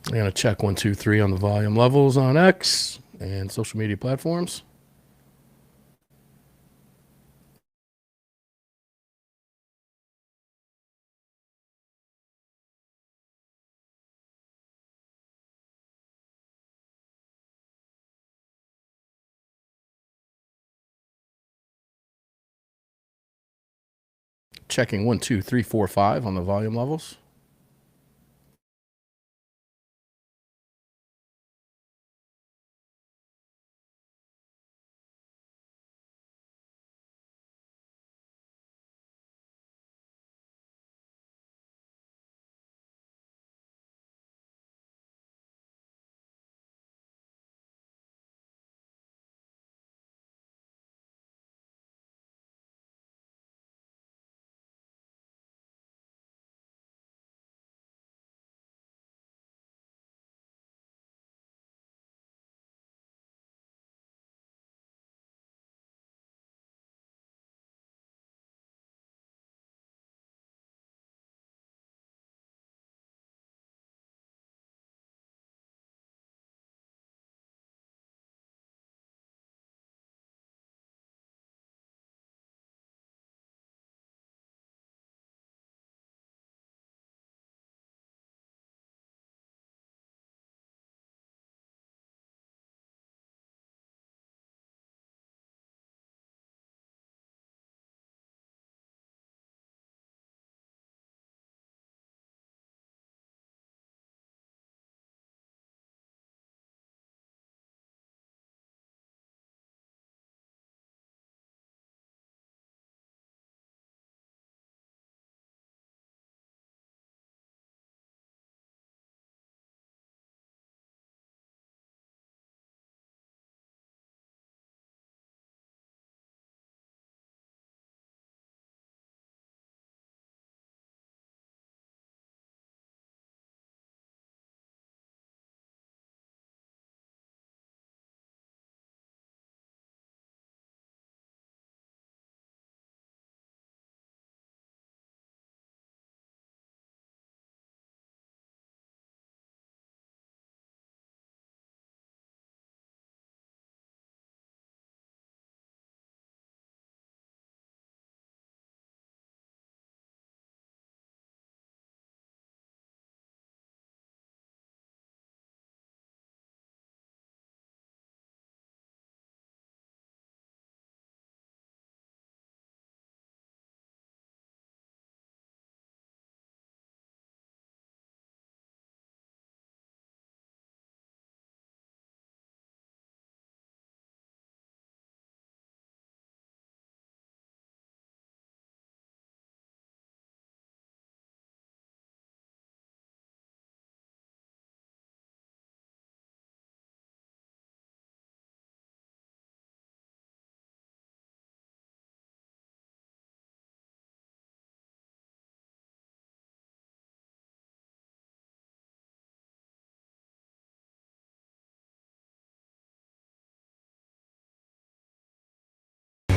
I'm going to check 1, 2, 3 on the volume levels on X and social media platforms. Checking 1, 2, 3, 4, 5 on the volume levels.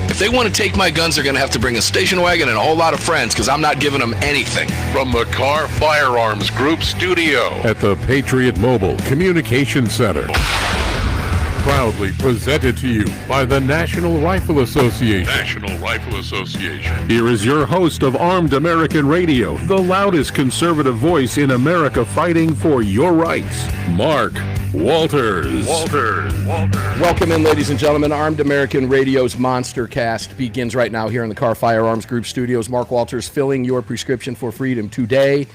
If they want to take my guns, they're going to have to bring a station wagon and a whole lot of friends, because I'm not giving them anything. From the Car Firearms Group studio at the Patriot Mobile Communication Center. Proudly presented to you by the National Rifle Association. National Rifle Association. Here is your host of Armed American Radio, the loudest conservative voice in America fighting for your rights, Mark Walters. Welcome in, ladies and gentlemen. Armed American Radio's Monster Cast begins right now here in the Car Firearms Group studios. Mark Walters filling your prescription for freedom today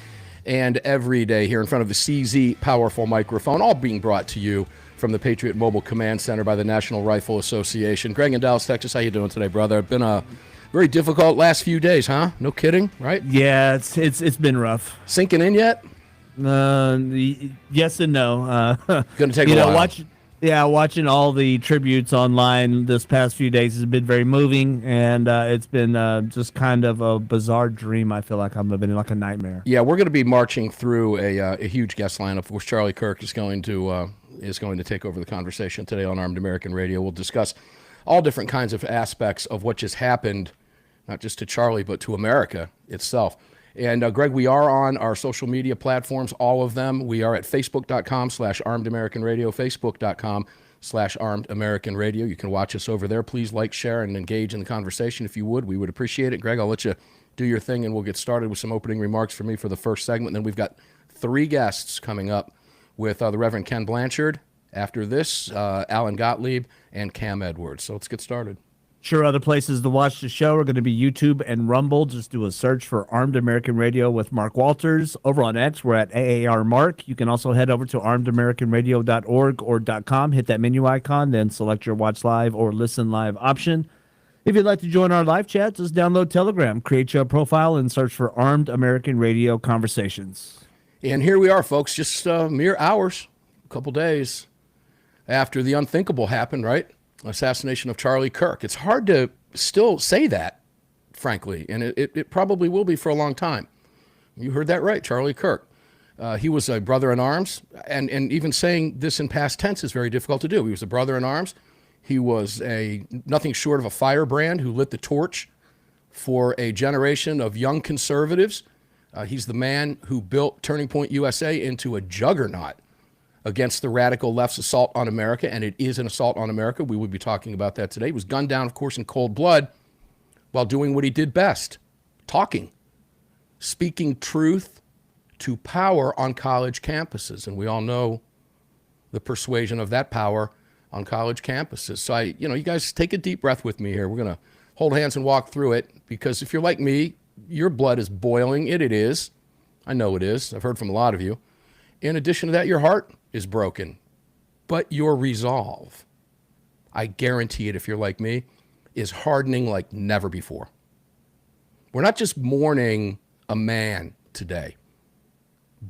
and every day here in front of the CZ powerful microphone, all being brought to you from the Patriot Mobile Command Center by the National Rifle Association. Greg in Dallas, Texas, how you doing today, brother? It's been a very difficult last few days, huh? No kidding, right? Yeah, it's been rough. Sinking in yet? Yes and no. Going to take a while. Watching all the tributes online this past few days has been very moving, and it's been just kind of a bizarre dream. I feel like I'm living in, like a nightmare. Yeah, we're going to be marching through a huge guest lineup. Of course, Charlie Kirk is going to take over the conversation today on Armed American Radio. We'll discuss all different kinds of aspects of what just happened, not just to Charlie, but to America itself. And Greg, we are on our social media platforms, all of them. We are at facebook.com/armedamericanradio, facebook.com/armedamericanradio. You can watch us over there. Please like, share, and engage in the conversation if you would. We would appreciate it. Greg, I'll let you do your thing, and we'll get started with some opening remarks from me for the first segment. And then we've got 3 guests coming up with the Reverend Kenn Blanchard. After this, Alan Gottlieb and Cam Edwards. So let's get started. Sure, other places to watch the show are going to be YouTube and Rumble. Just do a search for Armed American Radio with Mark Walters. Over on X, we're at AAR Mark. You can also head over to armedamericanradio.org or .com. Hit that menu icon, then select your watch live or listen live option. If you'd like to join our live chat, just download Telegram, create your profile, and search for Armed American Radio Conversations. And here we are, folks, just mere hours, a couple days after the unthinkable happened, right? Assassination of Charlie Kirk. It's hard to still say that, frankly, and it probably will be for a long time. You heard that right, Charlie Kirk. He was a brother in arms, and even saying this in past tense is very difficult to do. He was a brother in arms. He was nothing short of a firebrand who lit the torch for a generation of young conservatives. He's the man who built Turning Point USA into a juggernaut against the radical left's assault on America, and it is an assault on America. We would be talking about that today. He was gunned down, of course, in cold blood while doing what he did best, talking, speaking truth to power on college campuses. And we all know the persuasion of that power on college campuses. So you guys take a deep breath with me here. We're going to hold hands and walk through it, because if you're like me, your blood is boiling. It is. I know it is. I've heard from a lot of you. In addition to that, your heart is broken, but your resolve, I guarantee it, if you're like me, is hardening like never before. We're not just mourning a man today,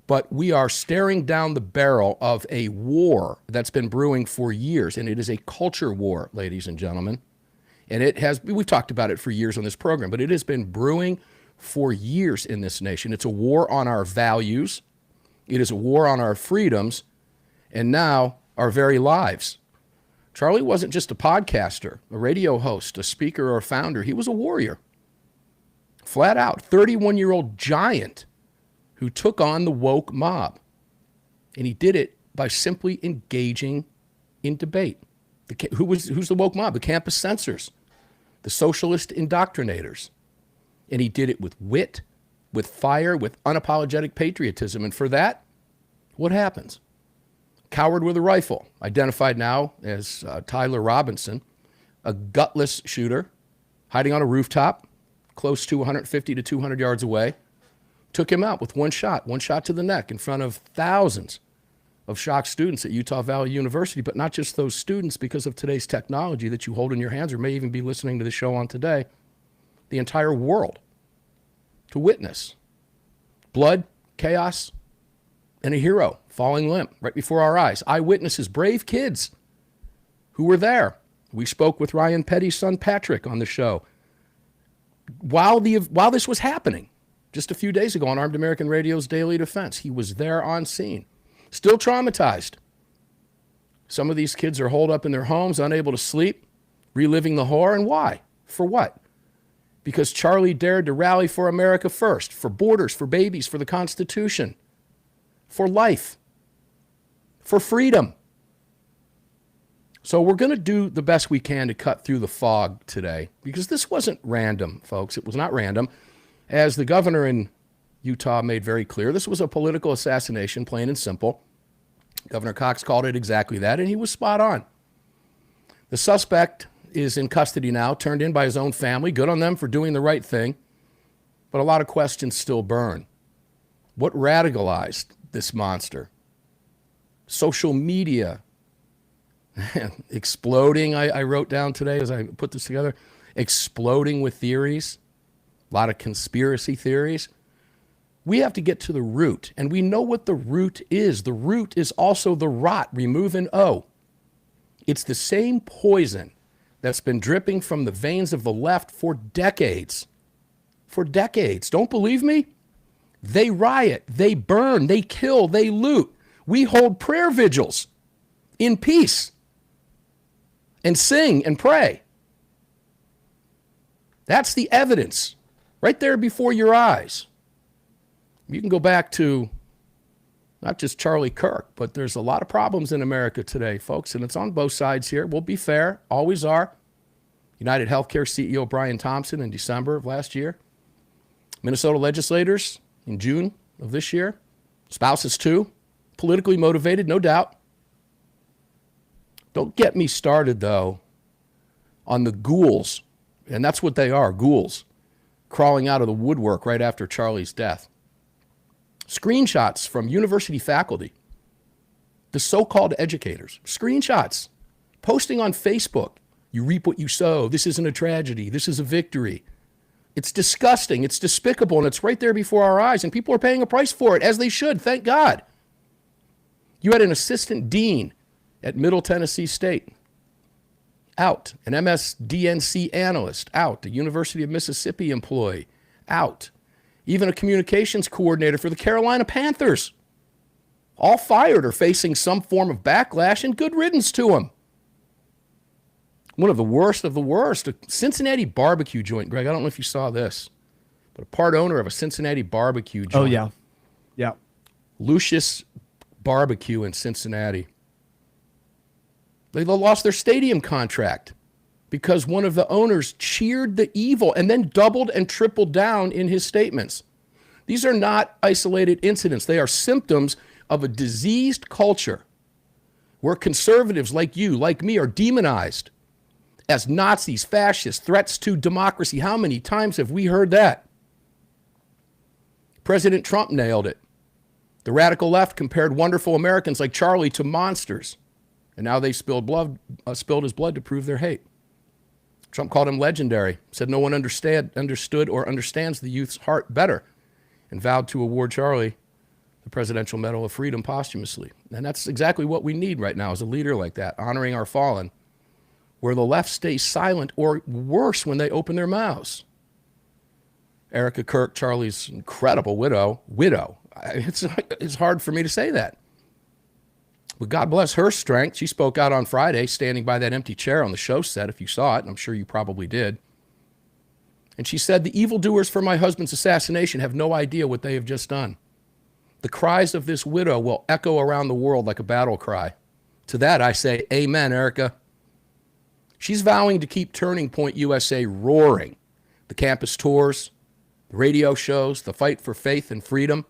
but we are staring down the barrel of a war that's been brewing for years, and it is a culture war, ladies and gentlemen. And we've talked about it for years on this program, but it has been brewing for years in this nation. It's a war on our values. It is a war on our freedoms, and now our very lives. Charlie wasn't just a podcaster, a radio host, a speaker, or a founder. He was a warrior. Flat out, 31-year-old giant who took on the woke mob. And he did it by simply engaging in debate. Who's the woke mob? The campus censors, the socialist indoctrinators. And he did it with wit, with fire, with unapologetic patriotism. And for that, what happens? Coward with a rifle, identified now as Tyler Robinson, a gutless shooter, hiding on a rooftop, close to 150 to 200 yards away, took him out with one shot to the neck in front of thousands of shocked students at Utah Valley University, but not just those students, because of today's technology that you hold in your hands or may even be listening to the show on today, the entire world to witness blood, chaos, and a hero falling limp right before our eyes. Eyewitnesses, brave kids who were there. We spoke with Ryan Petty's son, Patrick, on the show while this was happening just a few days ago on Armed American Radio's Daily Defense. He was there on scene, still traumatized. Some of these kids are holed up in their homes, unable to sleep, reliving the horror. And why? For what? Because Charlie dared to rally for America first, for borders, for babies, for the Constitution, for life, for freedom. So we're going to do the best we can to cut through the fog today, because this wasn't random, folks. It was not random. As the governor in Utah made very clear, this was a political assassination, plain and simple. Governor Cox called it exactly that, and he was spot on. The suspect is in custody now, turned in by his own family. Good on them for doing the right thing. But a lot of questions still burn. What radicalized this monster? Social media exploding, I wrote down today as I put this together, exploding with theories, a lot of conspiracy theories. We have to get to the root, and we know what the root is. The root is also the rot. Remove an O. It's the same poison that's been dripping from the veins of the left for decades. For decades. Don't believe me? They riot, they burn, they kill, they loot. We hold prayer vigils in peace and sing and pray. That's the evidence right there before your eyes. You can go back to not just Charlie Kirk, but there's a lot of problems in America today, folks, and it's on both sides here. We'll be fair, always are. United Healthcare CEO Brian Thompson in December of last year. Minnesota legislators in June of this year. Spouses too. Politically motivated, no doubt. Don't get me started, though, on the ghouls, and that's what they are, ghouls, crawling out of the woodwork right after Charlie's death. Screenshots from university faculty, the so-called educators, screenshots, posting on Facebook. You reap what you sow. This isn't a tragedy. This is a victory. It's disgusting. It's despicable, and it's right there before our eyes, and people are paying a price for it, as they should, thank God. You had an assistant dean at Middle Tennessee State, out. An MSDNC analyst, out. A University of Mississippi employee, out. Even a communications coordinator for the Carolina Panthers, all fired or facing some form of backlash, and good riddance to them. One of the worst, a Cincinnati barbecue joint. Greg, I don't know if you saw this, but a part owner of a Cincinnati barbecue joint. Oh, yeah. Yeah. Lucius Barbecue in Cincinnati. They lost their stadium contract because one of the owners cheered the evil and then doubled and tripled down in his statements. These are not isolated incidents. They are symptoms of a diseased culture where conservatives like you, like me, are demonized as Nazis, fascists, threats to democracy. How many times have we heard that? President Trump nailed it. The radical left compared wonderful Americans like Charlie to monsters. And now they spilled his blood to prove their hate. Trump called him legendary, said no one understood or understands the youth's heart better, and vowed to award Charlie the Presidential Medal of Freedom posthumously. And that's exactly what we need right now, is a leader like that, honoring our fallen, where the left stays silent, or worse, when they open their mouths. Erica Kirk, Charlie's incredible widow. It's hard for me to say that. But God bless her strength. She spoke out on Friday, standing by that empty chair on the show set, if you saw it, and I'm sure you probably did. And she said, the evildoers for my husband's assassination have no idea what they have just done. The cries of this widow will echo around the world like a battle cry. To that I say, amen, Erica. She's vowing to keep Turning Point USA roaring. The campus tours, the radio shows, the fight for faith and freedom.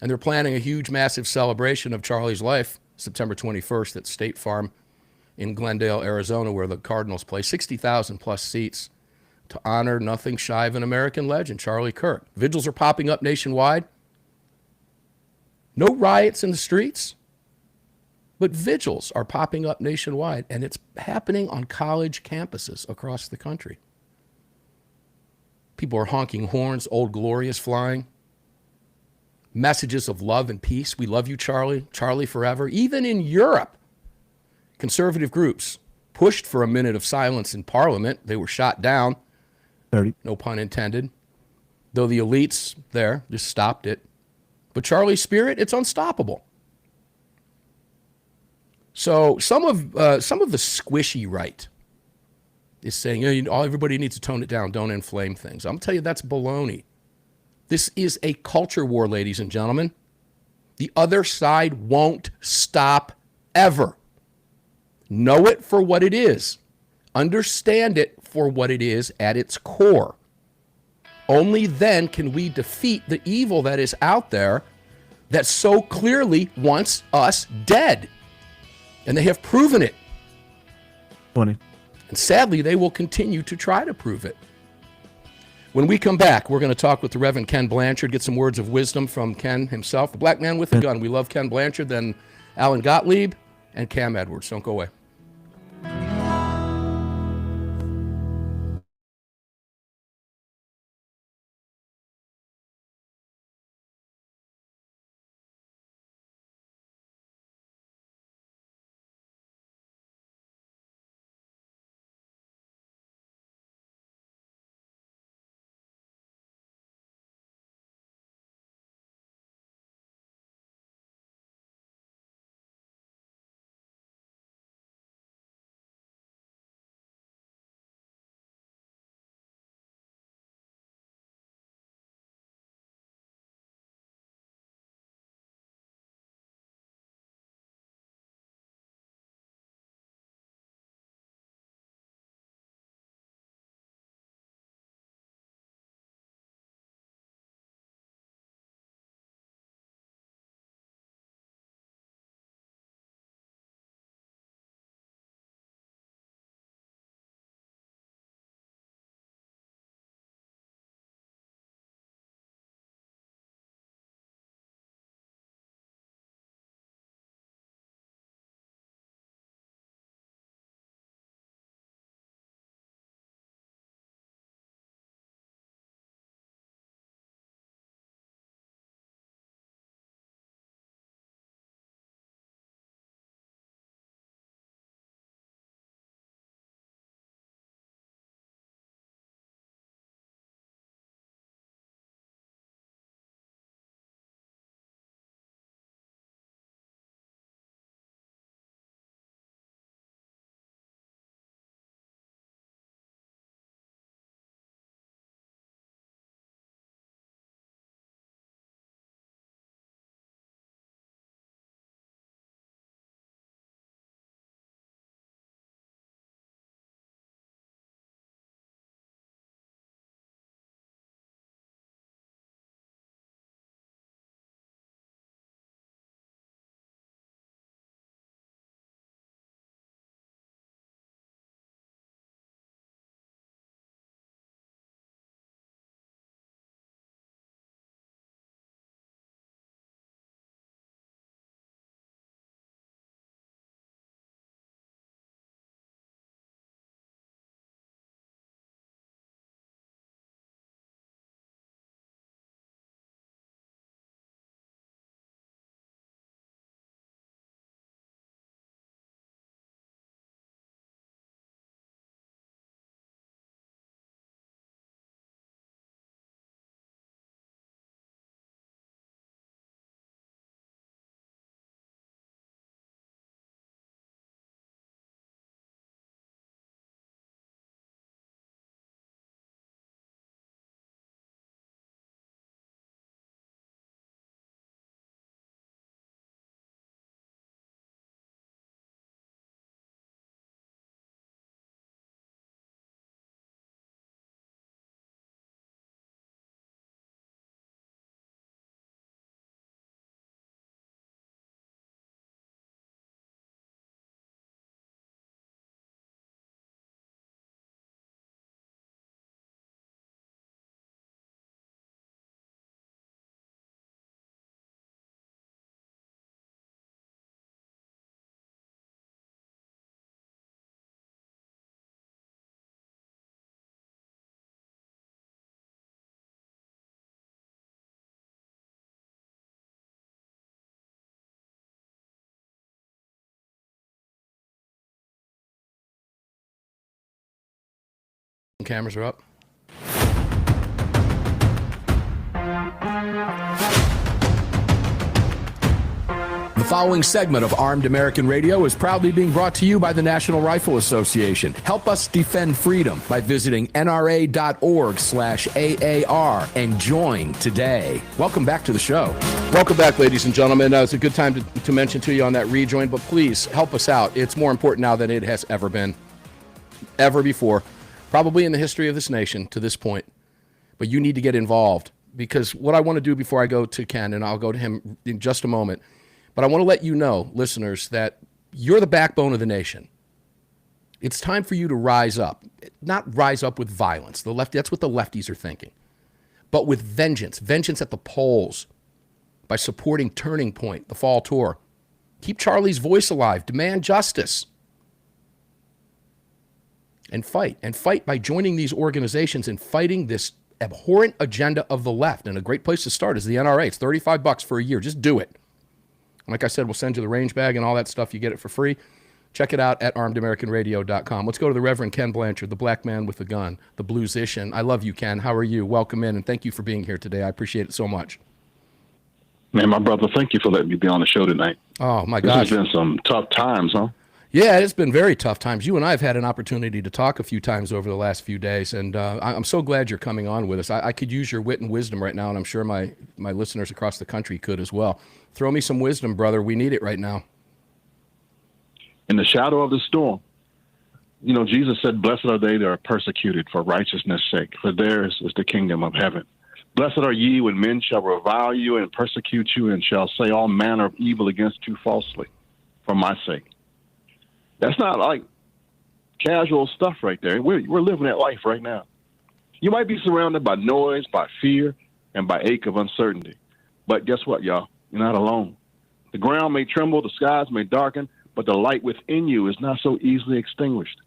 And they're planning a huge, massive celebration of Charlie's life, September 21st at State Farm in Glendale, Arizona, where the Cardinals play. 60,000 plus seats to honor nothing shy of an American legend, Charlie Kirk. Vigils are popping up nationwide. No riots in the streets, but vigils are popping up nationwide, and it's happening on college campuses across the country. People are honking horns, Old Glory is flying. Messages of love and peace. We love you, Charlie. Charlie forever. Even in Europe, conservative groups pushed for a minute of silence in Parliament. They were shot down. 30. No pun intended. Though the elites there just stopped it. But Charlie's spirit, it's unstoppable. So some of the squishy right is saying, everybody needs to tone it down, don't inflame things. I'm going to tell you, that's baloney. This is a culture war, ladies and gentlemen. The other side won't stop ever. Know it for what it is. Understand it for what it is at its core. Only then can we defeat the evil that is out there that so clearly wants us dead. And they have proven it. 20. And sadly, they will continue to try to prove it. When we come back, we're going to talk with the Reverend Kenn Blanchard, get some words of wisdom from Kenn himself, the black man with a gun. We love Kenn Blanchard, then Alan Gottlieb and Cam Edwards. Don't go away. Cameras are up. The following segment of Armed American Radio is proudly being brought to you by the National Rifle Association. Help us defend freedom by visiting nra.org/AAR and join today. Welcome back to the show. Welcome back, ladies and gentlemen. It's a good time to mention to you on that rejoin, but please help us out. It's more important now than it has ever been, ever before, probably in the history of this nation to this point. But you need to get involved, because what I want to do before I go to Kenn, and I'll go to him in just a moment, but I want to let you know, listeners, that you're the backbone of the nation. It's time for you to rise up. Not rise up with violence. The left, that's what the lefties are thinking. But with vengeance. Vengeance at the polls. By supporting Turning Point, the fall tour. Keep Charlie's voice alive. Demand justice. And fight. And fight by joining these organizations and fighting this abhorrent agenda of the left. And a great place to start is the NRA. It's $35 for a year. Just do it. Like I said, we'll send you the range bag and all that stuff. You get it for free. Check it out at armedamericanradio.com. Let's go to the Reverend Kenn Blanchard, the black man with the gun, the bluesician. I love you, Kenn. How are you? Welcome in, and thank you for being here today. I appreciate it so much. Man, my brother, thank you for letting me be on the show tonight. Oh, my gosh. This has been some tough times, huh? Yeah, it's been very tough times. You and I have had an opportunity to talk a few times over the last few days, and I'm so glad you're coming on with us. I could use your wit and wisdom right now, and I'm sure my listeners across the country could as well. Throw me some wisdom, brother. We need it right now. In the shadow of the storm, you know, Jesus said, "Blessed are they that are persecuted for righteousness' sake, for theirs is the kingdom of heaven. Blessed are ye when men shall revile you and persecute you and shall say all manner of evil against you falsely for my sake." That's not like casual stuff right there. We're living that life right now. You might be surrounded by noise, by fear, and by ache of uncertainty. But guess what, y'all? You're not alone. The ground may tremble, the skies may darken, but the light within you is not so easily extinguished.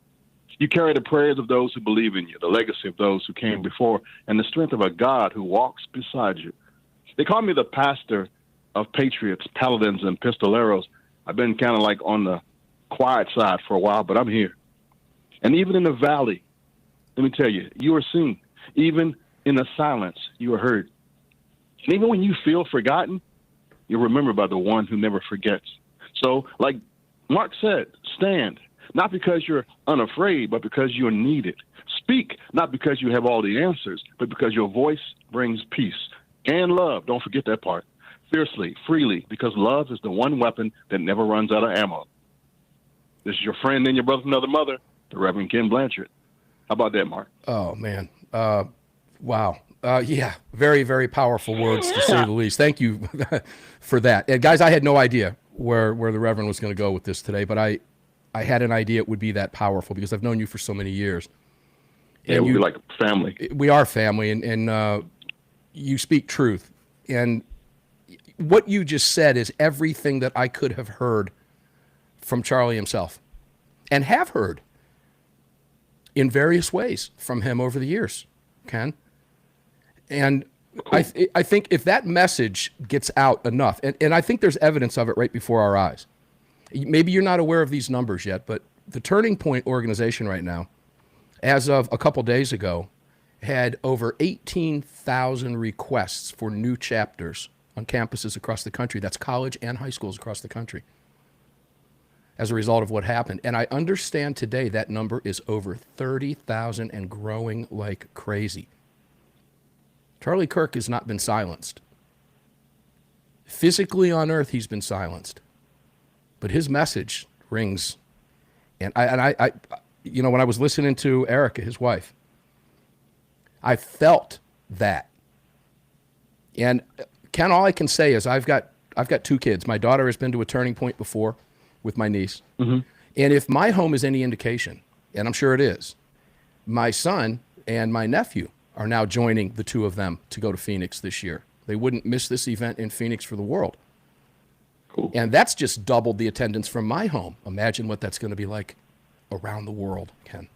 You carry the prayers of those who believe in you, the legacy of those who came before, and the strength of a God who walks beside you. They call me the pastor of patriots, paladins, and pistoleros. I've been kind of like on the quiet side for a while, but I'm here. And even in the valley, let me tell you, you are seen. Even in the silence, you are heard. And even when you feel forgotten, you're remembered by the one who never forgets. So, like Mark said, stand, not because you're unafraid, but because you're needed. Speak, not because you have all the answers, but because your voice brings peace. And love, don't forget that part. Fiercely, freely, because love is the one weapon that never runs out of ammo. This is your friend and your brother from another mother, the Reverend Kenn Blanchard. How about that, Mark? Oh, man. Wow. Yeah, very, very powerful words, to say the least. Thank you for that. And guys, I had no idea where the Reverend was going to go with this today, but I had an idea it would be that powerful because I've known you for so many years. Yeah, we're like family. We are family, and you speak truth. And what you just said is everything that I could have heard from Charlie himself and have heard in various ways from him over the years, Kenn. And cool. I think if that message gets out enough, and I think there's evidence of it right before our eyes. Maybe you're not aware of these numbers yet, but the Turning Point organization right now, as of a couple days ago, had over 18,000 requests for new chapters on campuses across the country. That's college and high schools across the country as a result of what happened. And I understand today that number is over 30,000 and growing like crazy. Charlie Kirk has not been silenced. Physically on earth, he's been silenced. But his message rings. And I you know, when I was listening to Erica, his wife, I felt that. And Kenn, all I can say is I've got two kids. My daughter has been to a Turning Point before with my niece. Mm-hmm. And if my home is any indication, and I'm sure it is, my son and my nephew are now joining the two of them to go to Phoenix this year. They wouldn't miss this event in Phoenix for the world. Cool. And that's just doubled the attendance from my home. Imagine what that's going to be like around the world, Kenn.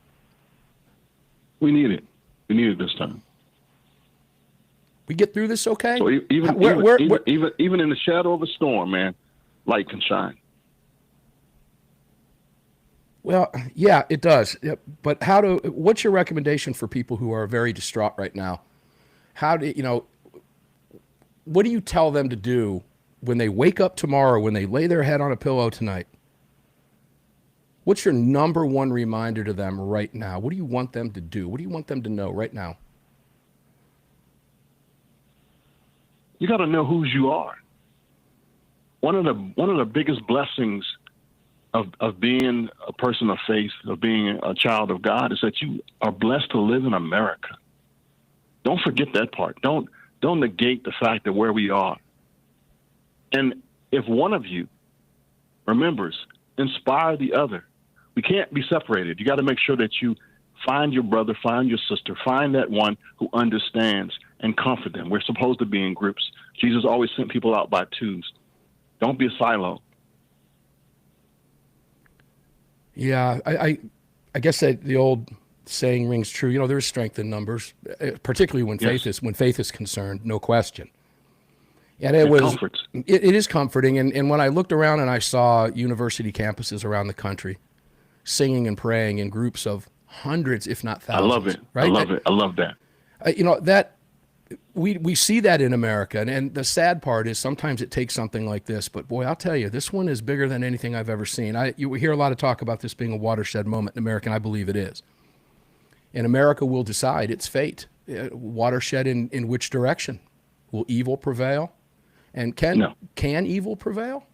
We need it. We need it this time. We get through this okay? So even in the shadow of a storm, man, light can shine. Well, yeah, it does. Yeah, but what's your recommendation for people who are very distraught right now? What do you tell them to do when they wake up tomorrow, when they lay their head on a pillow tonight? What's your number one reminder to them right now? What do you want them to do? What do you want them to know right now? You got to know whose you are. One of the biggest blessings of being a person of faith, of being a child of God, is that you are blessed to live in America. Don't forget that part. Don't negate the fact that where we are. And if one of you remembers, inspire the other. We can't be separated. You got to make sure that you find your brother, find your sister, find that one who understands and comfort them. We're supposed to be in groups. Jesus always sent people out by twos. Don't be a silo. Yeah, I guess that the old saying rings true. There's strength in numbers, particularly when faith is concerned, no question. And it is comforting. And when I looked around and I saw university campuses around the country singing and praying in groups of hundreds, if not thousands. I love it. Right? I love it. I love that. That we see that in America. And the sad part is sometimes it takes something like this. But boy, I'll tell you, this one is bigger than anything I've ever seen. You hear a lot of talk about this being a watershed moment in America, and I believe it is. And America will decide its fate. Watershed in which direction? Will evil prevail? And can evil prevail?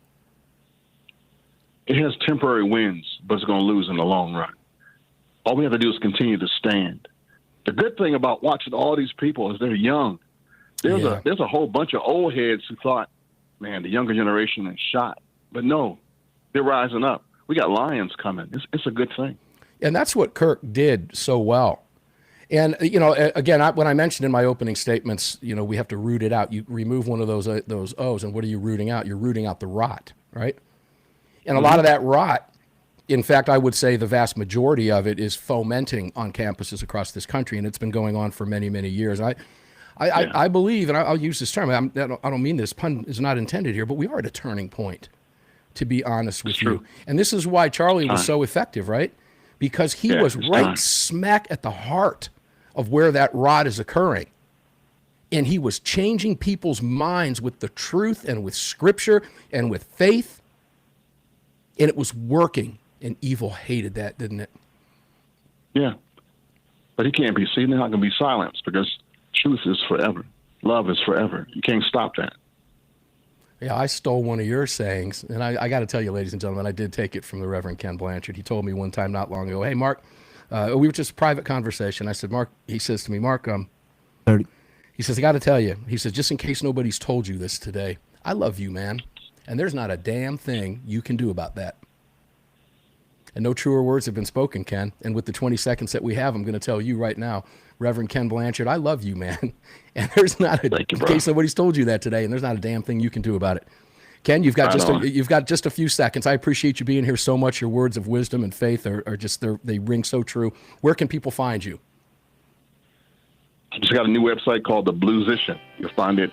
It has temporary wins, but it's going to lose in the long run. All we have to do is continue to stand. The good thing about watching all these people is they're young. There's a whole bunch of old heads who thought, man, the younger generation is shot. But no, they're rising up. We got lions coming. It's a good thing. And that's what Kirk did so well. And, again, when I mentioned in my opening statements, we have to root it out. You remove one of those O's, and what are you rooting out? You're rooting out the rot, right? And a lot of that rot, in fact, I would say the vast majority of it is fomenting on campuses across this country, and it's been going on for many, many years. I believe, and I'll use this term, I don't mean this, pun is not intended here, but we are at a turning point, to be honest with you. And this is why Charlie was so effective, right? Because he was right smack at the heart of where that rot is occurring. And he was changing people's minds with the truth and with scripture and with faith. And it was working. And evil hated that, didn't it? Yeah. But he can't be seen. They're not going to be silenced because truth is forever. Love is forever. You can't stop that. Yeah, I stole one of your sayings. And I got to tell you, ladies and gentlemen, I did take it from the Reverend Kenn Blanchard. He told me one time not long ago, hey, Mark, we were just a private conversation. I said, Mark, he says to me, Mark, 30. He says, I got to tell you, he says, just in case nobody's told you this today, I love you, man. And there's not a damn thing you can do about that. And no truer words have been spoken, Ken. And with the 20 seconds that we have, I'm going to tell you right now, Reverend Kenn Blanchard, I love you, man. And there's not in case nobody's told you that today, and there's not a damn thing you can do about it. Ken, you've got just a few seconds. I appreciate you being here so much. Your words of wisdom and faith are just they ring so true. Where can people find you? I just got a new website called The Bluesician. You'll find it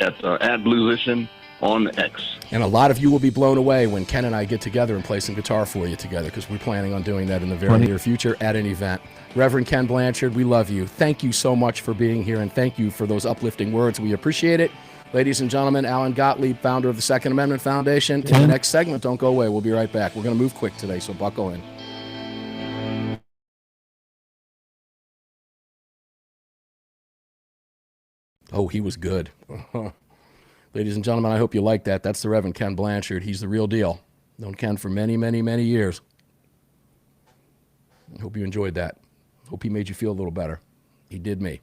at Bluesician on X. And a lot of you will be blown away when Ken and I get together and play some guitar for you together, because we're planning on doing that in the very near future at an event. Reverend Kenn Blanchard, we love you. Thank you so much for being here, and thank you for those uplifting words. We appreciate it. Ladies and gentlemen, Alan Gottlieb, founder of the Second Amendment Foundation. In the next segment, don't go away. We'll be right back. We're going to move quick today, so buckle in. Oh, he was good. Ladies and gentlemen, I hope you like that. That's the Reverend Kenn Blanchard. He's the real deal. Known Ken for many, many, many years. I hope you enjoyed that. Hope he made you feel a little better. He did me.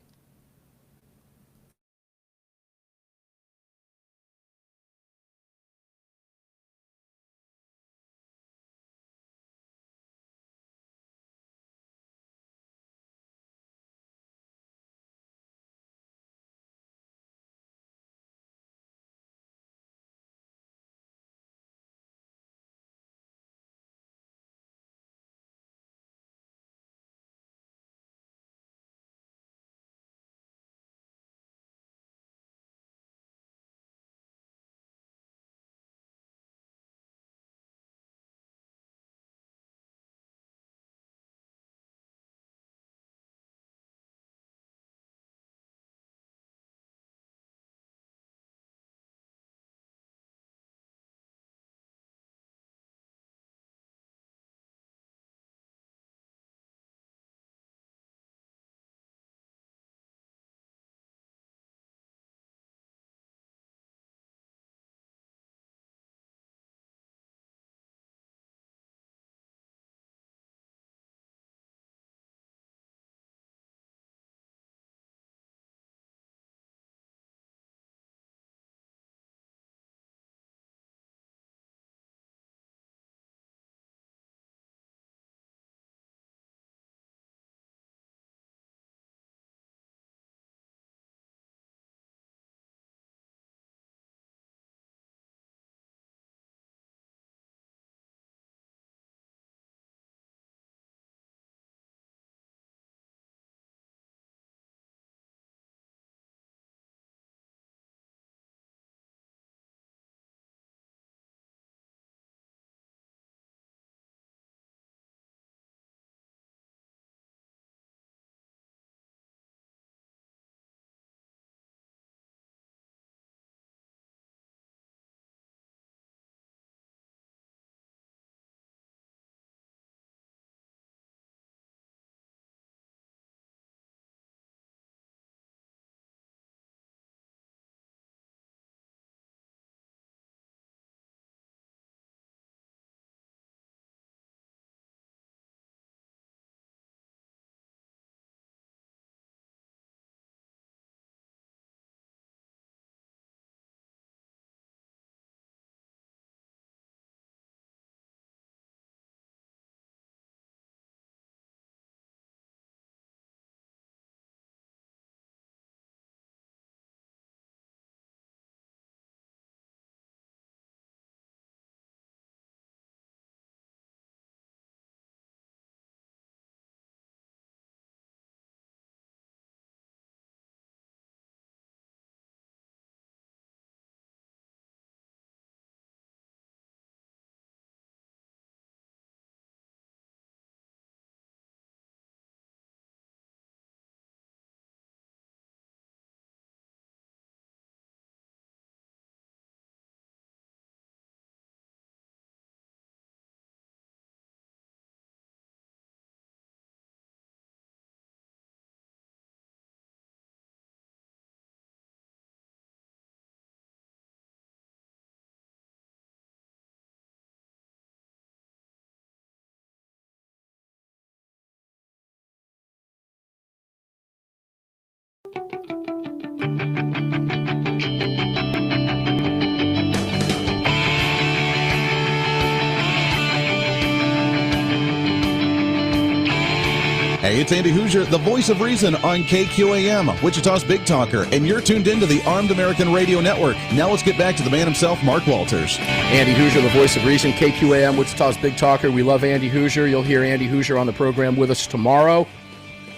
Hey, it's Andy Hoosier, the voice of reason on KQAM, Wichita's Big Talker, and you're tuned into the Armed American Radio Network. Now let's get back to the man himself, Mark Walters. Andy Hoosier, the voice of reason, KQAM, Wichita's Big Talker. We love Andy Hoosier. You'll hear Andy Hoosier on the program with us tomorrow.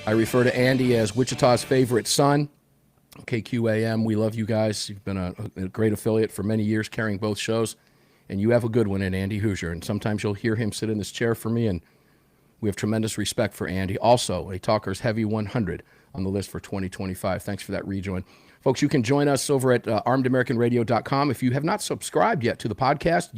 I refer to Andy as Wichita's favorite son. KQAM, we love you guys. You've been a great affiliate for many years, carrying both shows, and you have a good one in Andy Hoosier. And sometimes you'll hear him sit in this chair for me, and we have tremendous respect for Andy. Also, a Talker's Heavy 100 on the list for 2025. Thanks for that rejoin. Folks, you can join us over at armedamericanradio.com. If you have not subscribed yet to the podcast,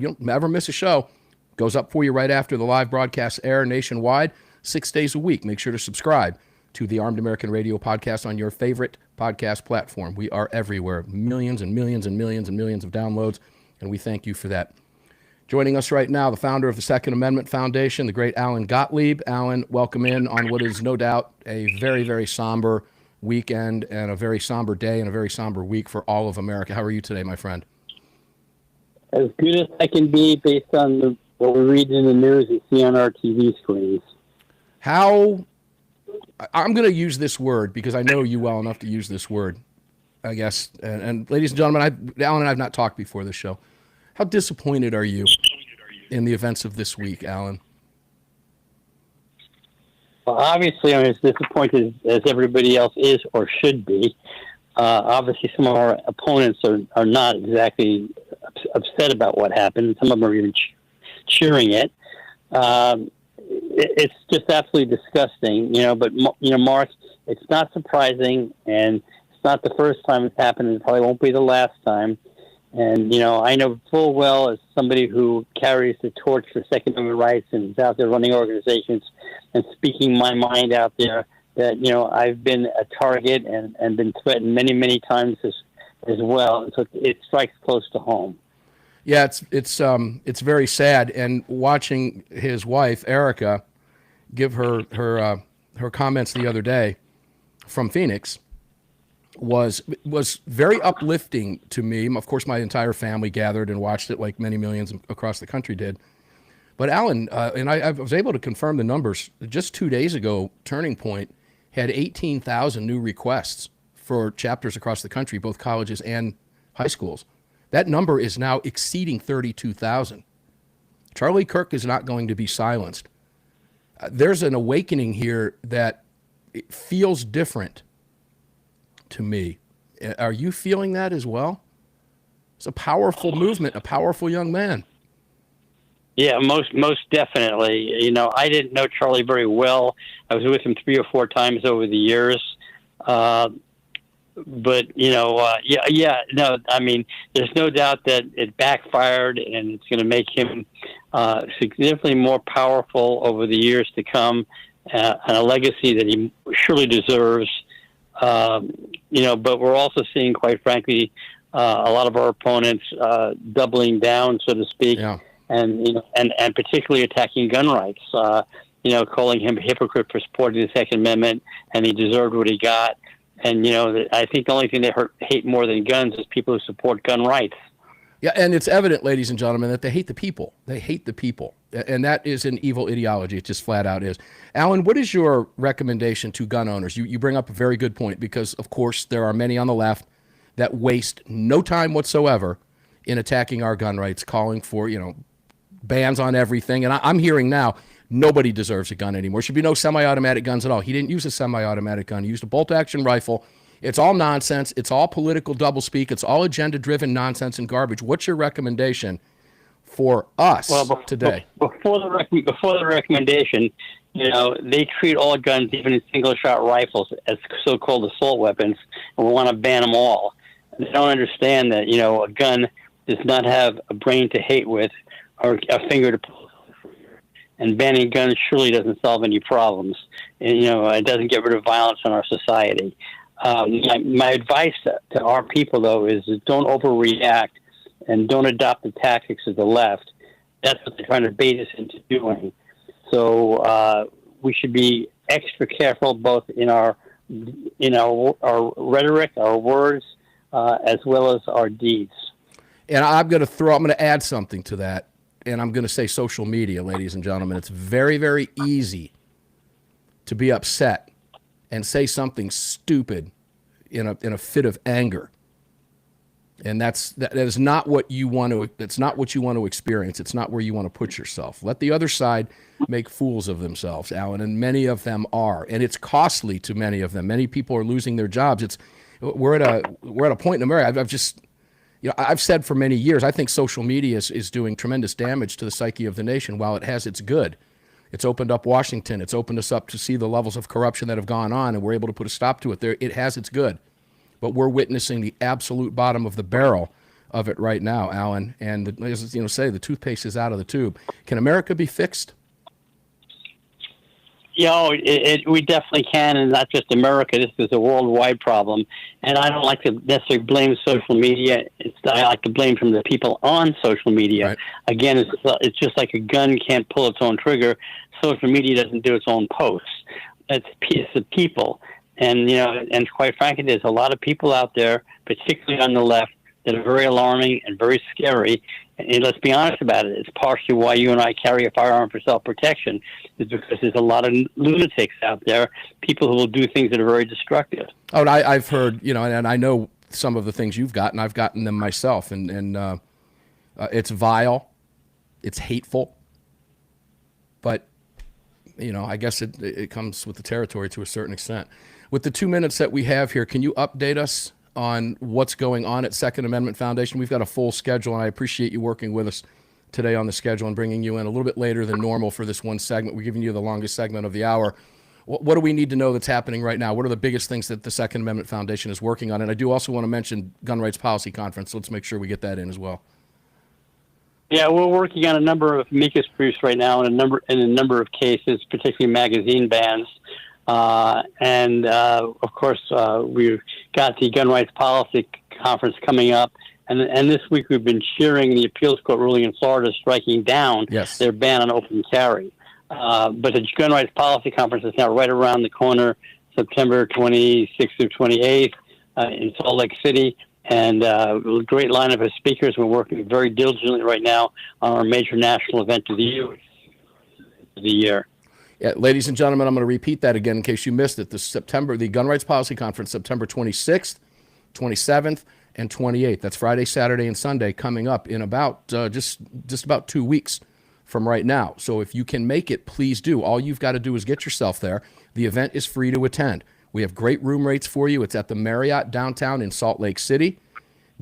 you'll never miss a show. It goes up for you right after the live broadcasts air nationwide, 6 days a week. Make sure to subscribe to the Armed American Radio podcast on your favorite podcast platform. We are everywhere. Millions and millions and millions and millions of downloads, and we thank you for that. Joining us right now, the founder of the Second Amendment Foundation, the great Alan Gottlieb. Alan, welcome in on what is no doubt a very, very somber weekend and a very somber day and a very somber week for all of America. How are you today, my friend? As good as I can be based on what we read in the news and see on our TV screens. I'm going to use this word because I know you well enough to use this word, I guess. And ladies and gentlemen, Alan and I have not talked before this show. How disappointed are you in the events of this week, Alan? Well, obviously, I'm as disappointed as everybody else is or should be. Obviously, some of our opponents are not exactly upset about what happened. Some of them are even cheering it. It's just absolutely disgusting, But, Mark, it's not surprising, and it's not the first time it's happened, and it probably won't be the last time. And, I know full well as somebody who carries the torch for Second Amendment rights and is out there running organizations and speaking my mind out there that, I've been a target and been threatened many, many times as well. So it strikes close to home. Yeah, it's very sad. And watching his wife, Erica, give her comments the other day from Phoenix was very uplifting to me. Of course, my entire family gathered and watched it like many millions across the country did. But Alan, and I was able to confirm the numbers, just 2 days ago, Turning Point had 18,000 new requests for chapters across the country, both colleges and high schools. That number is now exceeding 32,000. Charlie Kirk is not going to be silenced. There's an awakening here that it feels different to me. Are you feeling that as well? It's a powerful movement, a powerful young man. Yeah, most definitely. I didn't know Charlie very well. I was with him 3 or 4 times over the years. But, I mean, there's no doubt that it backfired, and it's going to make him significantly more powerful over the years to come, and a legacy that he surely deserves. But we're also seeing, quite frankly, a lot of our opponents doubling down, so to speak, and particularly attacking gun rights. Calling him a hypocrite for supporting the Second Amendment, and he deserved what he got. And I think the only thing they hate more than guns is people who support gun rights. Yeah, and it's evident, ladies and gentlemen, that they hate the people. They hate the people. And that is an evil ideology. It just flat out is. Alan, what is your recommendation to gun owners? You bring up a very good point because, of course, there are many on the left that waste no time whatsoever in attacking our gun rights, calling for, bans on everything. And I'm hearing now nobody deserves a gun anymore. There should be no semi-automatic guns at all. He didn't use a semi-automatic gun. He used a bolt-action rifle. It's all nonsense. It's all political doublespeak. It's all agenda-driven nonsense and garbage. What's your recommendation for us today? Before the recommendation, they treat all guns, even single-shot rifles, as so-called assault weapons, and we want to ban them all. They don't understand that, a gun does not have a brain to hate with or a finger to pull. And banning guns surely doesn't solve any problems. And, it doesn't get rid of violence in our society. My advice to our people, though, is don't overreact and don't adopt the tactics of the left. That's what they're trying to bait us into doing. So we should be extra careful both in our rhetoric, our words, as well as our deeds. And I'm going to add something to that. And I'm going to say social media, ladies and gentlemen. It's very, very easy to be upset and say something stupid in a fit of anger. And that is not what you want to. That's not what you want to experience. It's not where you want to put yourself. Let the other side make fools of themselves, Alan, and many of them are, and it's costly to many of them. Many people are losing their jobs. We're at a point in America. I've said for many years, I think social media is doing tremendous damage to the psyche of the nation. While it has its good, it's opened up Washington. It's opened us up to see the levels of corruption that have gone on, and we're able to put a stop to it. It has its good. But we're witnessing the absolute bottom of the barrel of it right now, Alan. And the toothpaste is out of the tube. Can America be fixed? We definitely can, and not just America. This is a worldwide problem. And I don't like to necessarily blame social media. I like to blame from the people on social media. Right. Again, it's just like a gun can't pull its own trigger. Social media doesn't do its own posts. It's the people. And, and quite frankly, there's a lot of people out there, particularly on the left, that are very alarming and very scary. And let's be honest about it. It's partially why you and I carry a firearm for self-protection, is because there's a lot of lunatics out there, people who will do things that are very destructive. Oh, and I've heard, and I know some of the things you've gotten. I've gotten them myself. And it's vile. It's hateful. But, I guess it comes with the territory to a certain extent. With the 2 minutes that we have here, can you update us on what's going on at Second Amendment Foundation? We've got a full schedule, and I appreciate you working with us today on the schedule and bringing you in a little bit later than normal for this one segment. We're giving you the longest segment of the hour. What do we need to know that's happening right now? What are the biggest things that the Second Amendment Foundation is working on? And I do also want to mention Gun Rights Policy Conference. So let's make sure we get that in as well. Yeah, we're working on a number of amicus briefs right now in a number of cases, particularly magazine bans. Of course, we've got the Gun Rights Policy Conference coming up. And this week we've been cheering the appeals court ruling in Florida striking down their ban on open carry. But the Gun Rights Policy Conference is now right around the corner, September 26th through 28th in Salt Lake City. And a great lineup of speakers. We're working very diligently right now on our major national event of the year. Yeah, ladies and gentlemen, I'm going to repeat that again in case you missed it. The Gun Rights Policy Conference, September 26th, 27th, and 28th. That's Friday, Saturday, and Sunday coming up in about just about 2 weeks from right now. So if you can make it, please do. All you've got to do is get yourself there. The event is free to attend. We have great room rates for you. It's at the Marriott downtown in Salt Lake City.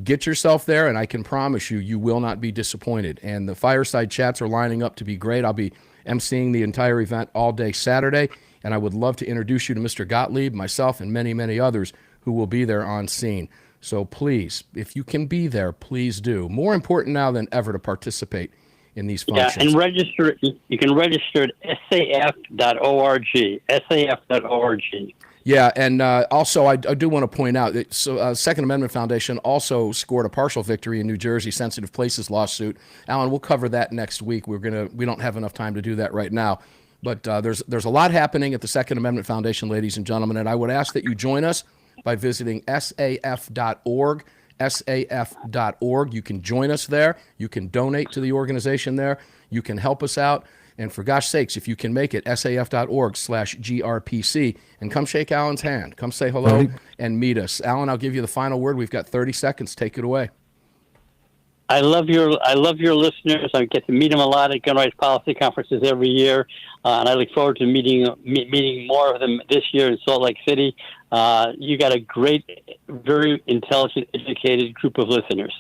Get yourself there, and I can promise you, you will not be disappointed. And the fireside chats are lining up to be great. I'll be emceeing the entire event all day Saturday, and I would love to introduce you to Mr. Gottlieb, myself, and many, many others who will be there on scene. So please, if you can be there, please do. More important now than ever to participate in these functions. Yeah, and register. You can register at saf.org. saf.org. Yeah, and also I do want to point out that Second Amendment Foundation also scored a partial victory in New Jersey sensitive places lawsuit. Alan, we'll cover that next week. We don't have enough time to do that right now, but there's a lot happening at the Second Amendment Foundation, ladies and gentlemen, and I would ask that you join us by visiting saf.org. saf.org. You can join us there. You can donate to the organization there. You can help us out. And for gosh sakes, if you can make it, saf.org/GRPC, and come shake Alan's hand. Come say hello and meet us. Alan, I'll give you the final word. We've got 30 seconds. Take it away. I love your listeners. I get to meet them a lot at Gun Rights Policy Conferences every year, and I look forward to meeting more of them this year in Salt Lake City. You got a great, very intelligent, educated group of listeners.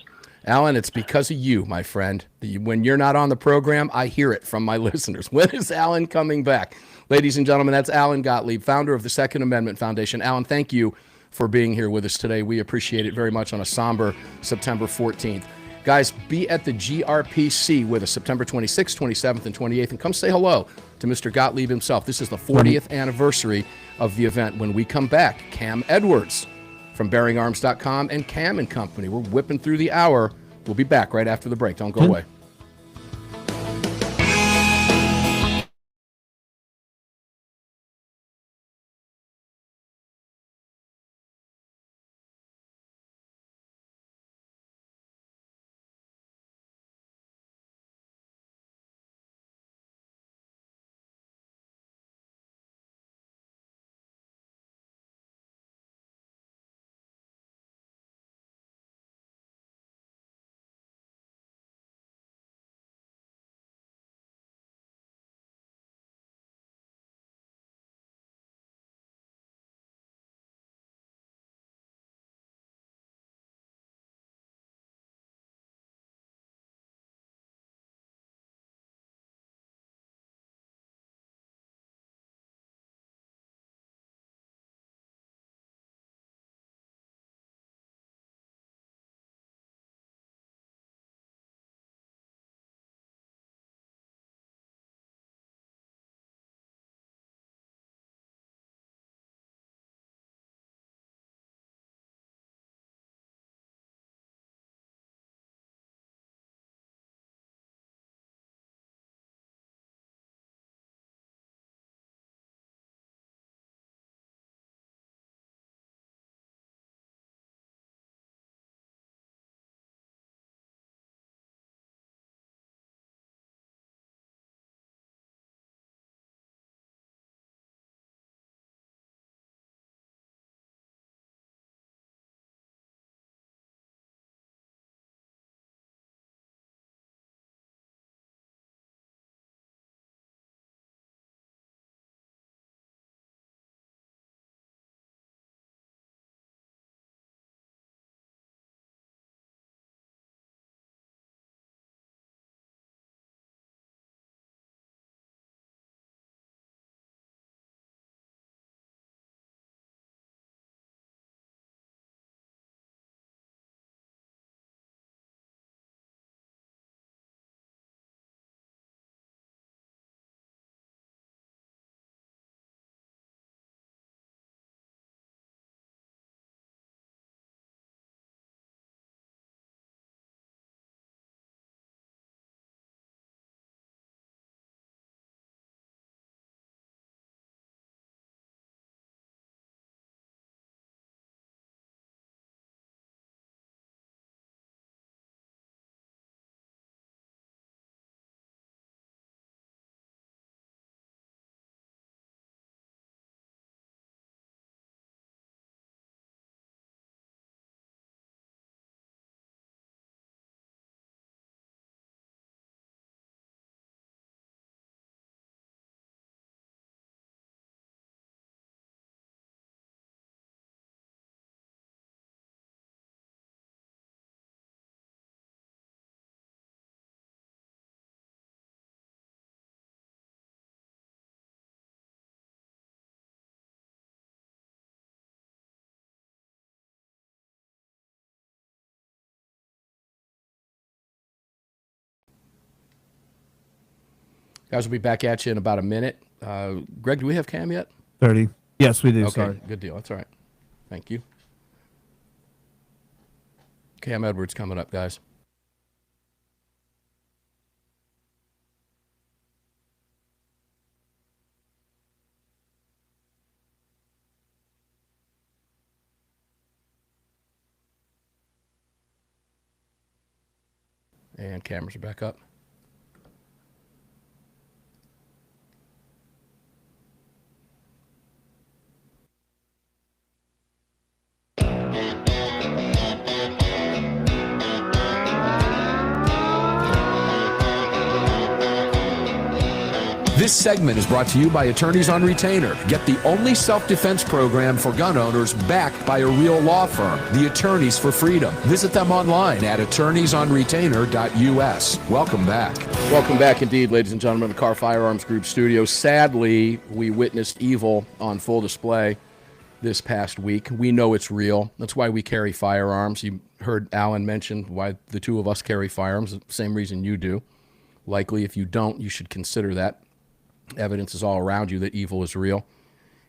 Alan, it's because of you, my friend. When you're not on the program, I hear it from my listeners. When is Alan coming back? Ladies and gentlemen, that's Alan Gottlieb, founder of the Second Amendment Foundation. Alan, thank you for being here with us today. We appreciate it very much on a somber September 14th. Guys, be at the GRPC with us September 26th, 27th, and 28th, and come say hello to Mr. Gottlieb himself. This is the 40th anniversary of the event. When we come back, Cam Edwards from BearingArms.com and Cam & Company. We're whipping through the hour. We'll be back right after the break. Don't go away. Guys, we'll be back at you in about a minute. Greg, do we have Cam yet? 30. Yes, we do. Okay, Sorry. good deal. That's all right. Thank you. Cam Edwards coming up, guys. And cameras are back up. This segment is brought to you by Attorneys on Retainer. Get the only self-defense program for gun owners backed by a real law firm, the Attorneys for Freedom. Visit them online at attorneysonretainer.us. Welcome back. Welcome back indeed, ladies and gentlemen, the Car Firearms Group studio. Sadly, we witnessed evil on full display this past week. We know it's real. That's why we carry firearms. You heard Alan mention why the two of us carry firearms, the same reason you do. Likely, if you don't, you should consider that. Evidence is all around you that evil is real.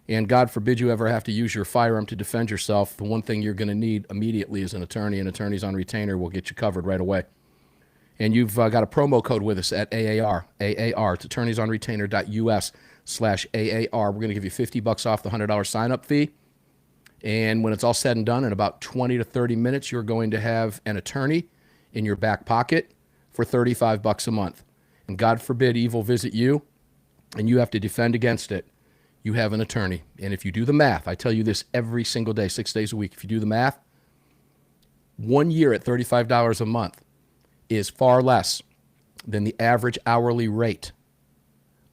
And God forbid you ever have to use your firearm to defend yourself. The one thing you're going to need immediately is an attorney, and Attorneys on Retainer will get you covered right away. And you've got a promo code with us at AAR. AAR. It's attorneysonretainer.us/AAR. We're going to give you $50 off the $100 sign-up fee. And when it's all said and done, in about 20 to 30 minutes, you're going to have an attorney in your back pocket for $35 a month. And God forbid evil visit you, and you have to defend against it. You have an attorney. And if you do the math, I tell you this every single day, 6 days a week. If you do the math, 1 year at $35 a month is far less than the average hourly rate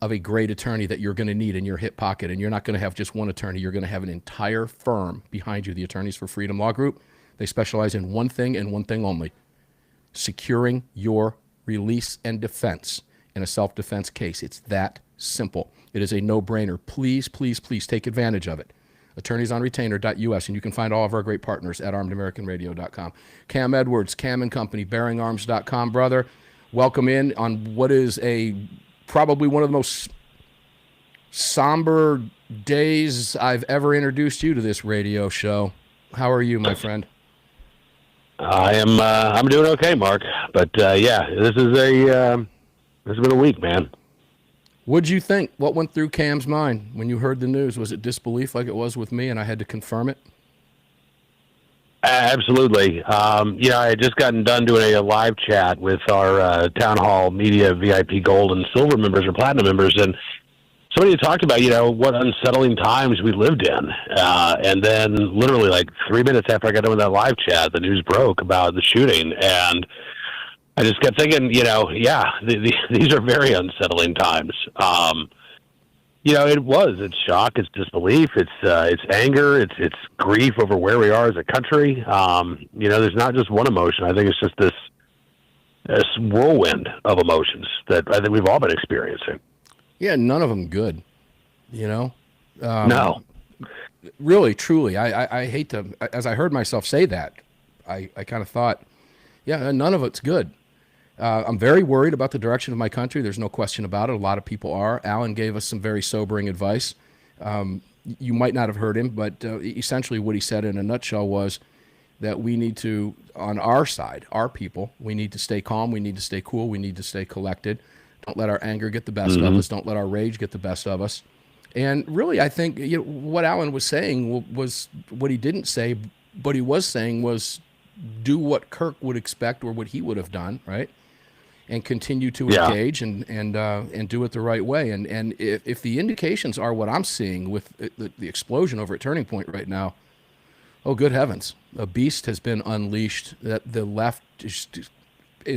of a great attorney that you're going to need in your hip pocket. And you're not going to have just one attorney. You're going to have an entire firm behind you, the Attorneys for Freedom Law Group. They specialize in one thing and one thing only: securing your release and defense in a self-defense case. It's that simple. It is a no-brainer. Please, please, please take advantage of it. AttorneysOnRetainer.us, and you can find all of our great partners at ArmedAmericanRadio.com. Cam Edwards, Cam & Company, BearingArms.com, brother. Welcome in on what is probably one of the most somber days I've ever introduced you to this radio show. How are you, my friend? I'm doing okay, Mark. But yeah, this has been a week, man. What'd you think? What went through Cam's mind when you heard the news? Was it disbelief like it was with me and I had to confirm it? Absolutely. I had just gotten done doing a live chat with our Town Hall Media VIP Gold and Silver members or Platinum members, and somebody talked about, what unsettling times we lived in. And then literally like 3 minutes after I got done with that live chat, the news broke about the shooting, and I just kept thinking, these are very unsettling times. It's shock, it's disbelief, it's anger, it's grief over where we are as a country. There's not just one emotion. I think it's just this whirlwind of emotions that I think we've all been experiencing. Yeah, none of them good, No. Really, truly, I hate to, as I heard myself say that, I kind of thought, yeah, none of it's good. I'm very worried about the direction of my country. There's no question about it. A lot of people are. Alan gave us some very sobering advice. You might not have heard him, but essentially what he said in a nutshell was that we need to, on our side, our people, we need to stay calm, we need to stay cool, we need to stay collected. Don't let our anger get the best of us. Don't let our rage get the best of us. And really, I think what Alan was saying was what he didn't say, but he was saying was do what Kirk would expect or what he would have done, right? And continue to engage and do it the right way. And if the indications are what I'm seeing with the explosion over at Turning Point right now, oh, good heavens. A beast has been unleashed that the left is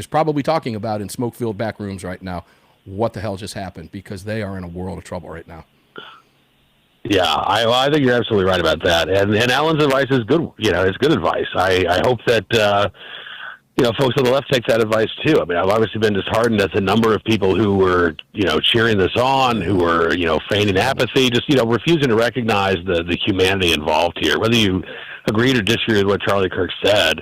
probably talking about in smoke-filled back rooms right now. What the hell just happened? Because they are in a world of trouble right now. Yeah, I think you're absolutely right about that. And Alan's advice is good. It's good advice. I hope that folks on the left take that advice too. I mean, I've obviously been disheartened at the number of people who were, cheering this on, who were, feigning apathy, just, refusing to recognize the humanity involved here. Whether you agreed or disagreed with what Charlie Kirk said,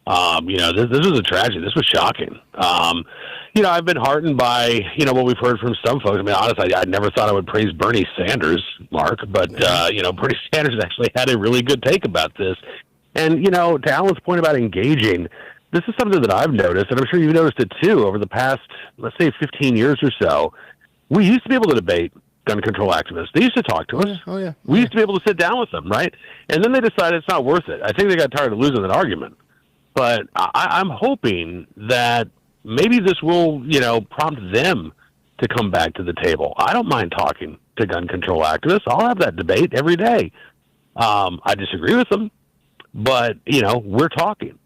This was a tragedy. This was shocking. I've been heartened by, what we've heard from some folks. I mean, honestly, I never thought I would praise Bernie Sanders, Mark, but, Bernie Sanders actually had a really good take about this. And, to Alan's point about engaging, this is something that I've noticed, and I'm sure you've noticed it too, over the past, let's say, 15 years or so. We used to be able to debate gun control activists. They used to talk to us. Oh, yeah. We used to be able to sit down with them, right? And then they decided it's not worth it. I think they got tired of losing that argument. But I'm hoping that maybe this will, prompt them to come back to the table. I don't mind talking to gun control activists. I'll have that debate every day. I disagree with them, but, we're talking.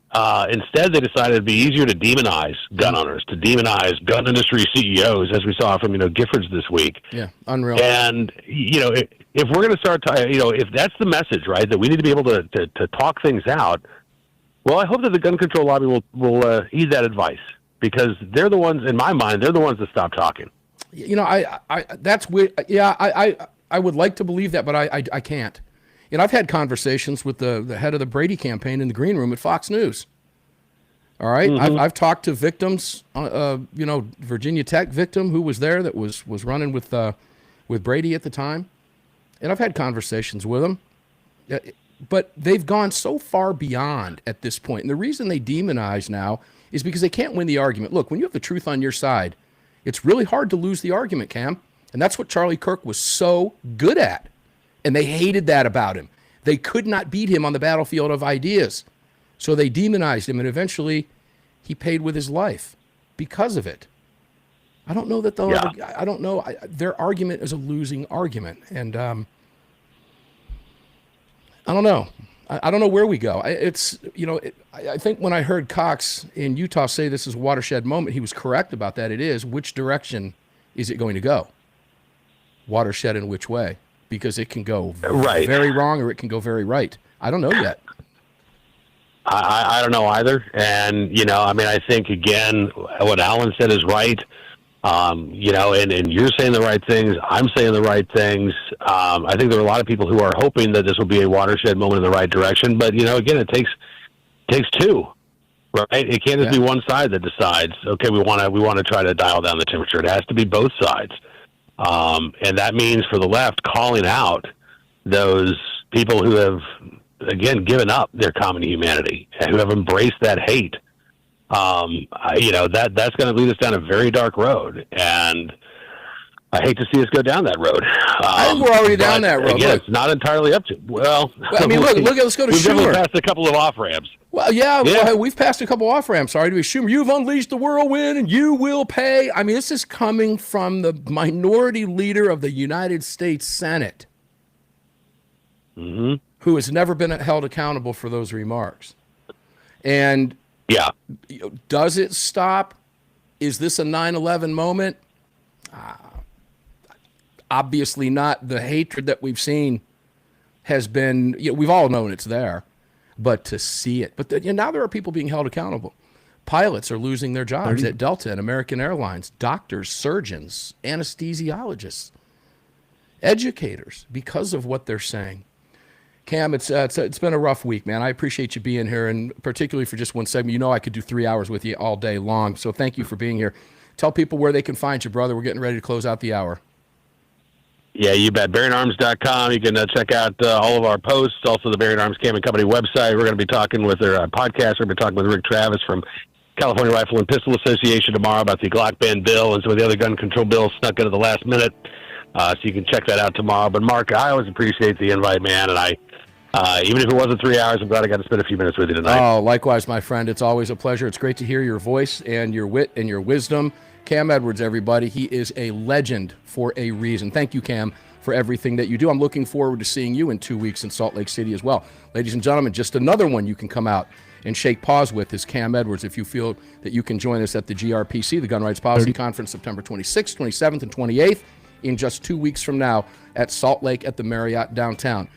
Instead, they decided it'd be easier to demonize gun owners, to demonize gun industry CEOs, as we saw from, Giffords this week. Yeah, unreal. And, if we're going to start, if that's the message, right, that we need to be able to talk things out, well, I hope that the gun control lobby will heed that advice, because they're the ones, in my mind, they're the ones that stop talking. That's weird. Yeah, I would like to believe that, but I can't. I've had conversations with the head of the Brady campaign in the green room at Fox News. All right, Mm-hmm. I've talked to victims, Virginia Tech victim who was there that was running with Brady at the time, and I've had conversations with him. But they've gone so far beyond at this point. And the reason they demonize now is because they can't win the argument. Look, when you have the truth on your side, it's really hard to lose the argument, Cam. And that's what Charlie Kirk was so good at. And they hated that about him. They could not beat him on the battlefield of ideas. So they demonized him, and eventually he paid with his life because of it. I don't know that they'll I don't know. Their argument is a losing argument. And I don't know. I don't know where we go. I think when I heard Cox in Utah say this is a watershed moment, he was correct about that. It is. Which direction is it going to go? Watershed in which way? Because it can go very wrong or it can go very right. I don't know yet. I don't know either. And, I think, again, what Alan said is right. And you're saying the right things. I'm saying the right things. I think there are a lot of people who are hoping that this will be a watershed moment in the right direction. But, again, it takes two, right? It can't just be one side that decides, okay, we want to try to dial down the temperature. It has to be both sides. And that means for the left calling out those people who have, again, given up their common humanity and who have embraced that hate. That's going to lead us down a very dark road, and I hate to see us go down that road. I think we're already down that road. Again, it's not entirely up to. Well, I mean, look. Let's go to Schumer. We've definitely passed a couple of off ramps. Well, yeah. We've passed a couple off ramps. Sorry to be Schumer. You've unleashed the whirlwind, and you will pay. I mean, this is coming from the minority leader of the United States Senate, mm-hmm. who has never been held accountable for those remarks. And does it stop? Is this a 9/11 moment? Obviously not. The hatred that we've seen has been, we've all known it's there, but to see it. But now there are people being held accountable. Pilots are losing their jobs at Delta and American Airlines, doctors, surgeons, anesthesiologists, educators, because of what they're saying. Cam, it's been a rough week, man. I appreciate you being here, and particularly for just one segment. I could do 3 hours with you all day long, so thank you for being here. Tell people where they can find you, brother. We're getting ready to close out the hour. Yeah, you bet. BarronArms.com. You can check out all of our posts, also the Barron Arms Cam and Company website. We're going to be talking with their podcast. We're going to be talking with Rick Travis from California Rifle and Pistol Association tomorrow about the Glock ban bill and some of the other gun control bills snuck in at the last minute. So you can check that out tomorrow. But, Mark, I always appreciate the invite, man, and even if it wasn't 3 hours, I'm glad I got to spend a few minutes with you tonight. Oh, likewise, my friend. It's always a pleasure. It's great to hear your voice and your wit and your wisdom. Cam Edwards, everybody. He is a legend for a reason. Thank you, Cam, for everything that you do. I'm looking forward to seeing you in 2 weeks in Salt Lake City as well. Ladies and gentlemen, just another one you can come out and shake paws with is Cam Edwards. If you feel that you can join us at the GRPC, the Gun Rights Policy Conference, September 26th, 27th, and 28th, in just 2 weeks from now at Salt Lake at the Marriott downtown.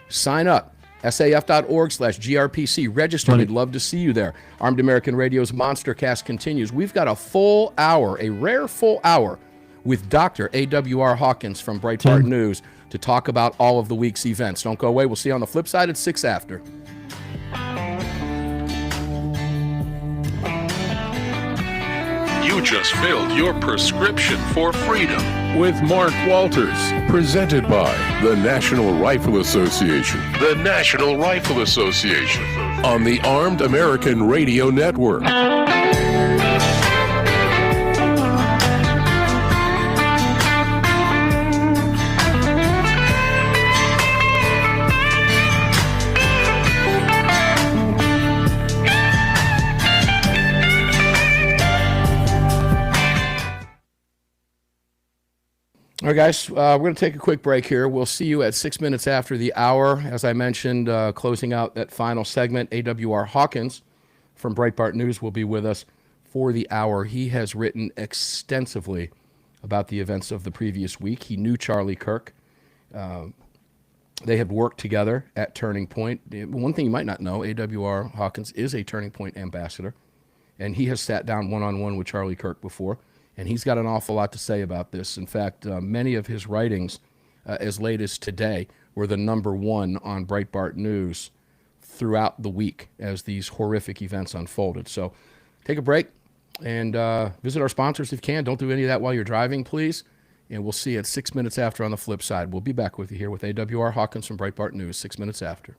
Sign up. SAF.org/GRPC. Register. We'd love to see you there. Armed American Radio's Monster Cast continues. We've got a full hour, a rare full hour, with Dr. AAR Hawkins from Breitbart News to talk about all of the week's events. Don't go away. We'll see you on the flip side at 6 after. You just filled your prescription for freedom. With Mark Walters, presented by the National Rifle Association The National Rifle Association. on the Armed American Radio Network. All right, guys, we're going to take a quick break here. We'll see you at 6 minutes after the hour. As I mentioned, closing out that final segment, AWR Hawkins from Breitbart News will be with us for the hour. He has written extensively about the events of the previous week. He knew Charlie Kirk. They had worked together at Turning Point. One thing you might not know, AWR Hawkins is a Turning Point ambassador, and he has sat down one-on-one with Charlie Kirk before. And he's got an awful lot to say about this. In fact, many of his writings, as late as today, were the #1 on Breitbart News throughout the week as these horrific events unfolded. So take a break and visit our sponsors if you can. Don't do any of that while you're driving, please. And we'll see you at 6 minutes after on the flip side. We'll be back with you here with AWR Hawkins from Breitbart News, 6 minutes after.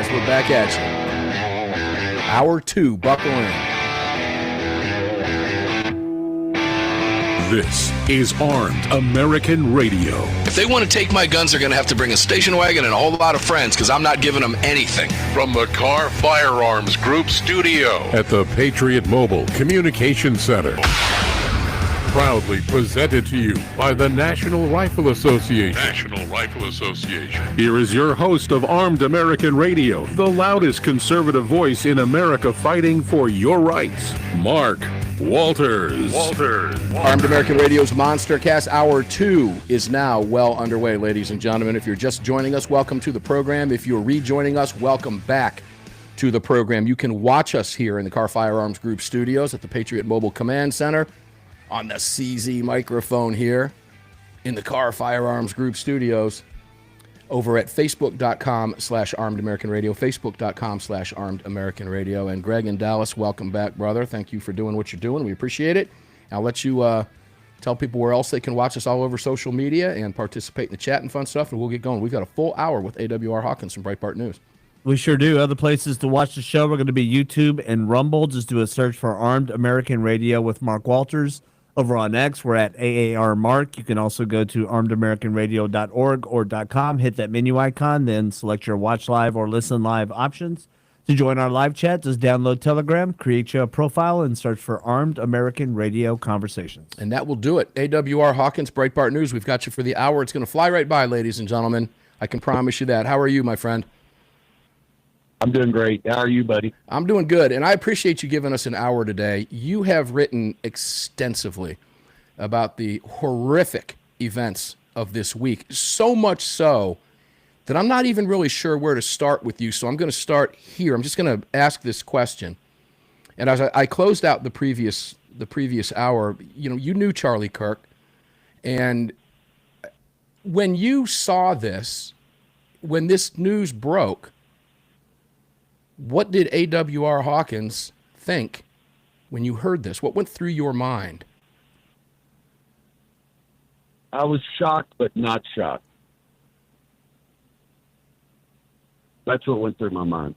guys. We're back at you. Hour 2, buckle in. This is Armed American Radio. If they want to take my guns, they're going to have to bring a station wagon and a whole lot of friends because I'm not giving them anything. From the Car Firearms Group studio At the Patriot Mobile Communication Center. Proudly presented to you by the National Rifle Association. National Rifle Association. Here is your host of Armed American Radio, the loudest conservative voice in America fighting for your rights, Mark Walters. Armed American Radio's Monster Cast Hour 2 is now well underway, ladies and gentlemen. If you're just joining us, welcome to the program. If you're rejoining us, welcome back to the program. You can watch us here in the Car Firearms Group studios at the Patriot Mobile Command Center, on the CZ microphone here in the Car Firearms Group studios, over at facebook.com/Armed American Radio, facebook.com/Armed American Radio. And Greg in Dallas, welcome back, brother. Thank you for doing what you're doing. We appreciate it. I'll let you tell people where else they can watch us all over social media and participate in the chat and fun stuff, and we'll get going. We've got a full hour with AAR Hawkins from Breitbart News. We sure do. Other places to watch the show are going to be YouTube and Rumble. Just do a search for Armed American Radio with Mark Walters. Over on X, we're at AAR Mark. You can also go to armedamericanradio.org or .com, hit that menu icon, then select your watch live or listen live options. To join our live chat, just download Telegram, create your profile, and search for Armed American Radio Conversations. And that will do it. AWR Hawkins, Breitbart News. We've got you for the hour. It's going to fly right by, ladies and gentlemen. I can promise you that. How are you, my friend? I'm doing great. How are you, buddy? I'm doing good, and I appreciate you giving us an hour today. You have written extensively about the horrific events of this week, so much so that I'm not even really sure where to start with you, so I'm going to start here. I'm just going to ask this question. And as I closed out the previous hour, you knew Charlie Kirk, and when you saw this, when this news broke, what did AWR Hawkins think when you heard this? What went through your mind? I was shocked, but not shocked. That's what went through my mind.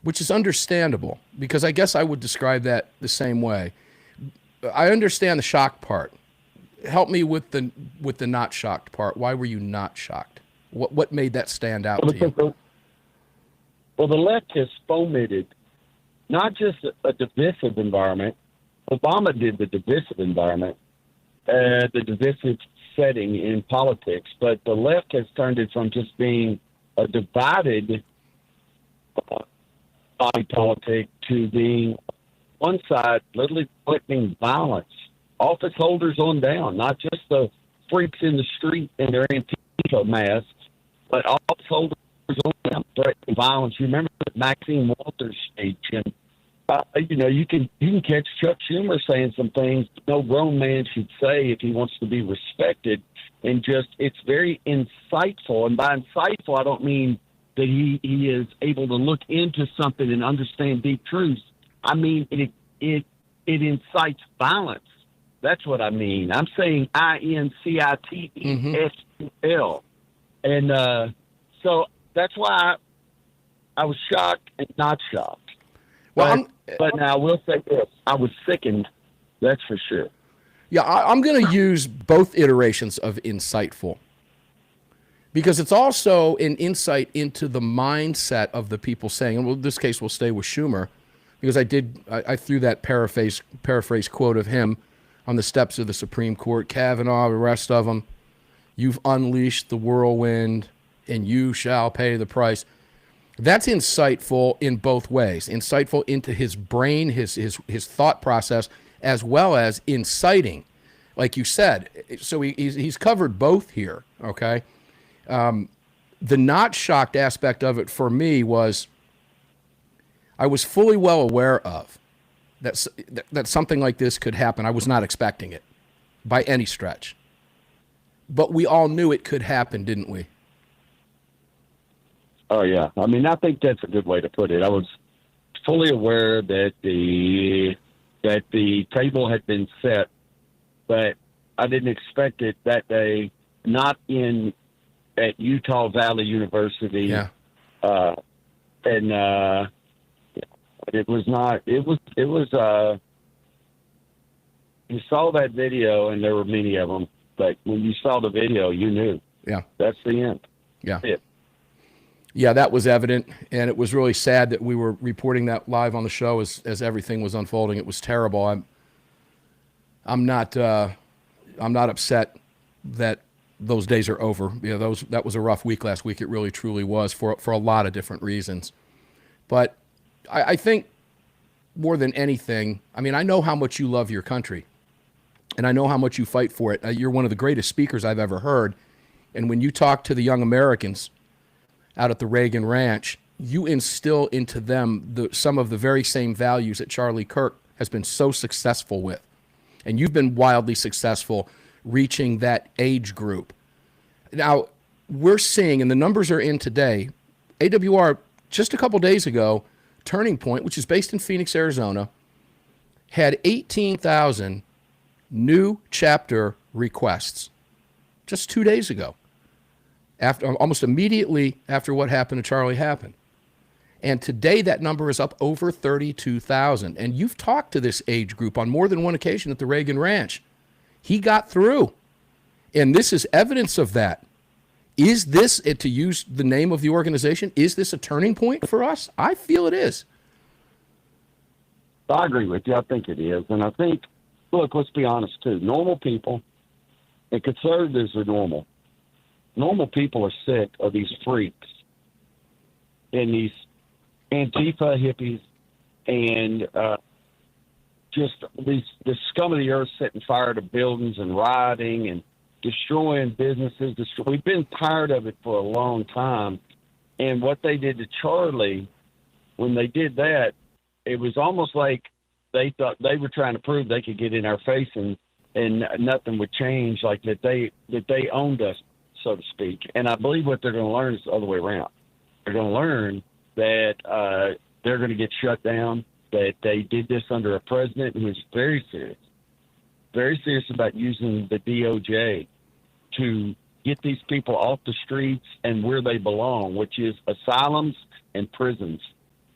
Which is understandable, because I guess I would describe that the same way. I understand the shock part. Help me with the not shocked part. Why were you not shocked? What made that stand out to you? Well, the left has fomented not just a divisive environment. Obama did the divisive environment, the divisive setting in politics, but the left has turned it from just being a divided body politic to being one side literally inflicting violence. Office holders on down, not just the freaks in the street in their Antifa masks, but office holders on down threatening violence. You remember the Maxine Walters speech, and you can catch Chuck Schumer saying some things no grown man should say if he wants to be respected, and just it's very insightful. And by insightful, I don't mean that he is able to look into something and understand deep truths. I mean it incites violence. That's what I mean. I'm saying INCITESUL, and so that's why I was shocked and not shocked. Well, but now I will say this: I was sickened. That's for sure. Yeah, I'm going to use both iterations of insightful, because it's also an insight into the mindset of the people saying, and in this case we'll stay with Schumer, because I threw that paraphrase quote of him on the steps of the Supreme Court, Kavanaugh, the rest of them, you've unleashed the whirlwind and you shall pay the price. That's insightful in both ways. Insightful into his brain, his thought process, as well as inciting, like you said. So he's covered both here, okay? The not shocked aspect of it for me was I was fully well aware of that something like this could happen. I was not expecting it by any stretch. But we all knew it could happen, didn't we? Oh, yeah. I mean, I think that's a good way to put it. I was fully aware that the table had been set, but I didn't expect it that day, not at Utah Valley University, and it was not. It was. You saw that video, and there were many of them. But when you saw the video, you knew. Yeah, that's the end. Yeah. That's it. Yeah, that was evident, and it was really sad that we were reporting that live on the show as everything was unfolding. It was terrible. I'm not upset that those days are over. Yeah, that was a rough week last week. It really truly was for a lot of different reasons. But I think more than anything, I mean, I know how much you love your country, and I know how much you fight for it. You're one of the greatest speakers I've ever heard, and when you talk to the young Americans out at the Reagan Ranch, you instill into them some of the very same values that Charlie Kirk has been so successful with. And you've been wildly successful reaching that age group. Now, we're seeing, and the numbers are in today, AWR just a couple days ago, Turning Point, which is based in Phoenix, Arizona, had 18,000 new chapter requests just 2 days ago, almost immediately after what happened to Charlie happened. And today that number is up over 32,000. And you've talked to this age group on more than one occasion at the Reagan Ranch. He got through. And this is evidence of that. Is this, to use the name of the organization, is this a turning point for us? I feel it is. I agree with you. I think it is. And I think, look, let's be honest, too. Normal people and conservatives are normal. Normal people are sick of these freaks and these Antifa hippies and just the scum of the earth setting fire to buildings and rioting and destroying businesses. We've been tired of it for a long time. And what they did to Charlie, when they did that, it was almost like they thought they were trying to prove they could get in our face and nothing would change, like that they owned us, so to speak. And I believe what they're going to learn is the other way around. They're going to learn that they're going to get shut down, that they did this under a president who is very serious about using the DOJ to get these people off the streets and where they belong, which is asylums and prisons.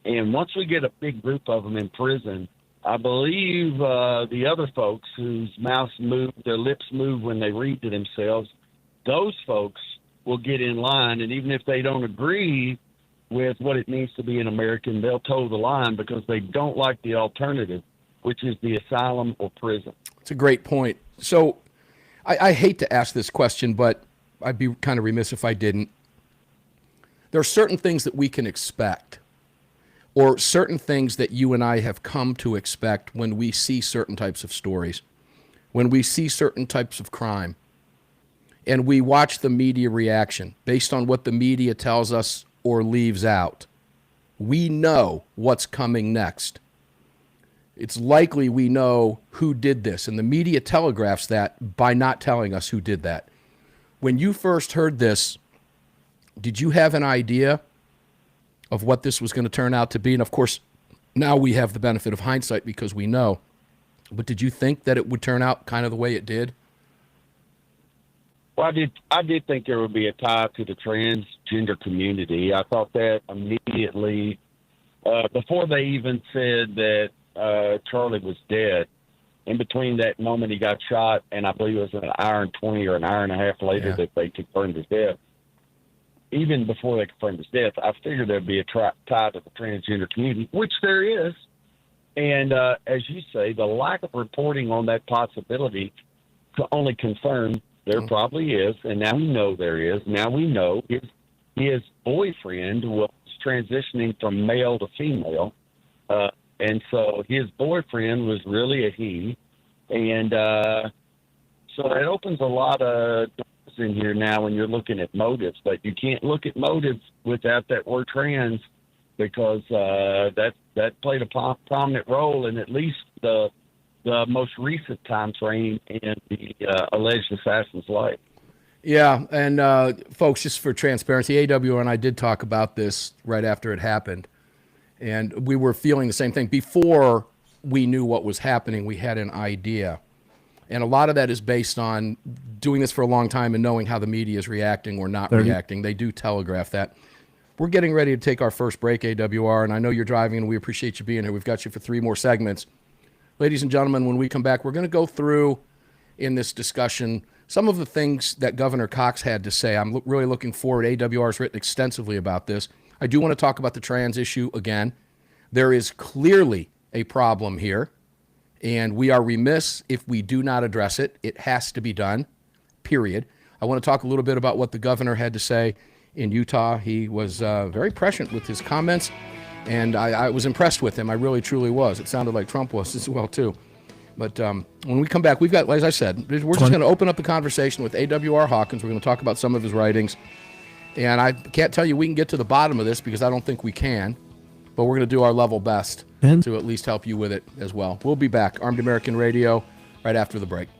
And once we get a big group of them in prison, I believe the other folks whose mouths move, their lips move when they read to themselves, those folks will get in line. And even if they don't agree with what it means to be an American, they'll toe the line because they don't like the alternative, which is the asylum or prison. It's a great point. So I hate to ask this question, but I'd be kind of remiss if I didn't. There are certain things that we can expect, or certain things that you and I have come to expect when we see certain types of stories, when we see certain types of crime, and we watch the media reaction based on what the media tells us or leaves out. We know what's coming next. It's likely we know who did this, and the media telegraphs that by not telling us who did that. When you first heard this, did you have an idea of what this was going to turn out to be? And of course, now we have the benefit of hindsight because we know. But did you think that it would turn out kind of the way it did? Well, I did think there would be a tie to the transgender community. I thought that immediately before they even said that Charlie was dead. In between that moment he got shot, and I believe it was an hour and 20 or an hour and a half later that they confirmed his death. Even before they confirmed his death, I figured there'd be a tie to the transgender community, which there is. And as you say, the lack of reporting on that possibility to only confirm there probably is, and now we know there is. Now we know his boyfriend was transitioning from male to female, and so his boyfriend was really a he. And so it opens a lot of doors in here now when you're looking at motives, but you can't look at motives without that word trans, because that played a prominent role in at least the most recent time frame in the alleged assassin's life. Yeah, and folks, just for transparency, AWR and I did talk about this right after it happened, and we were feeling the same thing. Before we knew what was happening, we had an idea, and a lot of that is based on doing this for a long time and knowing how the media is reacting or not reacting. They do telegraph that. We're getting ready to take our first break, AWR, and I know you're driving, and we appreciate you being here. We've got you for 3 more segments. Ladies and gentlemen, when we come back, we're going to go through in this discussion some of the things that Governor Cox had to say. I'm really looking forward. AWR has written extensively about this. I do want to talk about the trans issue again. There is clearly a problem here, and we are remiss if we do not address it. It has to be done, period. I want to talk a little bit about what the governor had to say in Utah. He was very prescient with his comments, and I was impressed with him. I really, truly was. It sounded like Trump was as well, too. But when we come back, we've got, as I said, we're just going to open up the conversation with AAR Hawkins. We're going to talk about some of his writings. And I can't tell you we can get to the bottom of this because I don't think we can. But we're going to do our level best to at least help you with it as well. We'll be back. Armed American Radio right after the break.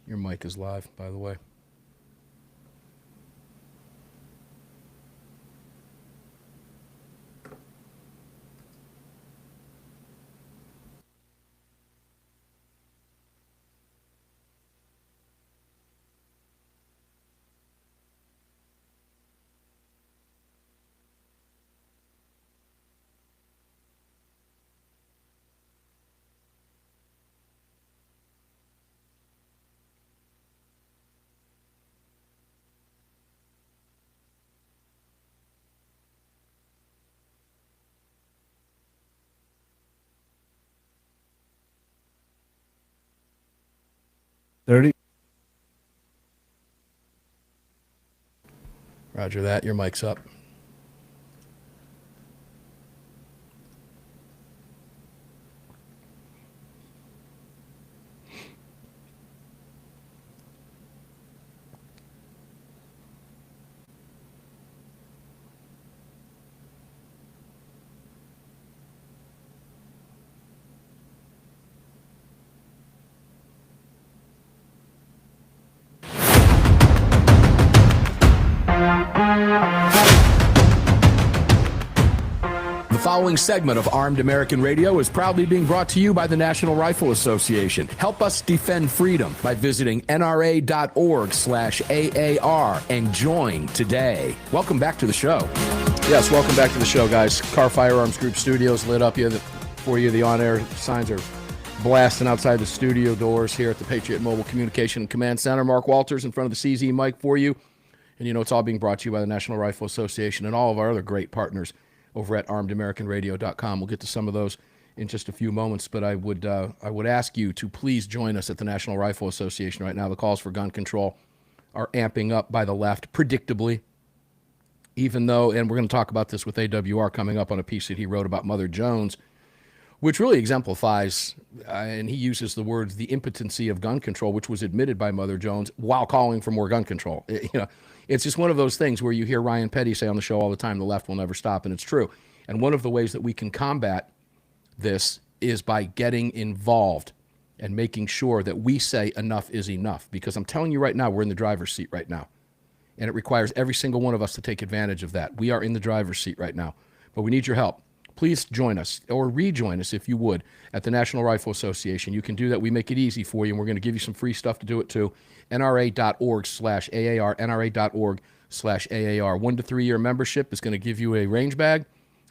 Your mic is live, by the way. Roger that. Your mic's up. following segment of Armed American Radio is proudly being brought to you by the National Rifle Association. Help us defend freedom by visiting nra.org/AAR and join today. Welcome back to the show. Yes, welcome back to the show, guys. Car Firearms Group Studios lit up for you. The on-air signs are blasting outside the studio doors here at the Patriot Mobile Communication Command Center. Mark Walters in front of the CZ mic for you. And you know, it's all being brought to you by the National Rifle Association and all of our other great partners over at armedamericanradio.com. We'll get to some of those in just a few moments, but I would ask you to please join us at the National Rifle Association right now. The calls for gun control are amping up by the left, predictably, even though, and we're going to talk about this with AWR coming up on a piece that he wrote about Mother Jones, which really exemplifies, and he uses the words, the impotency of gun control, which was admitted by Mother Jones while calling for more gun control. It's just one of those things where you hear Ryan Petty say on the show all the time, the left will never stop, and it's true. And one of the ways that we can combat this is by getting involved and making sure that we say enough is enough. Because I'm telling you right now, we're in the driver's seat right now. And it requires every single one of us to take advantage of that. We are in the driver's seat right now. But we need your help. Please join us, or rejoin us if you would, at the National Rifle Association. You can do that. We make it easy for you, and we're going to give you some free stuff to do it too. NRA.org/AAR, NRA.org/AAR. 1 to 3 year membership is going to give you a range bag,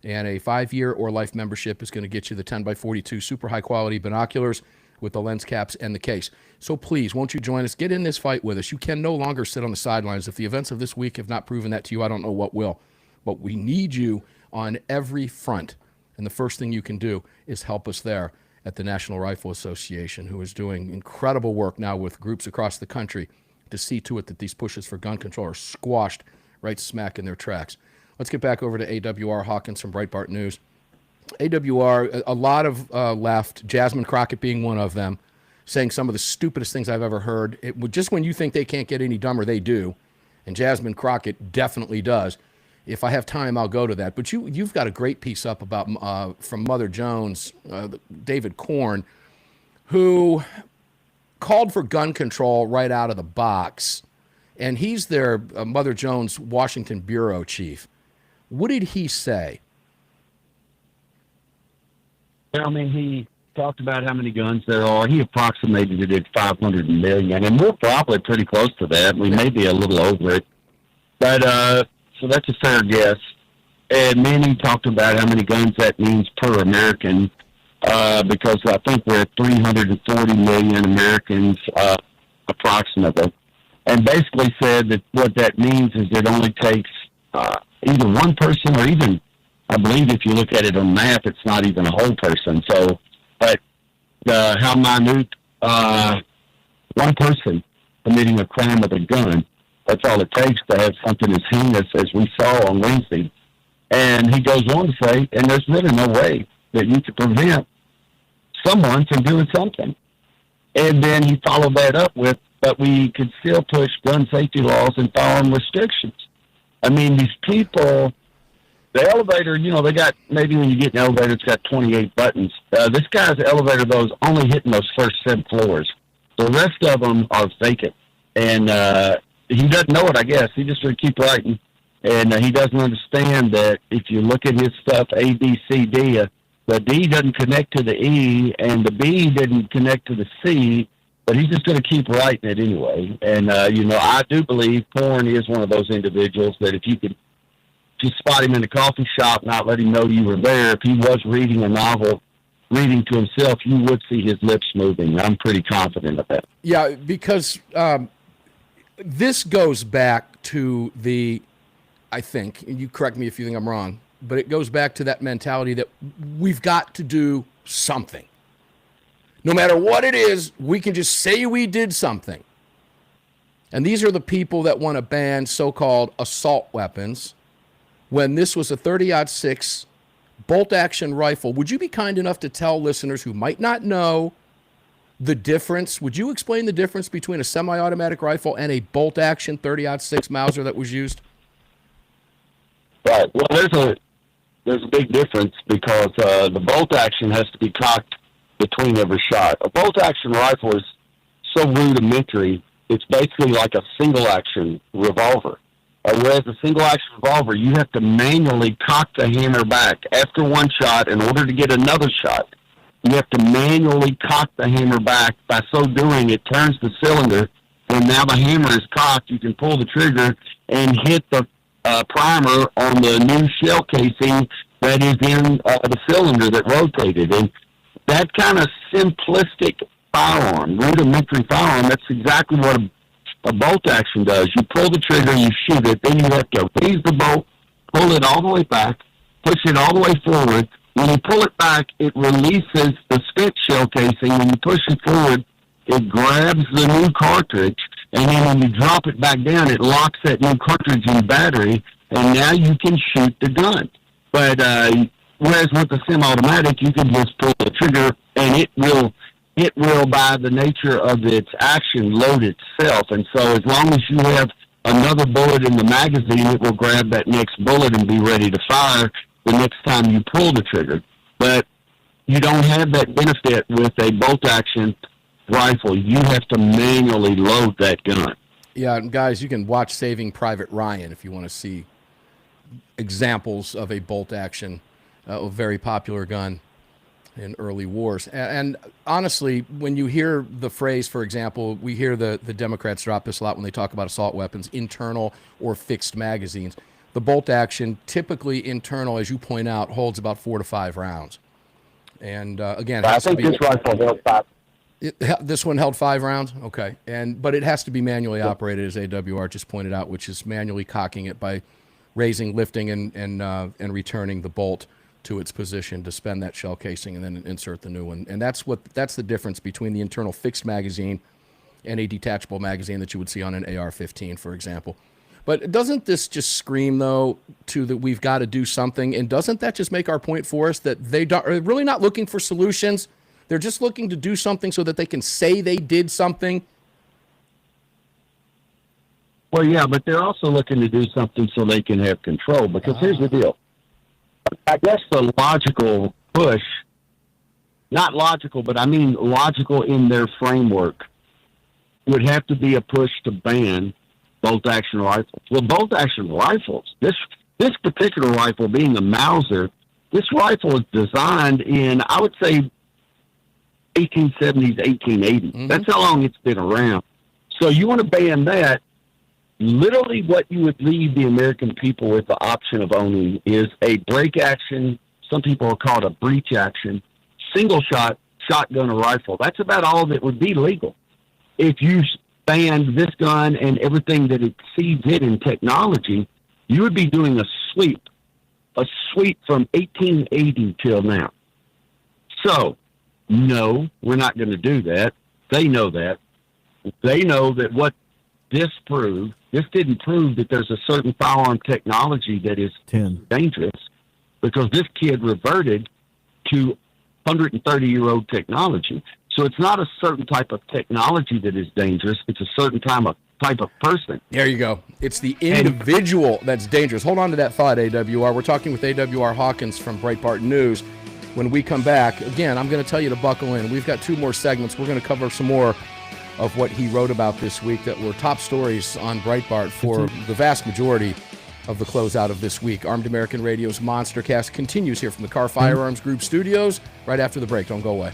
and a 5-year or life membership is going to get you the 10x42 super high quality binoculars with the lens caps and the case. So please, won't you join us? Get in this fight with us. You can no longer sit on the sidelines. If the events of this week have not proven that to you, I don't know what will. But we need you on every front. And the first thing you can do is help us there at the National Rifle Association, who is doing incredible work now with groups across the country to see to it that these pushes for gun control are squashed right smack in their tracks. Let's get back over to AWR Hawkins from Breitbart News. AWR, a lot of left, Jasmine Crockett being one of them, saying some of the stupidest things I've ever heard. Just when you think they can't get any dumber, they do. And Jasmine Crockett definitely does. If I have time, I'll go to that. But you've got a great piece up about from Mother Jones, David Korn, who called for gun control right out of the box. And he's their Mother Jones Washington bureau chief. What did he say? I mean, he talked about how many guns there are. He approximated it at 500 million, and we're probably pretty close to that. We may be a little over it. But so that's a fair guess. And Manning talked about how many guns that means per American, because I think we're at 340 million Americans approximately. And basically said that what that means is it only takes either one person or even, I believe if you look at it on map, it's not even a whole person. So, but how minute one person committing a crime with a gun, that's all it takes to have something as heinous as we saw on Wednesday. And he goes on to say, and there's really no way that you could prevent someone from doing something. And then he followed that up with, but we could still push gun safety laws and firearm restrictions. I mean, these people, the elevator, you know, they got, maybe when you get an elevator, it's got 28 buttons. This guy's elevator, though, is only hitting those first 7 floors. The rest of them are vacant. And he doesn't know it, I guess. He just would keep writing. And he doesn't understand that if you look at his stuff, A, B, C, D, the D doesn't connect to the E, and the B didn't connect to the C, but he's just going to keep writing it anyway. And, you know, I do believe Korn is one of those individuals that if you could just spot him in a coffee shop, not let him know you were there, if he was reading a novel, reading to himself, you would see his lips moving. I'm pretty confident of that. Yeah, because this goes back to the, I think, and you correct me if you think I'm wrong, but it goes back to that mentality that we've got to do something. No matter what it is, we can just say we did something. And these are the people that want to ban so-called assault weapons when this was a 30-06 bolt-action rifle. Would you be kind enough to tell listeners who might not know the difference? Would you explain the difference between a semi-automatic rifle and a bolt-action 30-06 Mauser that was used? Right. Well, there's a big difference because the bolt action has to be cocked between every shot. A bolt action rifle is so rudimentary, it's basically like a single action revolver. Whereas a single action revolver, you have to manually cock the hammer back after one shot in order to get another shot. You have to manually cock the hammer back. By so doing, it turns the cylinder, and now the hammer is cocked. You can pull the trigger and hit the primer on the new shell casing that is in the cylinder that rotated. And that kind of simplistic firearm, rudimentary firearm, that's exactly what a bolt action does. You pull the trigger, you shoot it, then you have to raise the bolt, pull it all the way back, push it all the way forward. When you pull it back, it releases the spent shell casing. When you push it forward, it grabs the new cartridge, and then when you drop it back down, it locks that new cartridge in battery, and now you can shoot the gun. But whereas with the semi-automatic, you can just pull the trigger, and it will, by the nature of its action, load itself. And so as long as you have another bullet in the magazine, it will grab that next bullet and be ready to fire the next time you pull the trigger. But you don't have that benefit with a bolt-action rifle. You have to manually load that gun. Yeah, and guys, you can watch Saving Private Ryan if you want to see examples of a bolt-action, a very popular gun in early wars. And honestly, when you hear the phrase, for example, we hear the Democrats drop this a lot when they talk about assault weapons, internal or fixed magazines. The bolt action, typically internal, as you point out, holds about 4 to 5 rounds. And again, I think this rifle held 5. This one held 5 rounds? Okay. But it has to be manually operated, as AWR just pointed out, which is manually cocking it by raising, lifting, and returning the bolt to its position to spend that shell casing and then insert the new one. And that's the difference between the internal fixed magazine and a detachable magazine that you would see on an AR-15, for example. But doesn't this just scream, though, to that we've got to do something? And doesn't that just make our point for us that they are really not looking for solutions? They're just looking to do something so that they can say they did something? Well, yeah, but they're also looking to do something so they can have control. Because here's the deal. I guess the logical push, not logical, but I mean logical in their framework, would have to be a push to ban bolt-action rifles. Well, bolt-action rifles, this particular rifle being a Mauser, this rifle is designed in, I would say, 1870s, 1880s. Mm-hmm. That's how long it's been around. So you want to ban that. Literally what you would leave the American people with the option of owning is a break action, some people call it a breech action, single shot shotgun or rifle. That's about all that would be legal. If you banned this gun and everything that exceeds it in technology, you would be doing a sweep from 1880 till now. So, no, we're not going to do that. They know that. They know that what this proved, this didn't prove that there's a certain firearm technology that is dangerous, because this kid reverted to 130-year-old technology. So it's not a certain type of technology that is dangerous. It's a certain type of person. There you go. It's the individual that's dangerous. Hold on to that thought, AWR. We're talking with AWR Hawkins from Breitbart News. When we come back, again, I'm going to tell you to buckle in. We've got 2 more segments. We're going to cover some more of what he wrote about this week that were top stories on Breitbart for the vast majority of the closeout of this week. Armed American Radio's Monster Cast continues here from the Car Firearms Group studios right after the break. Don't go away.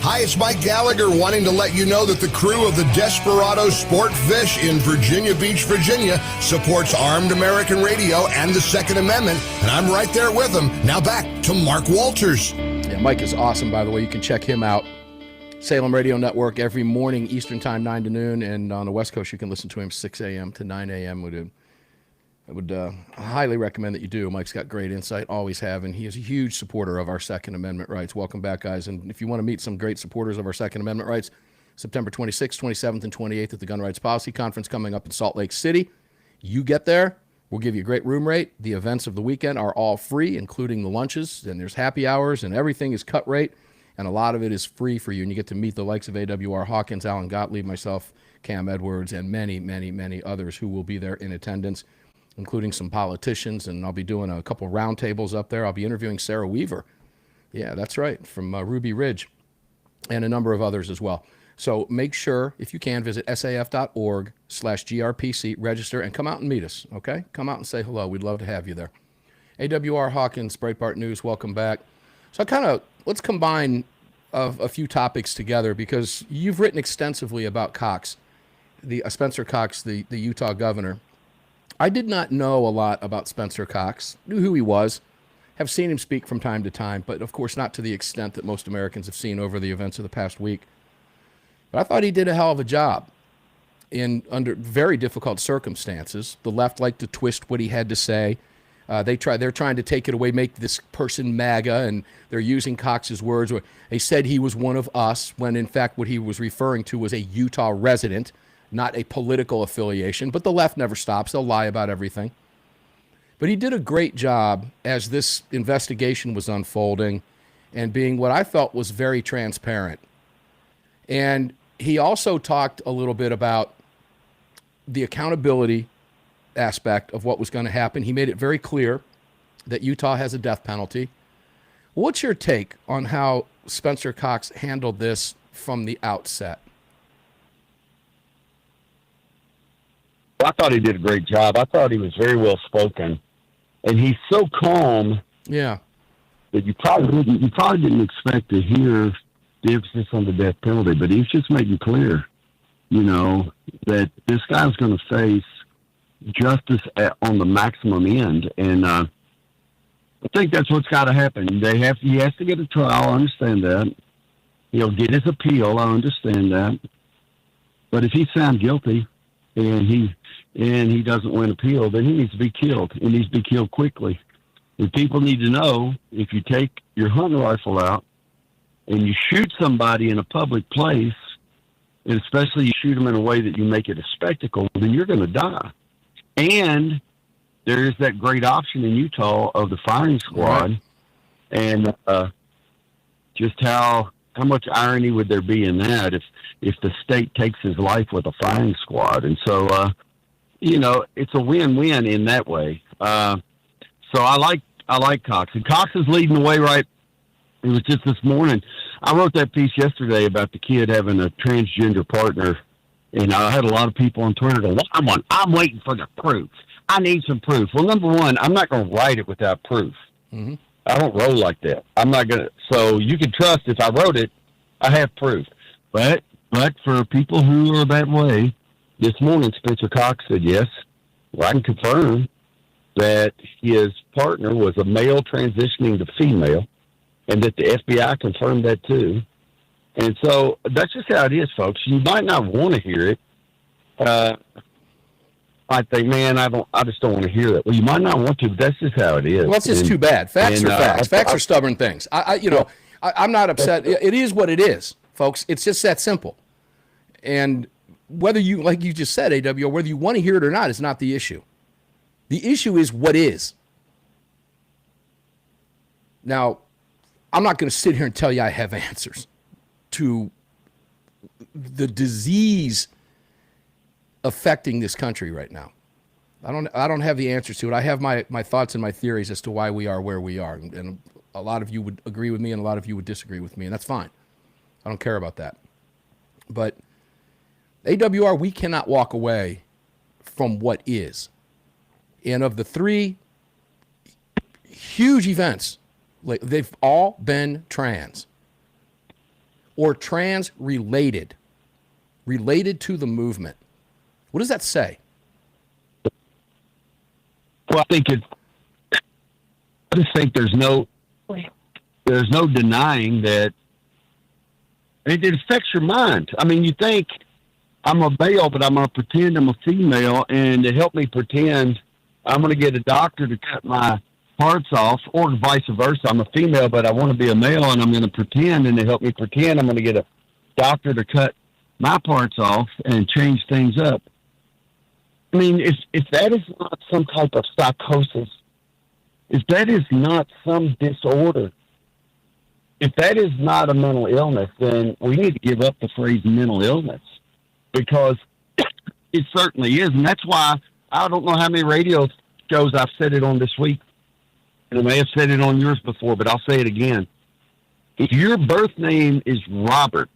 Hi, it's Mike Gallagher wanting to let you know that the crew of the Desperado Sport Fish in Virginia Beach, Virginia supports Armed American Radio and the Second Amendment, and I'm right there with them. Now back to Mark Walters. Yeah, Mike is awesome, by the way. You can check him out. Salem Radio Network every morning, Eastern Time, 9 to noon, and on the West Coast, you can listen to him 6 a.m. to 9 a.m. I would highly recommend that you do. Mike's got great insight, always have, and he is a huge supporter of our Second Amendment rights. Welcome back, guys. And if you want to meet some great supporters of our Second Amendment rights, September 26th, 27th, and 28th at the Gun Rights Policy Conference coming up in Salt Lake City. You get there, we'll give you a great room rate. The events of the weekend are all free, including the lunches, and there's happy hours, and everything is cut rate, and a lot of it is free for you. And you get to meet the likes of AAR, Hawkins, Alan Gottlieb, myself, Cam Edwards, and many, many, many others who will be there in attendance, including some politicians, and I'll be doing a couple roundtables up there. I'll be interviewing Sarah Weaver. Yeah, that's right, from Ruby Ridge, and a number of others as well. So make sure, if you can, visit saf.org/GRPC, register, and come out and meet us, okay? Come out and say hello. We'd love to have you there. AWR Hawkins, Breitbart News, welcome back. So let's combine a few topics together, because you've written extensively about Cox, Spencer Cox, the Utah governor. I did not know a lot about Spencer Cox, knew who he was, have seen him speak from time to time, but of course not to the extent that most Americans have seen over the events of the past week. But I thought he did a hell of a job under very difficult circumstances. The left liked to twist what he had to say. They're trying to take it away, make this person MAGA, and they're using Cox's words. Where they said he was one of us, when in fact what he was referring to was a Utah resident, not a political affiliation. But the left never stops. They'll lie about everything. But he did a great job as this investigation was unfolding and being what I felt was very transparent. And he also talked a little bit about the accountability aspect of what was going to happen. He made it very clear that Utah has a death penalty. What's your take on how Spencer Cox handled this from the outset? I thought he did a great job. I thought he was very well spoken, and he's so calm. Yeah, that you probably didn't expect to hear the emphasis on the death penalty, but he's just making clear, that this guy's going to face justice on the maximum end, and I think that's what's got to happen. He has to get a trial. I understand that. He'll get his appeal. I understand that. But if he's found guilty and he doesn't win appeal, then he needs to be killed. He needs to be killed quickly. And people need to know, if you take your hunting rifle out and you shoot somebody in a public place, and especially you shoot them in a way that you make it a spectacle, then you're going to die. And there is that great option in Utah of the firing squad. Right. And just how much irony would there be in that if the state takes his life with a firing squad? And so, it's a win-win in that way. So I like Cox. And Cox is leading the way, right? It was just this morning. I wrote that piece yesterday about the kid having a transgender partner. And I had a lot of people on Twitter go, I'm waiting for the proof. I need some proof. Well, number one, I'm not going to write it without proof. Mm-hmm. I don't roll like that. I'm not going to. So you can trust if I wrote it, I have proof. But for people who are that way, this morning Spencer Cox said, yes, well, I can confirm that his partner was a male transitioning to female, and that the FBI confirmed that too. And so that's just how it is, folks. You might not want to hear it. I think, man, I just don't want to hear that. Well, you might not want to, but that's just how it is. Well, that's just too bad. Facts are facts. Facts are stubborn things. I'm not upset. It is what it is, folks. It's just that simple. And whether you, like you just said, AW, whether you want to hear it or not is not the issue. The issue is what is. Now, I'm not going to sit here and tell you I have answers to the disease affecting this country right now. I don't have the answers to it. I have my thoughts and my theories as to why we are where we are. And a lot of you would agree with me and a lot of you would disagree with me, and that's fine. I don't care about that. But AWR, we cannot walk away from what is. And of the three huge events, they've all been trans. or trans-related, related to the movement. What does that say? Well, I just think there's no denying that it affects your mind. I mean, you think I'm a male, but I'm going to pretend I'm a female, and to help me pretend, I'm going to get a doctor to cut my parts off, or vice versa. I'm a female, but I want to be a male, and I'm going to pretend, and to help me pretend, I'm going to get a doctor to cut my parts off and change things up. I mean, if that is not some type of psychosis, if that is not some disorder, if that is not a mental illness, then we need to give up the phrase mental illness, because it certainly is. And that's why I don't know how many radio shows I've said it on this week. And I may have said it on yours before, but I'll say it again. If your birth name is Robert,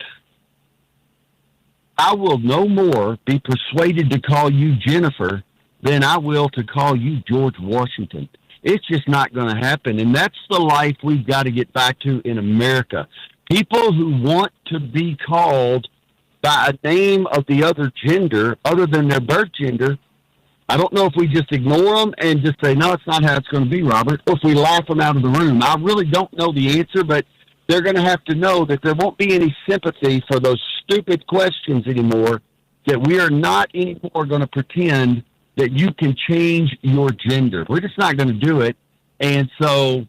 I will no more be persuaded to call you Jennifer than I will to call you George Washington. It's just not going to happen. And that's the life we've got to get back to in America. People who want to be called by a name of the other gender, other than their birth gender, I don't know if we just ignore them and just say, no, it's not how it's going to be, Robert, or if we laugh them out of the room. I really don't know the answer, but they're going to have to know that there won't be any sympathy for those stupid questions anymore, that we are not anymore going to pretend that you can change your gender. We're just not going to do it. And so,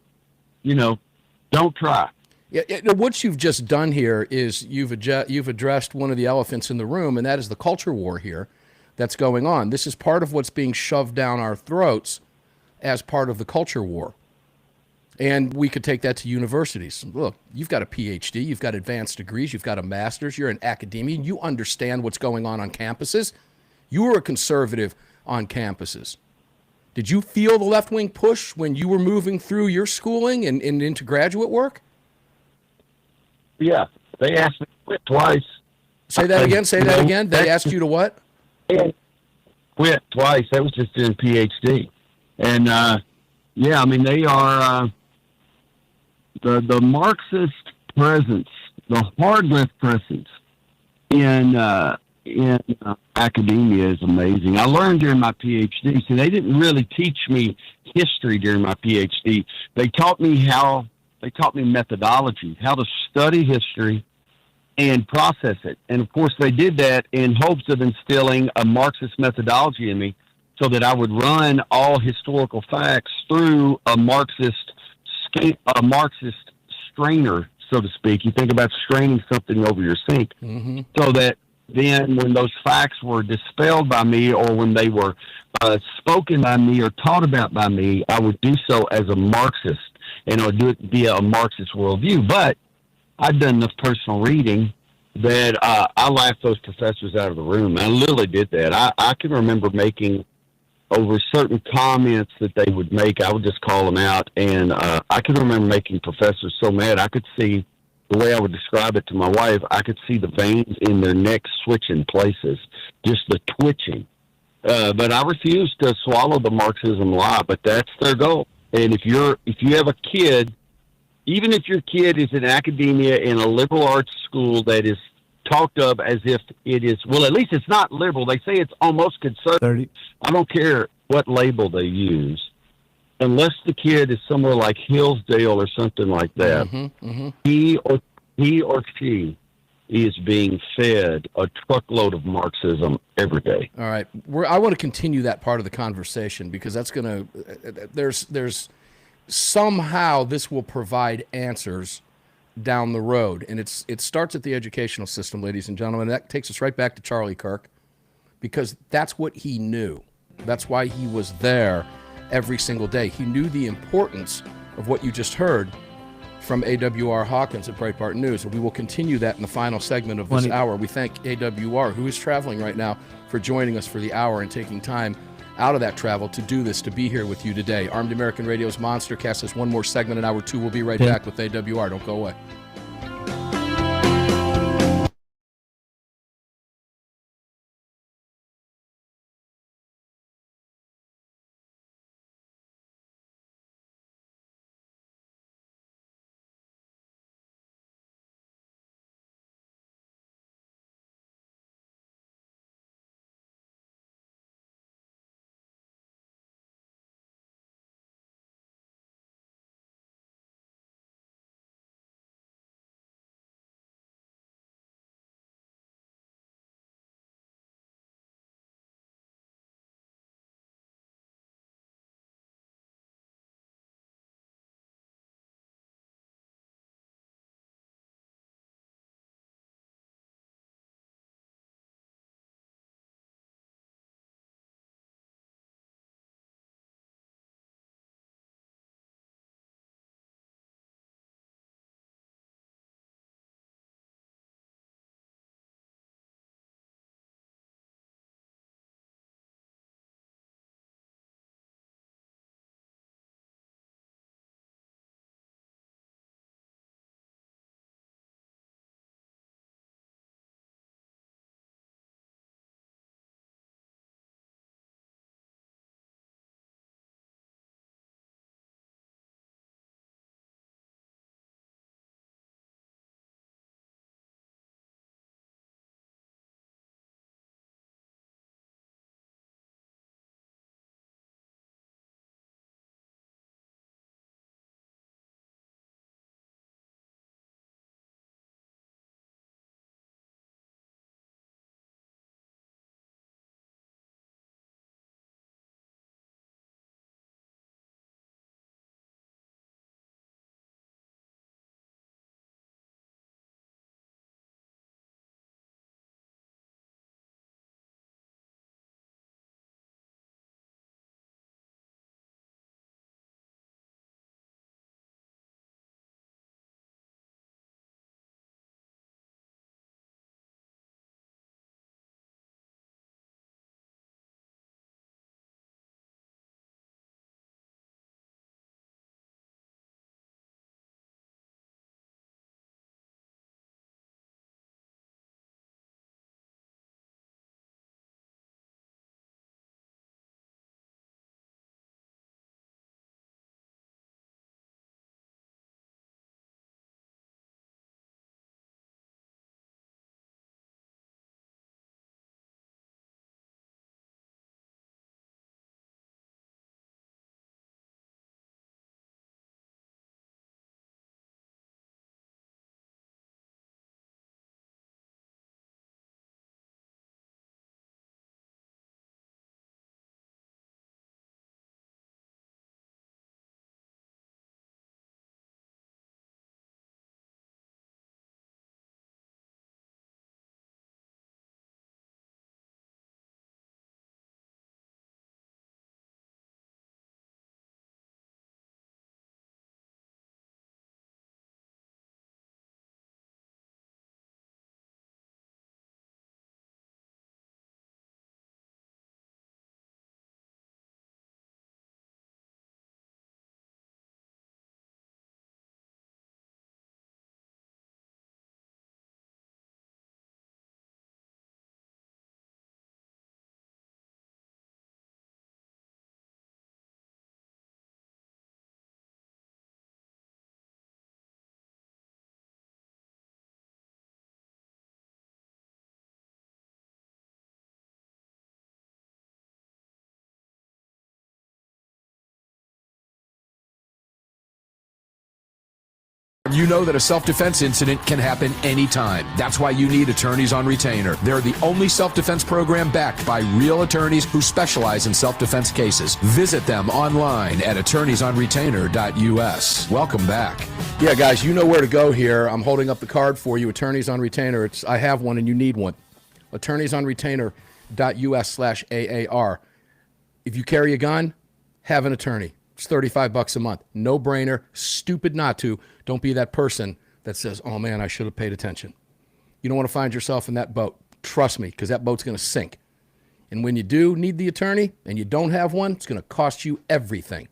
don't try. Yeah, what you've just done here is you've addressed one of the elephants in the room, and that is the culture war here that's going on. This is part of what's being shoved down our throats as part of the culture war. And we could take that to universities. Look, you've got a PhD, you've got advanced degrees, you've got a master's, you're in academia, you understand what's going on campuses. You were a conservative on campuses. Did you feel the left-wing push when you were moving through your schooling and into graduate work? Yeah, they asked me to quit twice. Say that again. They asked you to what? Quit twice. That was just doing PhD. And, yeah, I mean, they are the Marxist presence, the hard left presence in academia is amazing. I learned during my PhD. See, they didn't really teach me history during my PhD. They taught me methodology, how to study history and process it. And of course, they did that in hopes of instilling a Marxist methodology in me, so that I would run all historical facts through a Marxist strainer, so to speak. You think about straining something over your sink, so that then when those facts were dispelled by me, or when they were spoken by me or taught about by me, I would do so as a Marxist, and I would do it via a Marxist worldview. But I'd done enough personal reading that I laughed those professors out of the room. I literally did that. I can remember making over certain comments that they would make. I would just call them out, and I can remember making professors so mad. I could see, the way I would describe it to my wife, I could see the veins in their necks switching places, just the twitching. But I refuse to swallow the Marxism lie, but that's their goal. And if you have a kid, even if your kid is in academia in a liberal arts school that is talked of as if it is, well, at least it's not liberal. They say it's almost conservative. I don't care what label they use, unless the kid is somewhere like Hillsdale or something like that. He or she is being fed a truckload of Marxism every day. All right, I want to continue that part of the conversation, because that's going to there's somehow this will provide answers down the road. And it starts at the educational system, ladies and gentlemen. That takes us right back to Charlie Kirk, because that's what he knew. That's why he was there every single day. He knew the importance of what you just heard from AWR Hawkins at Breitbart News. And we will continue that in the final segment of this hour. We thank AWR, who is traveling right now, for joining us for the hour and taking time out of that travel to do this, to be here with you today. Armed American Radio's Monstercast has one more segment in hour 2. We'll be right back with AWR. Don't go away. You know that a self-defense incident can happen anytime. That's why you need Attorneys on Retainer. They're the only self-defense program backed by real attorneys who specialize in self-defense cases. Visit them online at attorneysonretainer.us. Welcome back. Yeah, guys, you know where to go here. I'm holding up the card for you, Attorneys on Retainer. I have one and you need one. attorneysonretainer.us/AAR. If you carry a gun, have an attorney. It's $35 a month. No brainer. Stupid not to. Don't be that person that says, oh man, I should have paid attention. You don't want to find yourself in that boat. Trust me, because that boat's going to sink. And when you do need the attorney and you don't have one, it's going to cost you everything.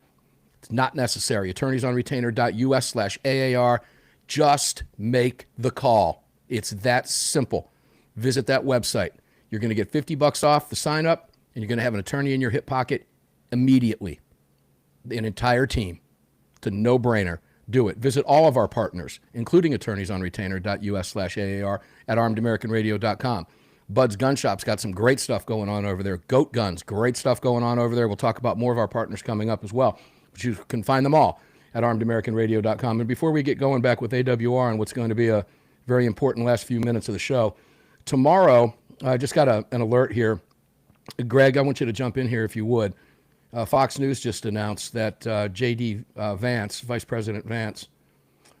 It's not necessary. attorneysonretainer.us/AAR. Just make the call. It's that simple. Visit that website. You're going to get $50 off the sign up, and you're going to have an attorney in your hip pocket immediately. An entire team. It's a no-brainer. Do it. Visit all of our partners, including attorneysonretainer.us/AAR at armedamericanradio.com. Bud's Gun Shop's got some great stuff going on over there. Goat Guns, great stuff going on over there. We'll talk about more of our partners coming up as well. But you can find them all at armedamericanradio.com. And before we get going back with AWR and what's going to be a very important last few minutes of the show, tomorrow, I just got an alert here. Greg, I want you to jump in here if you would. Fox News just announced that J.D. Vance, Vice President Vance,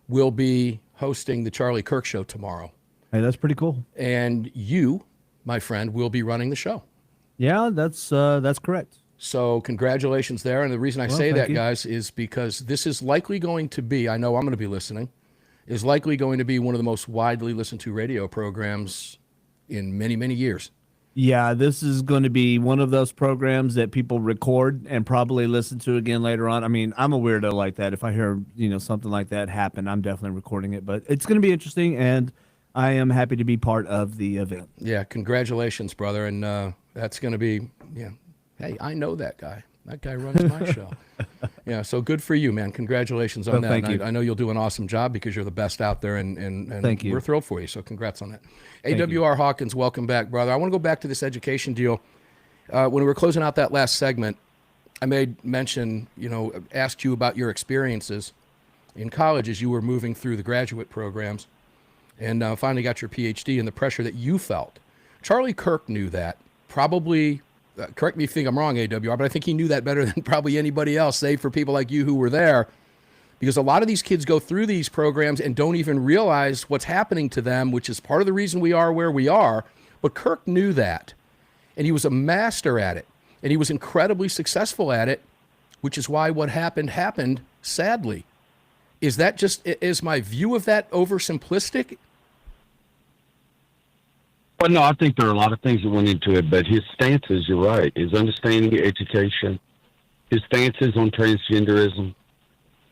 will be hosting the Charlie Kirk Show tomorrow. Hey, that's pretty cool. And you, my friend, will be running the show. Yeah, that's correct. So congratulations there. And the reason I say that, guys, is because this is likely going to be, I know I'm going to be listening, is likely going to be one of the most widely listened to radio programs in many, many years. Yeah, this is going to be one of those programs that people record and probably listen to again later on. I mean, I'm a weirdo like that. If I hear, something like that happen, I'm definitely recording it. But it's going to be interesting, and I am happy to be part of the event. Yeah, congratulations, brother. And that's going to be, hey, I know that guy. That guy runs my show. Yeah, so good for you, man. Congratulations on that. Thank you. I know you'll do an awesome job because you're the best out there, and thank you. We're thrilled for you, so congrats on that. AWR Hawkins, welcome back, brother. I want to go back to this education deal. When we were closing out that last segment, I made mention, asked you about your experiences in college as you were moving through the graduate programs and finally got your PhD and the pressure that you felt. Charlie Kirk knew that, probably. Correct me if you think I'm wrong, AWR, but I think he knew that better than probably anybody else, save for people like you who were there, because a lot of these kids go through these programs and don't even realize what's happening to them, which is part of the reason we are where we are. But Kirk knew that, and he was a master at it, and he was incredibly successful at it, which is why what happened, sadly. Is my view of that oversimplistic? Well, no, I think there are a lot of things that went into it, but his stances, you're right, his understanding of education, his stances on transgenderism,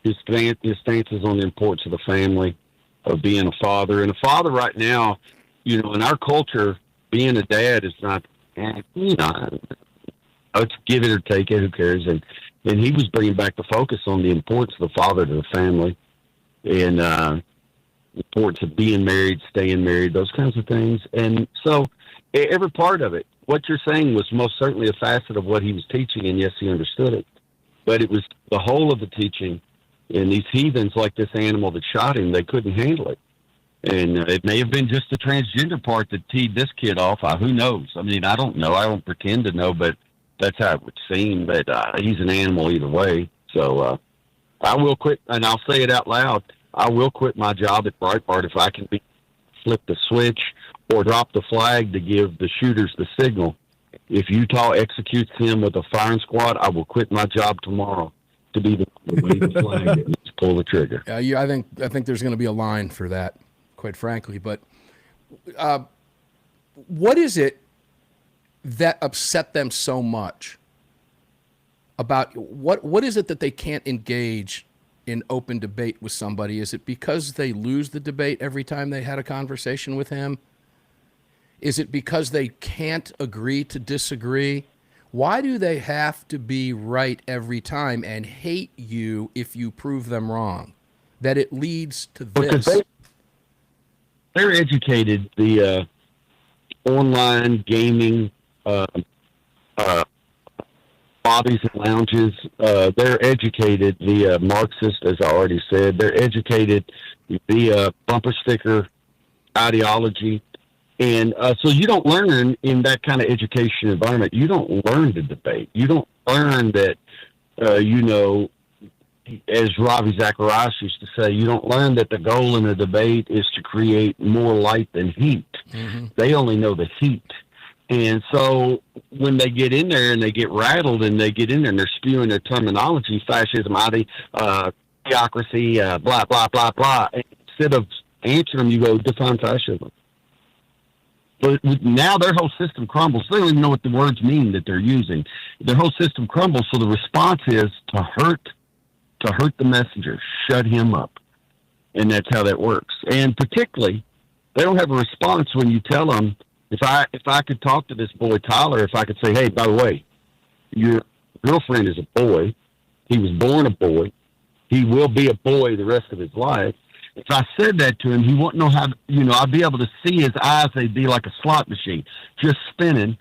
his stances on the importance of the family, of being a father. And a father right now, in our culture, being a dad is not, it's give it or take it, who cares? And he was bringing back the focus on the importance of the father to the family and the importance of being married, staying married, those kinds of things. And so every part of it, what you're saying was most certainly a facet of what he was teaching, and yes, he understood it. But it was the whole of the teaching. And these heathens, like this animal that shot him, they couldn't handle it. And it may have been just the transgender part that teed this kid off. Who knows? I mean, I don't know. I don't pretend to know, but that's how it would seem. But he's an animal either way. So I will quit, and I'll say it out loud. I will quit my job at Breitbart if I can flip the switch or drop the flag to give the shooters the signal. If Utah executes him with a firing squad, I will quit my job tomorrow to be the wave the flag and just pull the trigger. Yeah, I think there's going to be a line for that, quite frankly. But what is it that upset them so much about what is it that they can't engage in open debate with somebody? Is it because they lose the debate every time they had a conversation with him? Is it because they can't agree to disagree? Why do they have to be right every time and hate you if you prove them wrong? That it leads to this. Because they're educated. The online gaming lobbies and lounges. They're educated via Marxist, as I already said. They're educated via bumper sticker ideology. And so you don't learn in that kind of education environment. You don't learn to debate. You don't learn that, as Ravi Zacharias used to say, you don't learn that the goal in a debate is to create more light than heat. Mm-hmm. They only know the heat. And so when they get in there and they get rattled and they get in there and they're spewing their terminology, fascism, theocracy, blah, blah, blah, blah, instead of answering them, you go, define fascism. But now their whole system crumbles. They don't even know what the words mean that they're using. Their whole system crumbles, so the response is to hurt the messenger, shut him up. And that's how that works. And particularly, they don't have a response when you tell them, if I could talk to this boy, Tyler, if I could say, hey, by the way, your girlfriend is a boy. He was born a boy. He will be a boy the rest of his life. If I said that to him, he wouldn't know how, I'd be able to see his eyes. They'd be like a slot machine, just spinning.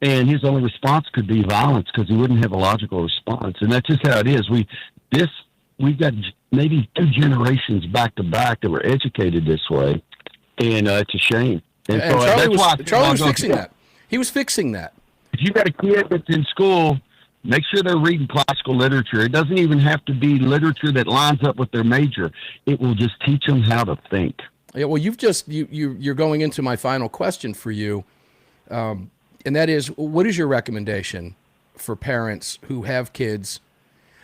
And his only response could be violence because he wouldn't have a logical response. And that's just how it is. We've got maybe 2 generations back to back that were educated this way. And it's a shame. And so Charlie was fixing that. He was fixing that. If you've got a kid that's in school, make sure they're reading classical literature. It doesn't even have to be literature that lines up with their major. It will just teach them how to think. Yeah, well, you're going into my final question for you, and that is, what is your recommendation for parents who have kids?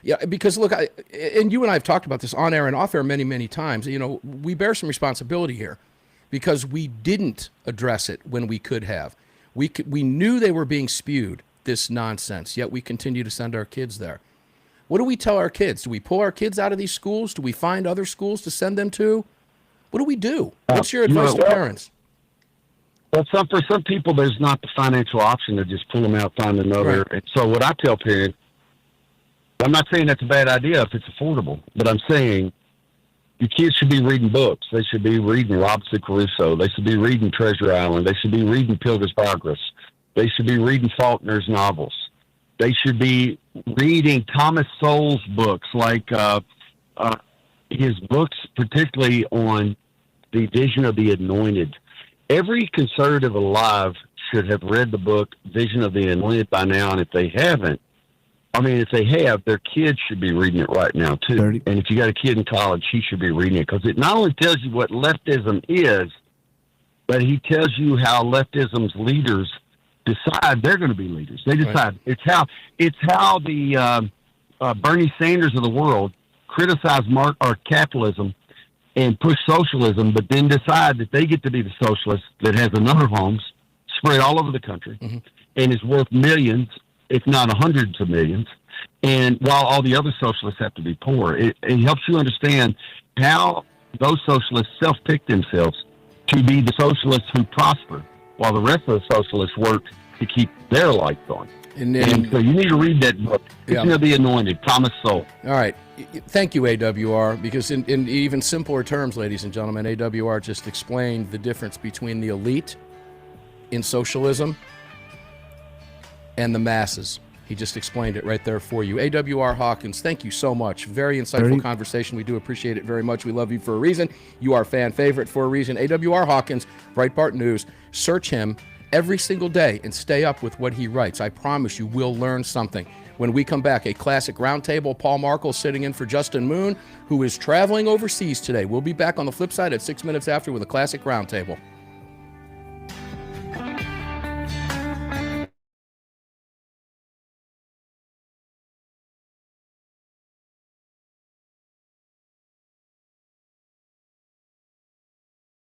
Yeah, because look, and you and I have talked about this on air and off air many, many times. We bear some responsibility here because we didn't address it when we could have. We knew they were being spewed, this nonsense, yet we continue to send our kids there. What do we tell our kids? Do we pull our kids out of these schools? Do we find other schools to send them to? What do we do? What's your advice to parents? Well, for some people, there's not the financial option to just pull them out, find another. Right. And so what I tell parents, I'm not saying that's a bad idea if it's affordable, but I'm saying your kids should be reading books. They should be reading Robinson Crusoe. They should be reading Treasure Island. They should be reading Pilgrim's Progress. They should be reading Faulkner's novels. They should be reading Thomas Sowell's books, like his books, particularly on the vision of the anointed. Every conservative alive should have read the book Vision of the Anointed by now, and if they haven't, if they have, their kids should be reading it right now, too. 30. And if you got a kid in college, he should be reading it, because it not only tells you what leftism is, but he tells you how leftism's leaders decide they're going to be leaders. They decide. Right. It's how the Bernie Sanders of the world criticize capitalism and push socialism, but then decide that they get to be the socialist that has a number of homes spread all over the country, mm-hmm. and is worth millions, if not hundreds of millions, and while all the other socialists have to be poor. It helps you understand how those socialists self-pick themselves to be the socialists who prosper, while the rest of the socialists work to keep their lights on. And so you need to read that book, Vision of the Anointed, Thomas Sowell. All right. Thank you, AWR, because in even simpler terms, ladies and gentlemen, AWR just explained the difference between the elite in socialism and the masses. He just explained it right there for you. AWR Hawkins, thank you so much. Very insightful conversation. We do appreciate it very much. We love you for a reason. You are a fan favorite for a reason. AWR Hawkins, Breitbart News. Search him every single day and stay up with what he writes. I promise you will learn something. When we come back, a classic roundtable. Paul Markel sitting in for Justin Moon, who is traveling overseas today. We'll be back on the flip side at 6 minutes after with a classic roundtable.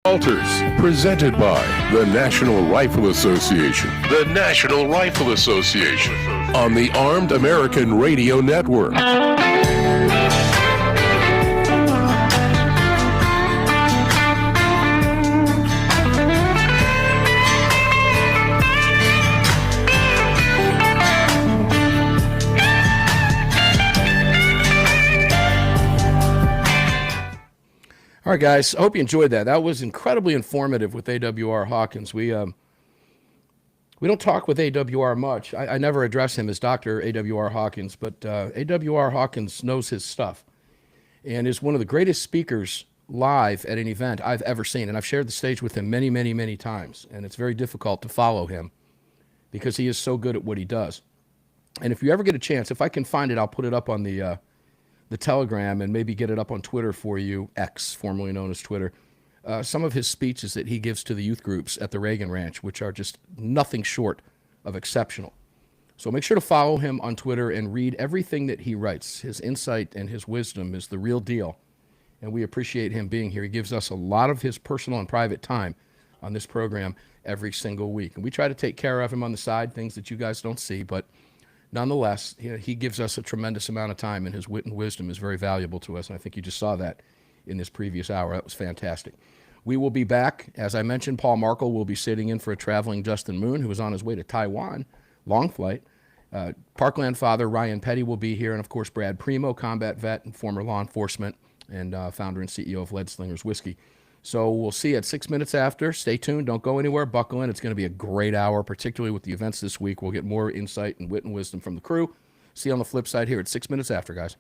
Walters, presented by the National Rifle Association. The National Rifle Association. On the Armed American Radio Network. All right, guys, I hope you enjoyed that. That was incredibly informative with AWR Hawkins. We We don't talk with AWR much. I never address him as Dr. AWR Hawkins, but AWR Hawkins knows his stuff and is one of the greatest speakers live at an event I've ever seen. And I've shared the stage with him many, many, many times. And it's very difficult to follow him because he is so good at what he does. And if you ever get a chance, if I can find it, I'll put it up on the Telegram and maybe get it up on Twitter for you, X, formerly known as Twitter. Some of his speeches that he gives to the youth groups at the Reagan Ranch, which are just nothing short of exceptional. So make sure to follow him on Twitter and read everything that he writes. His insight and his wisdom is the real deal, and we appreciate him being here. He gives us a lot of his personal and private time on this program every single week. And we try to take care of him on the side, things that you guys don't see, but nonetheless, he gives us a tremendous amount of time, and his wit and wisdom is very valuable to us, and I think you just saw that in this previous hour. That was fantastic. We will be back. As I mentioned, Paul Markel will be sitting in for a traveling Justin Moon, who is on his way to Taiwan, long flight. Parkland father Ryan Petty will be here, and of course Brad Premo, combat vet and former law enforcement, and founder and CEO of Lead Slingers Whiskey. So we'll see you at 6 minutes after. Stay tuned. Don't go anywhere. Buckle in. It's going to be a great hour, particularly with the events this week. We'll get more insight and wit and wisdom from the crew. See you on the flip side here at 6 minutes after, guys.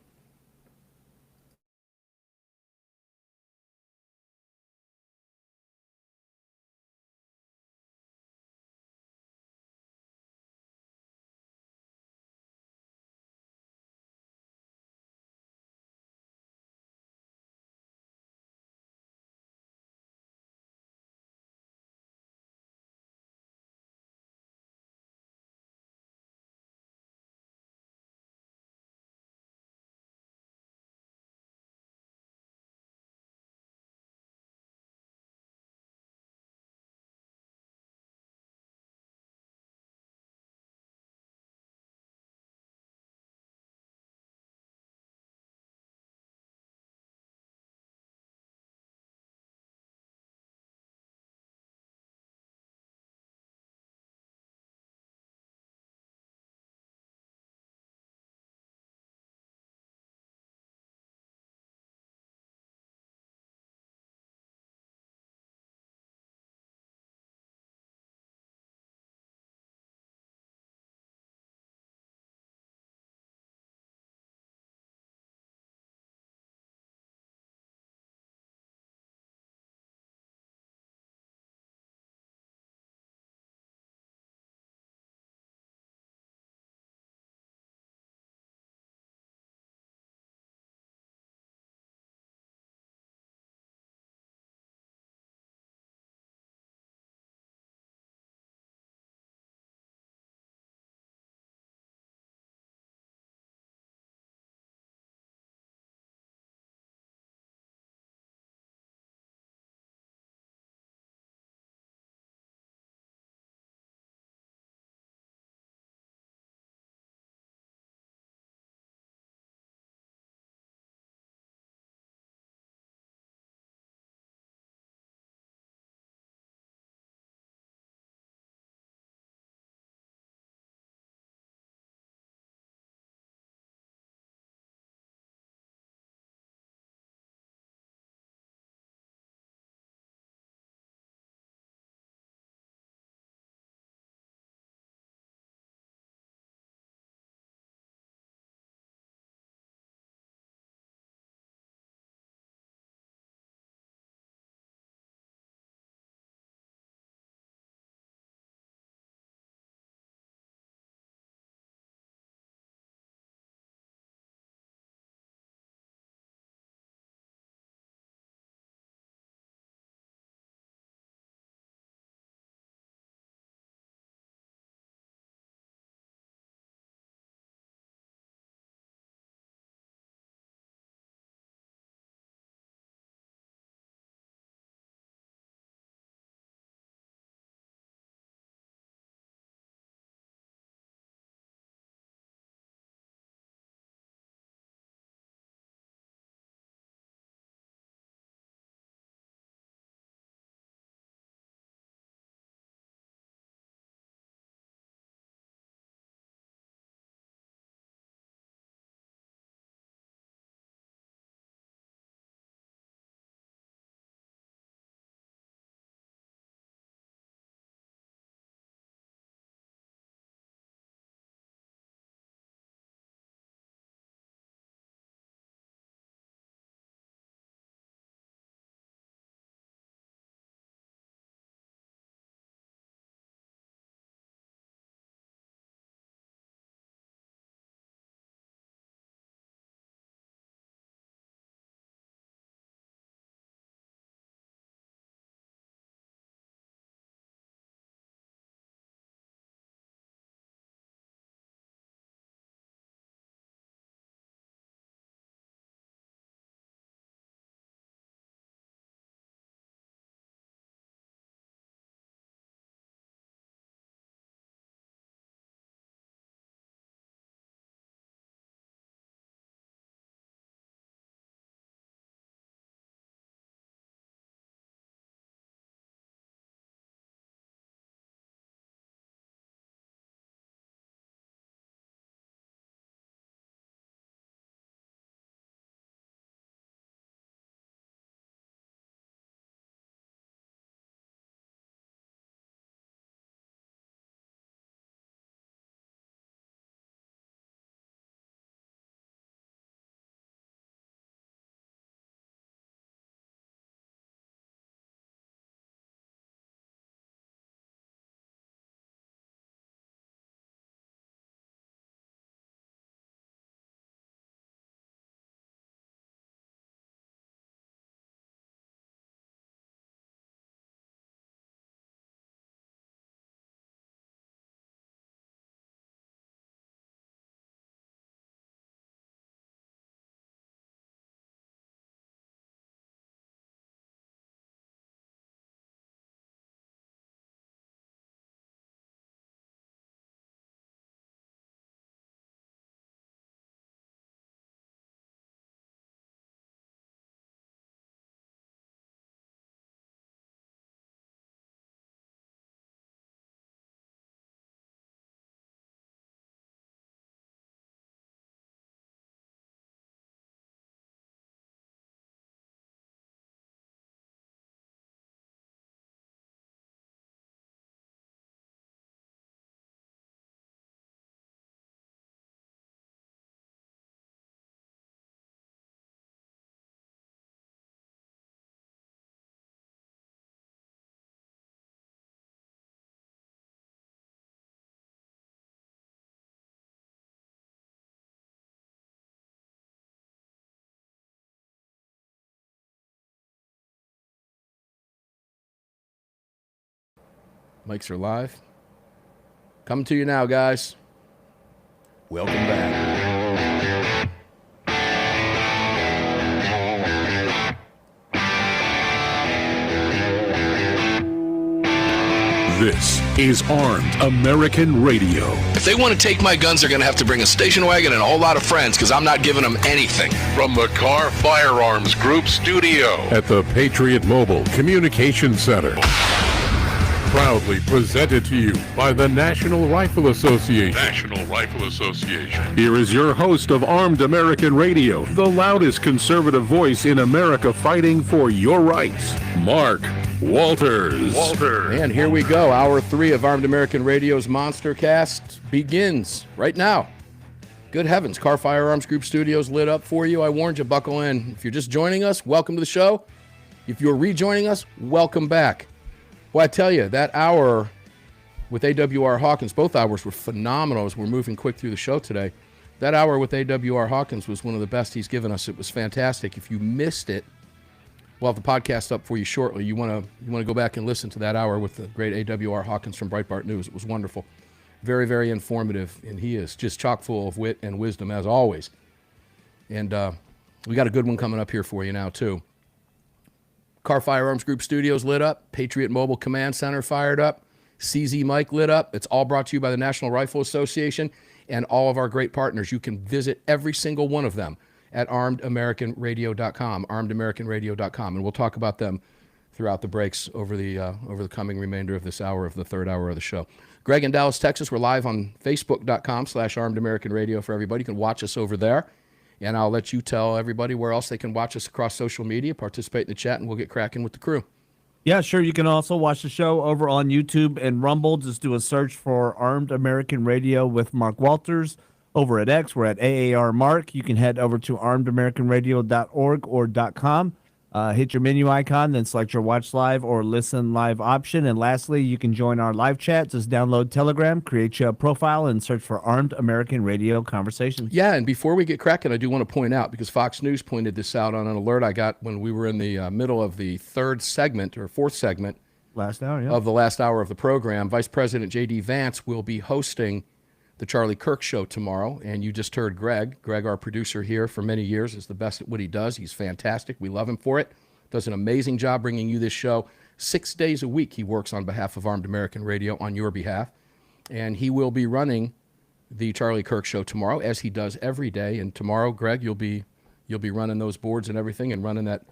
Mics are live. Coming to you now, guys. Welcome back. This is Armed American Radio. If they want to take my guns, they're going to have to bring a station wagon and a whole lot of friends because I'm not giving them anything. From the Car Firearms Group studio At the Patriot Mobile Communication Center. Proudly presented to you by the National Rifle Association. National Rifle Association. Here is your host of Armed American Radio, the loudest conservative voice in America fighting for your rights, Mark Walters. And here we go. Hour 3 of Armed American Radio's Monster Cast begins right now. Good heavens, Car Firearms Group Studios lit up for you. I warned you, buckle in. If you're just joining us, welcome to the show. If you're rejoining us, welcome back. Well, I tell you, that hour with AAR Hawkins, both hours were phenomenal as we're moving quick through the show today. That hour with AAR Hawkins was one of the best he's given us. It was fantastic. If you missed it, we'll have the podcast up for you shortly. You want to go back and listen to that hour with the great AAR Hawkins from Breitbart News. It was wonderful. Very, very informative, and he is just chock full of wit and wisdom, as always. And we got a good one coming up here for you now, too. Car Firearms Group Studios lit up. Patriot Mobile Command Center fired up. CZ Mike lit up. It's all brought to you by the National Rifle Association and all of our great partners. You can visit every single one of them at armedamericanradio.com, armedamericanradio.com, and we'll talk about them throughout the breaks over the coming remainder of this hour of the third hour of the show. Greg in Dallas, Texas, we're live on facebook.com/armedamericanradio for everybody. You can watch us over there. And I'll let you tell everybody where else they can watch us across social media, participate in the chat, and we'll get cracking with the crew. Yeah, sure. You can also watch the show over on YouTube and Rumble. Just do a search for Armed American Radio with Mark Walters. Over at X, we're at AAR Mark. You can head over to armedamericanradio.org or .com. Hit your menu icon, then select your watch live or listen live option. And lastly, you can join our live chat. Just download Telegram, create your profile, and search for Armed American Radio Conversations. Yeah, and before we get cracking, I do want to point out, because Fox News pointed this out on an alert I got when we were in the middle of the fourth segment of the last hour of the program. Vice President J.D. Vance will be hosting the Charlie Kirk Show tomorrow, and you just heard Greg. Greg, our producer here for many years, is the best at what he does. He's fantastic. We love him for it. Does an amazing job bringing you this show. 6 days a week he works on behalf of Armed American Radio on your behalf, and he will be running the Charlie Kirk Show tomorrow, as he does every day. And tomorrow, Greg, you'll be running those boards and everything, and running that,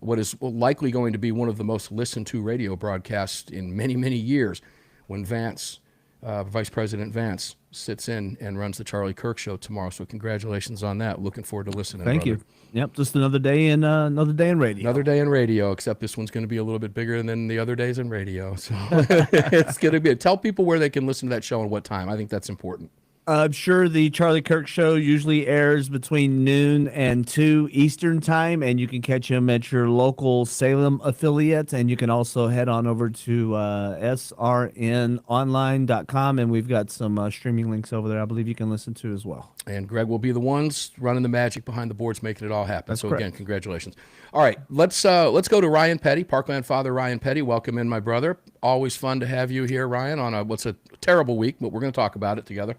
what is likely going to be one of the most listened to radio broadcasts in many, many years, when Vance, Vice President Vance, sits in and runs the Charlie Kirk Show tomorrow. So congratulations on that. Looking forward to listening. Thank you. Yep, just another day in radio. Another day in radio, except this one's going to be a little bit bigger than the other days in radio. So it's going to be. Tell people where they can listen to that show and what time. I think that's important. I'm sure the Charlie Kirk Show usually airs between noon and 2 Eastern time, and you can catch him at your local Salem affiliate. And you can also head on over to srnonline.com, and we've got some streaming links over there I believe you can listen to as well. And Greg will be the ones running the magic behind the boards, making it all happen. That's so correct. Again, congratulations. All right, let's go to Ryan Petty, Parkland father Ryan Petty. Welcome in, my brother. Always fun to have you here, Ryan, on what's a terrible week, but we're going to talk about it together.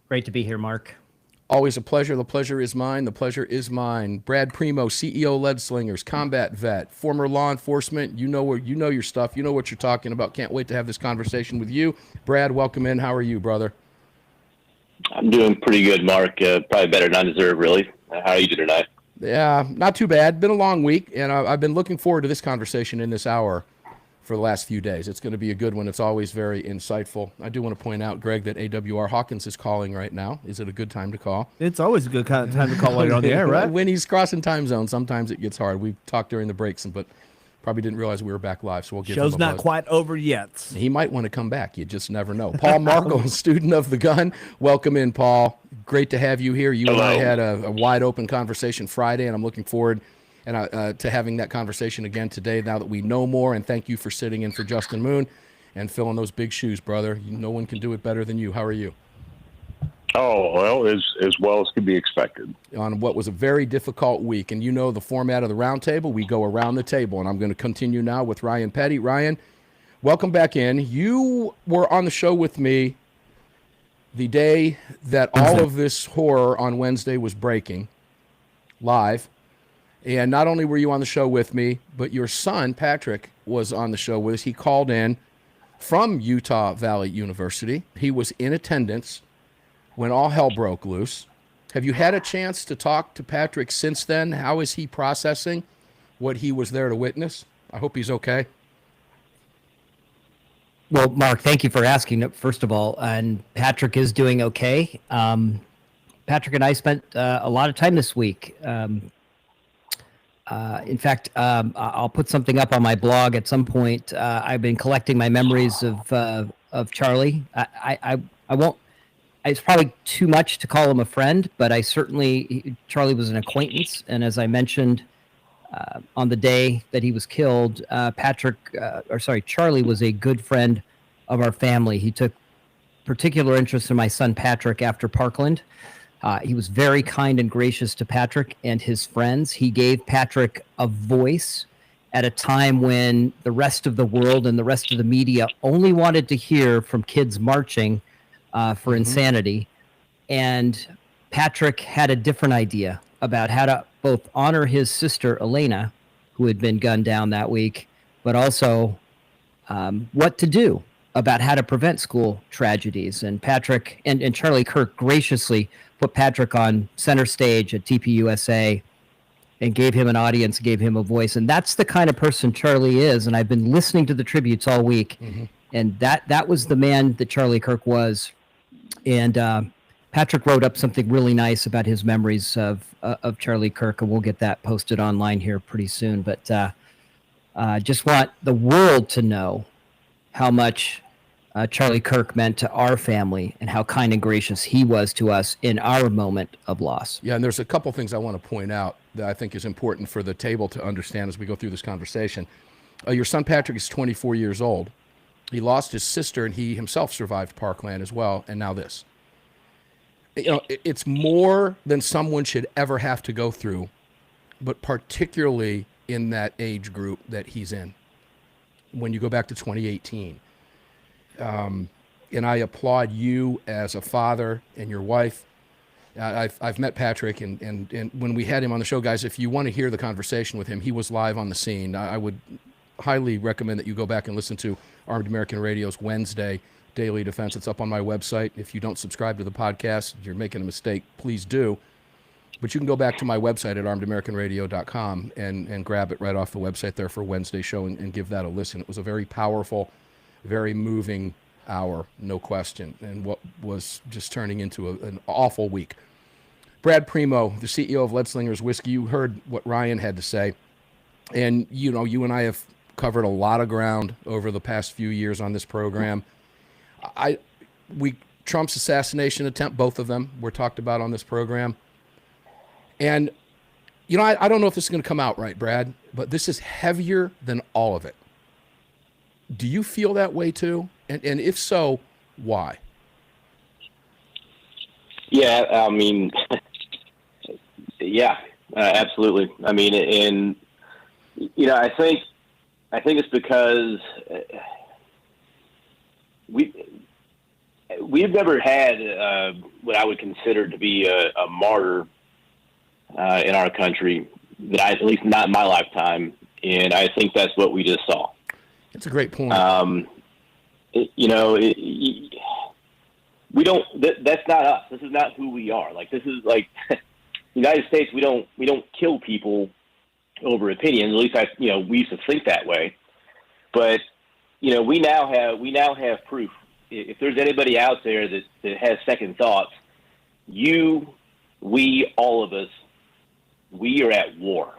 Great to be here, Mark. Always a pleasure. The pleasure is mine. The pleasure is mine. Brad Premo, CEO Lead Slingers, combat vet, former law enforcement. You know your stuff. You know what you're talking about. Can't wait to have this conversation with you. Brad, welcome in. How are you, brother? I'm doing pretty good, Mark. Probably better than I deserve, really. How are you doing tonight? Yeah, not too bad. Been a long week, and I've been looking forward to this conversation in this hour for the last few days. It's going to be a good one. It's always very insightful. I do want to point out, Greg, that AAR Hawkins is calling right now. Is it a good time to call? It's always a good time to call while you're on the air, right? When he's crossing time zones, sometimes it gets hard. We talked during the breaks, but probably didn't realize we were back live, so we'll give him a Show's not buzz. Quite over yet. He might want to come back. You just never know. Paul Markel, student of the gun. Welcome in, Paul. Great to have you here. You Hello. and I had a wide open conversation Friday, and I'm looking forward to having that conversation again today now that we know more. And thank you for sitting in for Justin Moon and filling those big shoes, brother. No one can do it better than you. How are you? Oh, well, as well as could be expected. On what was a very difficult week. And you know the format of the roundtable. We go around the table, and I'm going to continue now with Ryan Petty. Ryan, welcome back in. You were on the show with me the day that all of this horror on Wednesday was breaking live. And not only were you on the show with me, but your son, Patrick, was on the show with us. He called in from Utah Valley University. He was in attendance when all hell broke loose. Have you had a chance to talk to Patrick since then? How is he processing what he was there to witness? I hope he's okay. Well, Mark, thank you for asking, first of all. And Patrick is doing okay. Patrick and I spent a lot of time this week. In fact, I'll put something up on my blog at some point. I've been collecting my memories of Charlie. I won't. It's probably too much to call him a friend, but Charlie was an acquaintance. And as I mentioned, on the day that he was killed, Charlie was a good friend of our family. He took particular interest in my son, Patrick, after Parkland. He was very kind and gracious to Patrick and his friends. He gave Patrick a voice at a time when the rest of the world and the rest of the media only wanted to hear from kids marching for insanity. And Patrick had a different idea about how to both honor his sister, Elena, who had been gunned down that week, but also what to do about how to prevent school tragedies. And Patrick and Charlie Kirk graciously put Patrick on center stage at TPUSA and gave him an audience, gave him a voice. And that's the kind of person Charlie is. And I've been listening to the tributes all week. And that was the man that Charlie Kirk was. And Patrick wrote up something really nice about his memories of Charlie Kirk, and we'll get that posted online here pretty soon. But just want the world to know how much Charlie Kirk meant to our family and how kind and gracious he was to us in our moment of loss. Yeah, and there's a couple things I want to point out that I think is important for the table to understand as we go through this conversation. Your son Patrick is 24 years old. He lost his sister, and he himself survived Parkland as well, and now this. You know, it's more than someone should ever have to go through, but particularly in that age group that he's in. When you go back to 2018, and I applaud you as a father and your wife. I've met Patrick, and when we had him on the show, guys, if you want to hear the conversation with him, he was live on the scene. I would highly recommend that you go back and listen to Armed American Radio's Wednesday Daily Defense. It's up on my website. If you don't subscribe to the podcast, you're making a mistake. Please do. But you can go back to my website at armedamericanradio.com and grab it right off the website there for Wednesday's show and give that a listen. It was a very powerful, very moving hour, no question, and what was just turning into an awful week. Brad Premo, the CEO of Leadslingers Whiskey, you heard what Ryan had to say. And, you know, you and I have covered a lot of ground over the past few years on this program. Trump's assassination attempt, both of them were talked about on this program. And, you know, I don't know if this is going to come out right, Brad, but this is heavier than all of it. Do you feel that way too? And if so, why? Yeah, I mean, yeah, absolutely. I mean, and, you know, I think it's because we've never had what I would consider to be a martyr in our country, at least not in my lifetime, and I think that's what we just saw. That's a great point. We don't. That's not us. This is not who we are. Like, this is like the United States. We don't kill people over opinions. At least we used to think that way. But we now have proof. If there's anybody out there that has second thoughts, we, all of us, we are at war.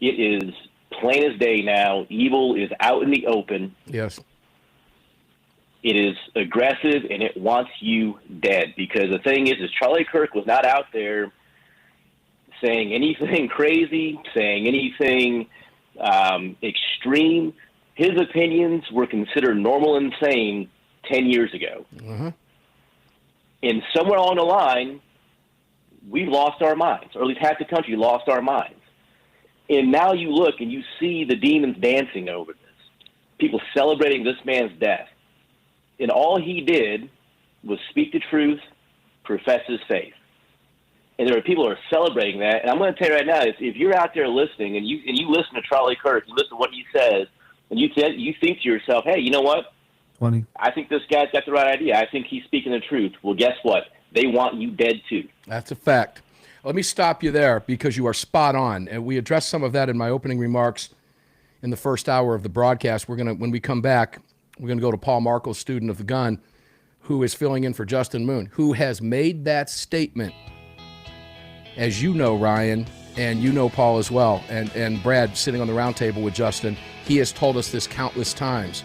It is plain as day now. Evil is out in the open. Yes. It is aggressive, and it wants you dead. Because the thing is Charlie Kirk was not out there saying anything crazy, saying anything extreme. His opinions were considered normal and sane 10 years ago. Mm-hmm. And somewhere along the line, we've lost our minds, or at least half the country lost our minds. And now you look and you see the demons dancing over this. people celebrating this man's death. And all he did was speak the truth, profess his faith. And there are people who are celebrating that. And I'm going to tell you right now, if you're out there listening and you listen to Charlie Kirk, you listen to what he says, and you think to yourself, hey, you know what? 20. I think this guy's got the right idea. I think he's speaking the truth. Well, guess what? They want you dead too. That's a fact. Let me stop you there because you are spot on. And we addressed some of that in my opening remarks in the first hour of the broadcast. When we come back, we're going to go to Paul Markel, student of the gun, who is filling in for Justin Moon, who has made that statement, as you know, Ryan, and you know Paul as well, and Brad sitting on the round table with Justin. He has told us this countless times,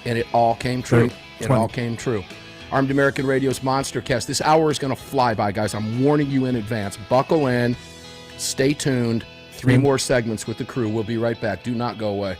and it all came true. It all came true. Armed American Radio's Monstercast. This hour is going to fly by, guys. I'm warning you in advance. Buckle in. Stay tuned. 3 more segments with the crew. We'll be right back. Do not go away.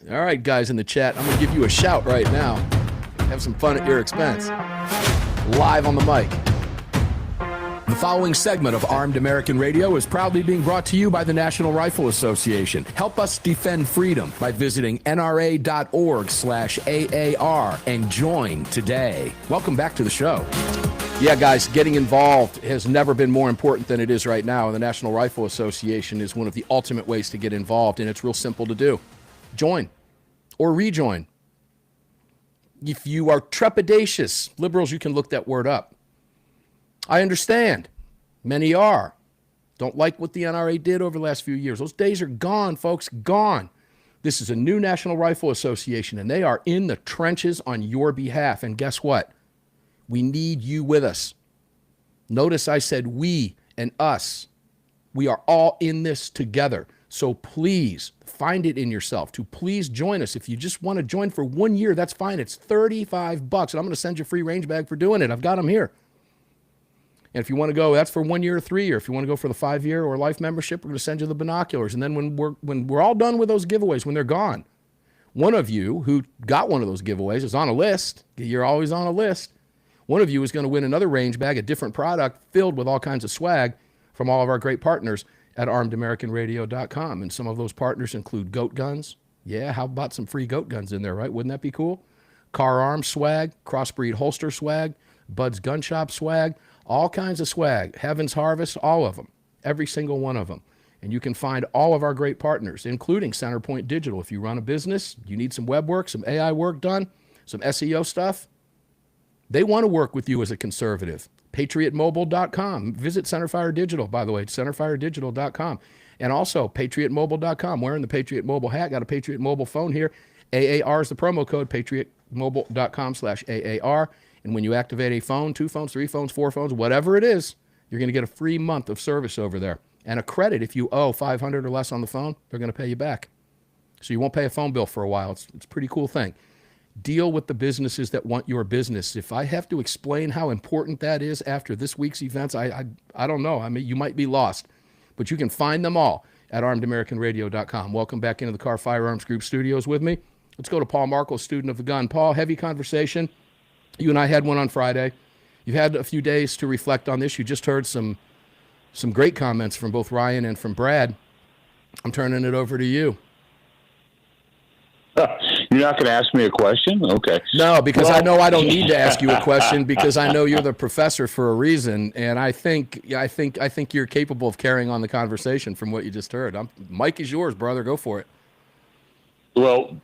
All right, guys in the chat, I'm going to give you a shout right now. Have some fun at your expense. Live on the mic. The following segment of Armed American Radio is proudly being brought to you by the National Rifle Association. Help us defend freedom by visiting nra.org/AAR and join today. Welcome back to the show. Yeah, guys, getting involved has never been more important than it is right now, and the National Rifle Association is one of the ultimate ways to get involved, and it's real simple to do. Join or rejoin. If you are trepidatious, liberals, you can look that word up. I understand. Many are. Don't like what the NRA did over the last few years. Those days are gone, folks, gone. This is a new National Rifle Association, and they are in the trenches on your behalf. And guess what? We need you with us. Notice I said we and us. We are all in this together. So please find it in yourself to please join us. If you just want to join for 1 year, that's fine. It's $35, and I'm going to send you a free range bag for doing it. I've got them here. And if you want to go, that's for 1 year or 3 year. If you want to go for the 5-year or life membership, we're going to send you the binoculars. And then when we're all done with those giveaways, when they're gone, one of you who got one of those giveaways is on a list. You're always on a list. One of you is going to win another range bag, a different product filled with all kinds of swag from all of our great partners at armedamericanradio.com. And some of those partners include goat guns. Yeah, how about some free goat guns in there, right? Wouldn't that be cool? Car Arms swag, Crossbreed holster swag, Bud's Gun Shop swag, all kinds of swag, Heaven's Harvest, all of them, every single one of them. And you can find all of our great partners, including Centerpoint Digital. If you run a business, you need some web work, some AI work done, some SEO stuff, they want to work with you as a conservative. PatriotMobile.com. Visit Centerfire Digital, by the way, centerfiredigital.com. And also PatriotMobile.com. Wearing the Patriot Mobile hat, got a Patriot Mobile phone here. AAR is the promo code, PatriotMobile.com/AAR. And when you activate a phone, 2 phones, 3 phones, 4 phones, whatever it is, you're going to get a free month of service over there. And a credit if you owe $500 or less on the phone, they're going to pay you back. So you won't pay a phone bill for a while. It's a pretty cool thing. Deal with the businesses that want your business. If I have to explain how important that is after this week's events, I don't know. I mean, you might be lost. But you can find them all at armedamericanradio.com. Welcome back into the Car Firearms Group studios with me. Let's go to Paul Markel, student of the gun. Paul, heavy conversation. You and I had one on Friday. You've had a few days to reflect on this. You just heard some great comments from both Ryan and from Brad. I'm turning it over to you. You're not going to ask me a question? Okay. No, because I know I don't need to ask you a question because I know you're the professor for a reason, and I think you're capable of carrying on the conversation from what you just heard. Mike is yours, brother. Go for it. Well,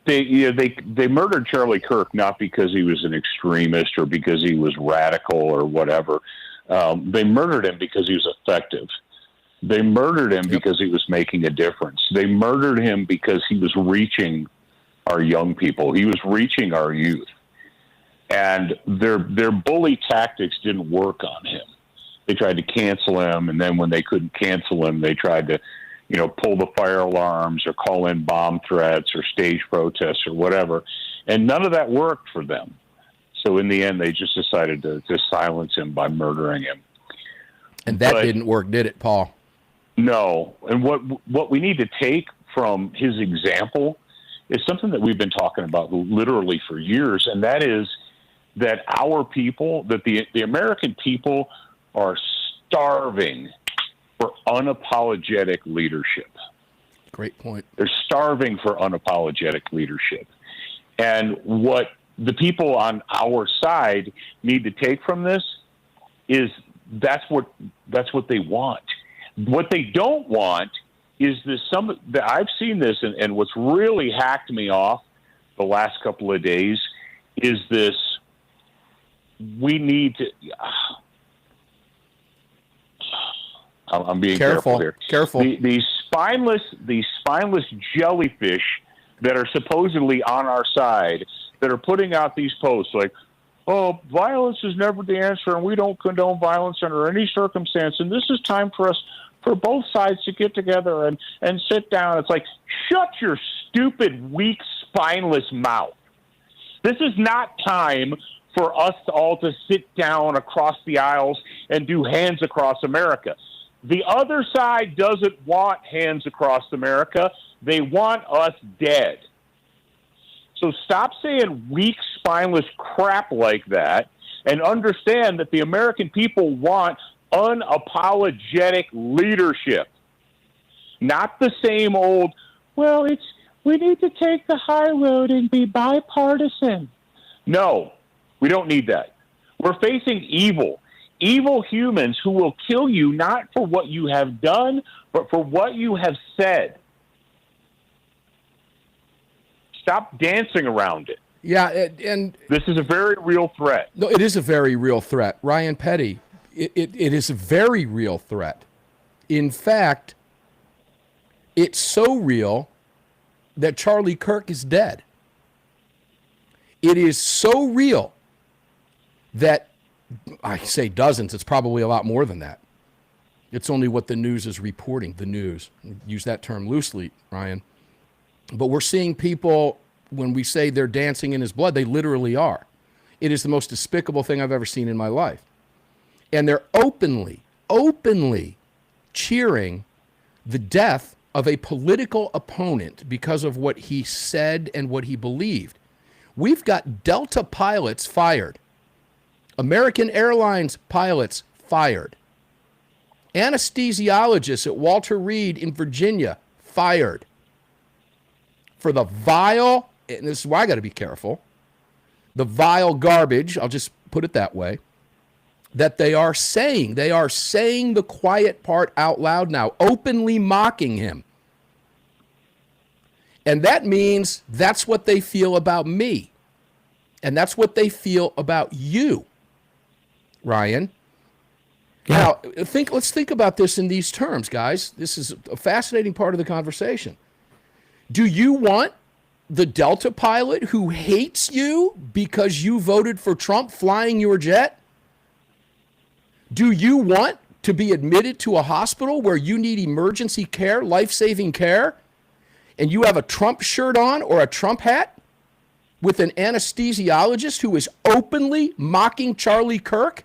they murdered Charlie Kirk not because he was an extremist or because he was radical or whatever. They murdered him because he was effective. They murdered him because he was making a difference. They murdered him because he was reaching our young people. He was reaching our youth. And their bully tactics didn't work on him. They tried to cancel him, and then when they couldn't cancel him, they tried to, pull the fire alarms or call in bomb threats or stage protests or whatever. And none of that worked for them. So in the end, they just decided to silence him by murdering him. And that didn't work, did it, Paul? No. And what we need to take from his example is something that we've been talking about literally for years, and that is that our people, that the American people are starving for unapologetic leadership. Great point. They're starving for unapologetic leadership. And what the people on our side need to take from this is that's what they want. What they don't want is this. I've seen this, and what's really hacked me off the last couple of days is this. We need to. I'm being careful here. Careful. These spineless jellyfish that are supposedly on our side that are putting out these posts like, "Oh, violence is never the answer, and we don't condone violence under any circumstance. And this is time for us, for both sides, to get together and sit down." It's like, shut your stupid, weak, spineless mouth. This is not time for us all to sit down across the aisles and do hands across America. The other side doesn't want hands across America. They want us dead. So stop saying weak, spineless crap like that and understand that the American people want unapologetic leadership. Not the same old, well, we need to take the high road and be bipartisan. No, we don't need that. We're facing evil humans who will kill you not for what you have done, but for what you have said. Stop dancing around it. Yeah, and this is a very real threat. No, it is a very real threat. Ryan Petty, it is a very real threat. In fact, it's so real that Charlie Kirk is dead. It is so real that, I say dozens, it's probably a lot more than that. It's only what the news is reporting, the news. Use that term loosely, Ryan. But we're seeing people, when we say they're dancing in his blood, they literally are. It is the most despicable thing I've ever seen in my life. And they're openly cheering the death of a political opponent because of what he said and what he believed. We've got Delta pilots fired. American Airlines pilots fired. Anesthesiologists at Walter Reed in Virginia fired. For the vile, and this is why I got to be careful, the vile garbage, I'll just put it that way, that they are saying. They are saying the quiet part out loud now, openly mocking him. And that means that's what they feel about me. And that's what they feel about you, Ryan. Yeah. Now, let's think about this in these terms, guys. This is a fascinating part of the conversation. Do you want the Delta pilot who hates you because you voted for Trump flying your jet? Do you want to be admitted to a hospital where you need emergency care, life-saving care, and you have a Trump shirt on or a Trump hat with an anesthesiologist who is openly mocking Charlie Kirk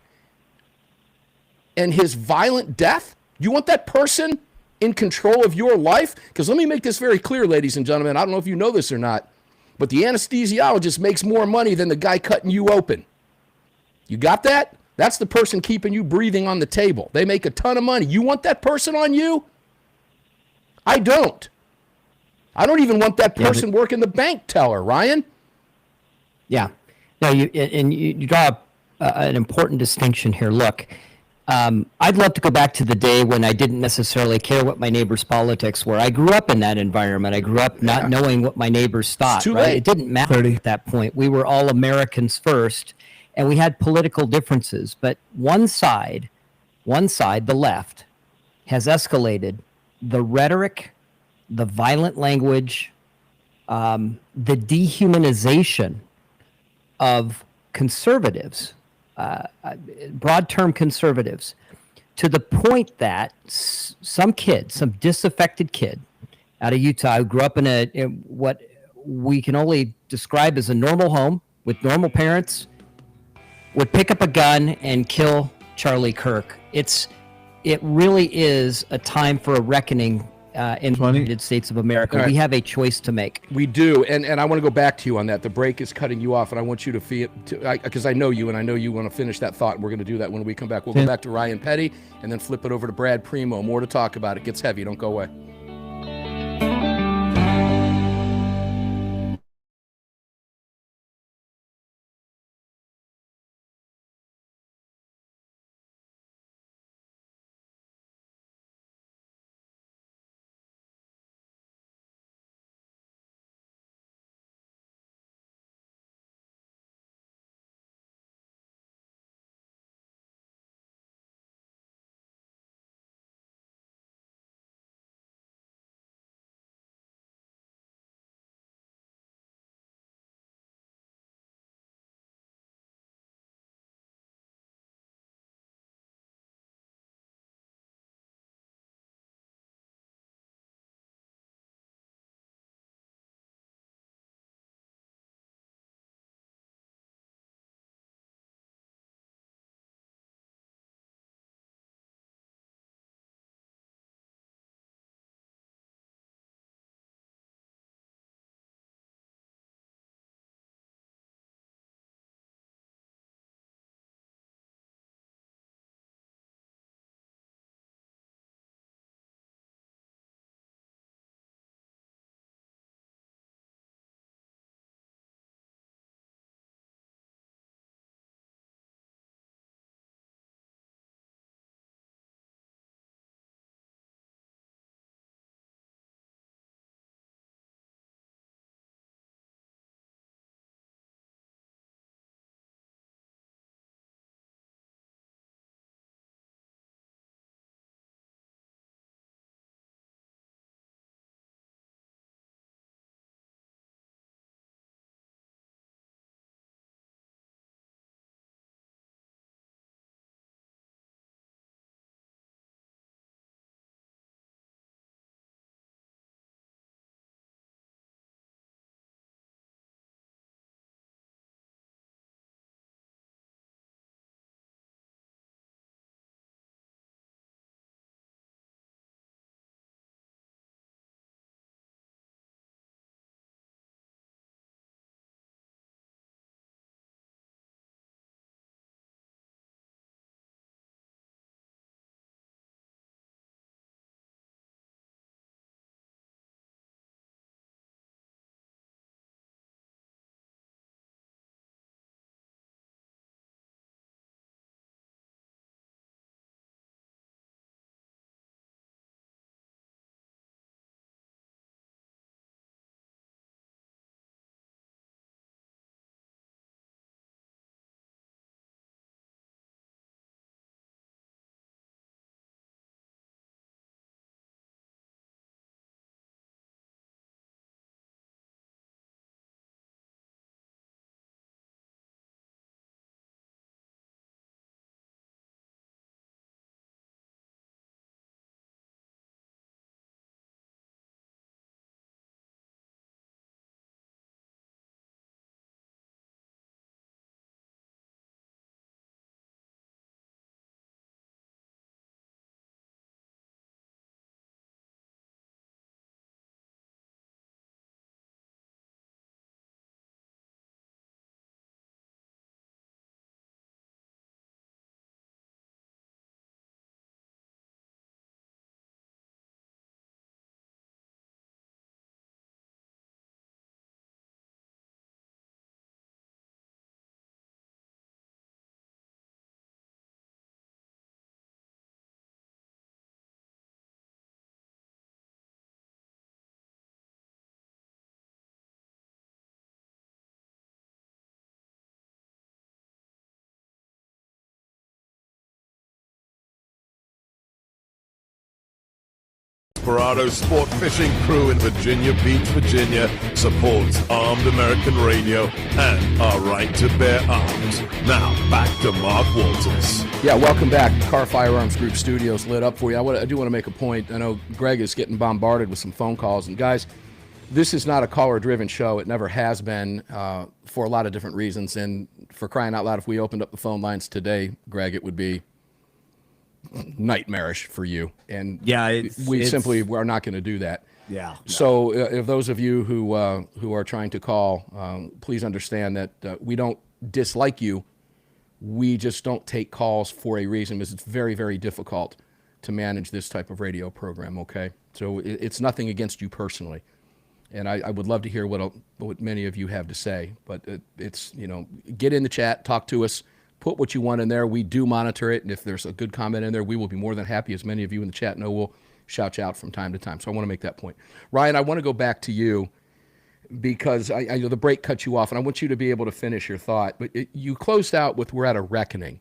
and his violent death? You want that person in control of your life? Because let me make this very clear, ladies and gentlemen. I don't know if you know this or not, but the anesthesiologist makes more money than the guy cutting you open. You got that? That's the person keeping you breathing on the table. They make a ton of money. You want that person on you? I don't. I don't even want that person working the bank teller, Ryan. Yeah. No, you draw up an important distinction here. Look, I'd love to go back to the day when I didn't necessarily care what my neighbors' politics were. I grew up in that environment. I grew up not knowing what my neighbors thought. Too right? late. It didn't matter at that point. We were all Americans first, and we had political differences. But one side, the left, has escalated the rhetoric, the violent language, the dehumanization of conservatives, broad-term conservatives, to the point that some disaffected kid out of Utah who grew up in what we can only describe as a normal home with normal parents would pick up a gun and kill Charlie Kirk. It really is a time for a reckoning in the United States of America. Right. We have a choice to make. We do, and I want to go back to you on that. The break is cutting you off, and I want you to feel, because I know you, and I know you want to finish that thought, and we're going to do that when we come back. We'll go back to Ryan Petty, and then flip it over to Brad Premo. More to talk about. It gets heavy. Don't go away. Desperado Sport Fishing Crew in Virginia Beach, Virginia supports Armed American Radio and our right to bear arms. Now, back to Mark Walters. Yeah, welcome back. Car Firearms Group Studios lit up for you. I do want to make a point. I know Greg is getting bombarded with some phone calls. And guys, this is not a caller-driven show. It never has been for a lot of different reasons. And for crying out loud, if we opened up the phone lines today, Greg, it would be nightmarish for you. And yeah, we simply are not going to do that. Yeah. So if those of you who are trying to call, please understand that we don't dislike you. We just don't take calls for a reason because it's very, very difficult to manage this type of radio program, okay? So it's nothing against you personally. And I would love to hear what many of you have to say. But it's, get in the chat, talk to us, put what you want in there. We do monitor it. And if there's a good comment in there, we will be more than happy, as many of you in the chat know, we'll shout you out from time to time. So I want to make that point. Ryan, I want to go back to you because I the break cut you off, and I want you to be able to finish your thought. But you closed out with, we're at a reckoning.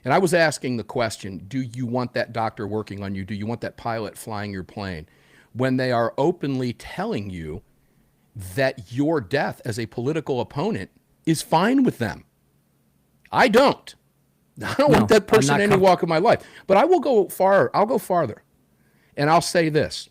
And I was asking the question, do you want that doctor working on you? Do you want that pilot flying your plane? When they are openly telling you that your death as a political opponent is fine with them. I don't. I don't want that person in any walk of my life. But I will go far. I'll go farther. And I'll say this.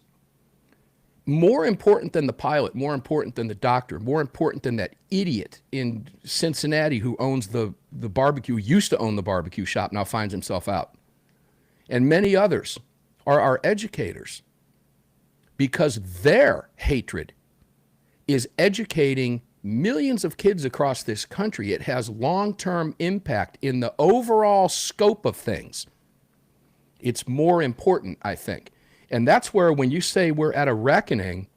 More important than the pilot, more important than the doctor, more important than that idiot in Cincinnati who owns the barbecue, used to own the barbecue shop, now finds himself out. And many others are our educators, because their hatred is educating millions of kids across this country. It has long-term impact in the overall scope of things. It's more important, I think. And that's where, when you say we're at a reckoning,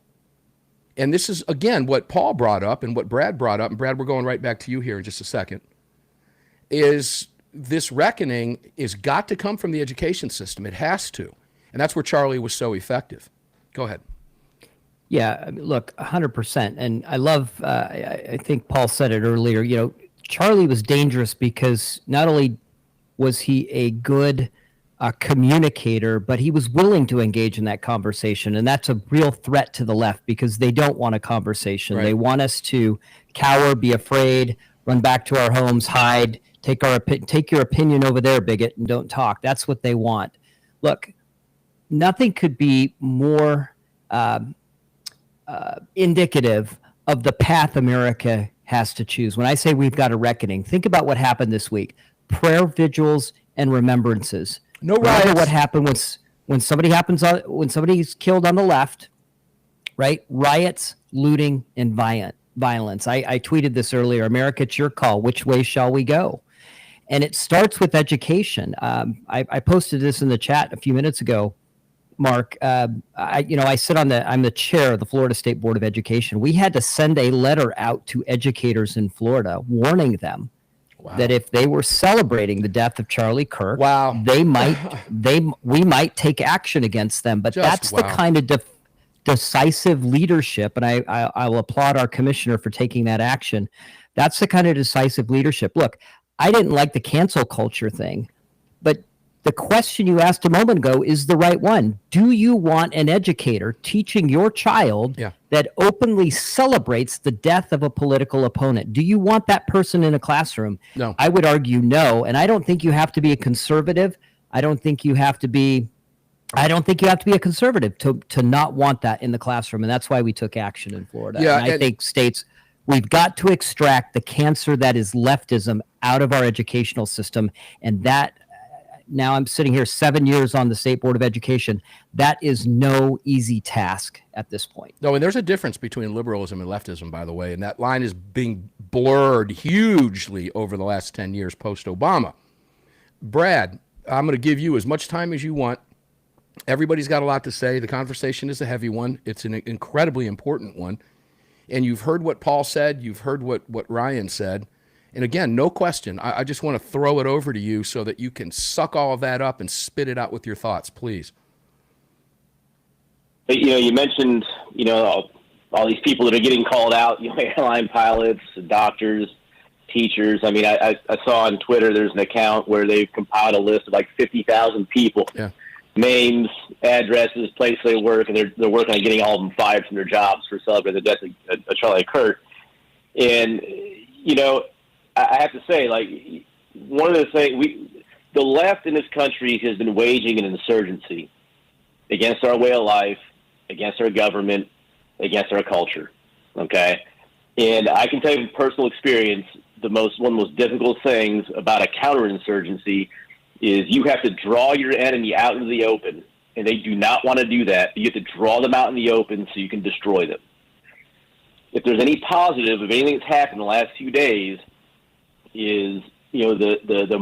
and this is, again, what Paul brought up and what Brad brought up, and Brad, we're going right back to you here in just a second, is this reckoning is got to come from the education system. It has to. And that's where Charlie was so effective. Go ahead. Yeah, look, 100%. And I love, I think Paul said it earlier, Charlie was dangerous because not only was he a good communicator, but he was willing to engage in that conversation. And that's a real threat to the left because they don't want a conversation. Right. They want us to cower, be afraid, run back to our homes, hide, take your opinion over there, bigot, and don't talk. That's what they want. Look, nothing could be more indicative of the path America has to choose. When I say we've got a reckoning, think about what happened this week. Prayer vigils and remembrances. No riots. Remember what happened when somebody's killed on the left, right? Riots, looting, and violence. I tweeted this earlier. America, it's your call. Which way shall we go? And it starts with education. I posted this in the chat a few minutes ago. Mark, I'm the chair of the Florida State Board of Education. We had to send a letter out to educators in Florida warning them that if they were celebrating the death of Charlie Kirk, we might take action against them. But that's the kind of decisive leadership, and I'll applaud our commissioner for taking that action. That's the kind of decisive leadership. Look, I didn't like the cancel culture thing, but the question you asked a moment ago is the right one. Do you want an educator teaching your child that openly celebrates the death of a political opponent? Do you want that person in a classroom? No. I would argue no. And I don't think you have to be a conservative. I don't think you have to be a conservative to not want that in the classroom. And that's why we took action in Florida. Yeah, and I think states, we've got to extract the cancer that is leftism out of our educational system. And that, now I'm sitting here 7 years on the State Board of Education. That is no easy task at this point. No, and there's a difference between liberalism and leftism, by the way, and that line is being blurred hugely over the last 10 years post-Obama. Brad, I'm going to give you as much time as you want. Everybody's got a lot to say. The conversation is a heavy one. It's an incredibly important one. And you've heard what Paul said. You've heard what Ryan said. And again, no question, I just want to throw it over to you so that you can suck all of that up and spit it out with your thoughts, please. You mentioned, all these people that are getting called out, airline pilots, doctors, teachers. I mean, I saw on Twitter there's an account where they've compiled a list of like 50,000 people names, addresses, place they work, and they're working on getting all of them fired from their jobs for celebrating the death of Charlie Kirk. And, you know, I have to say, like, one of the things, the left in this country has been waging an insurgency against our way of life, against our government, against our culture, okay? And I can tell you from personal experience, one of the most difficult things about a counterinsurgency is you have to draw your enemy out into the open, and they do not want to do that. You have to draw them out in the open so you can destroy them. If there's any positive of anything that's happened in the last few days is, you know, the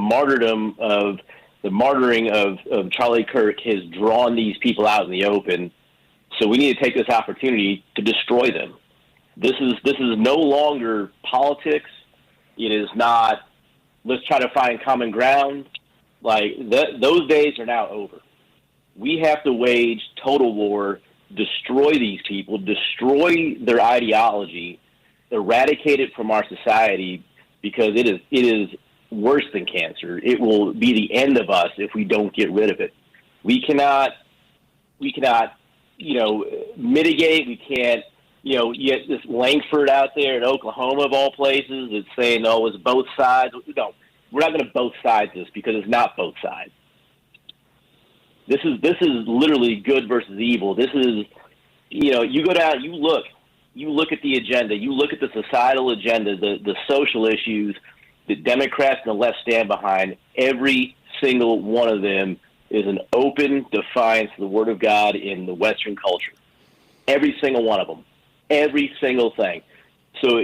martyring of Charlie Kirk has drawn these people out in the open. So we need to take this opportunity to destroy them. This is no longer politics. It is not, let's try to find common ground. Like, those days are now over. We have to wage total war, destroy these people, destroy their ideology, eradicate it from our society, because it is worse than cancer. It will be the end of us if we don't get rid of it. We cannot, you know, mitigate. We can't, you know, you get this Langford out there in Oklahoma of all places that's saying, oh, it's both sides. No, we're not going to both sides this, because it's not both sides. This is literally good versus evil. This is, you know, you go down, you look at the agenda, you look at the societal agenda, the social issues that Democrats and the left stand behind. Every single one of them is an open defiance of the Word of God in the Western culture. Every single one of them. Every single thing. So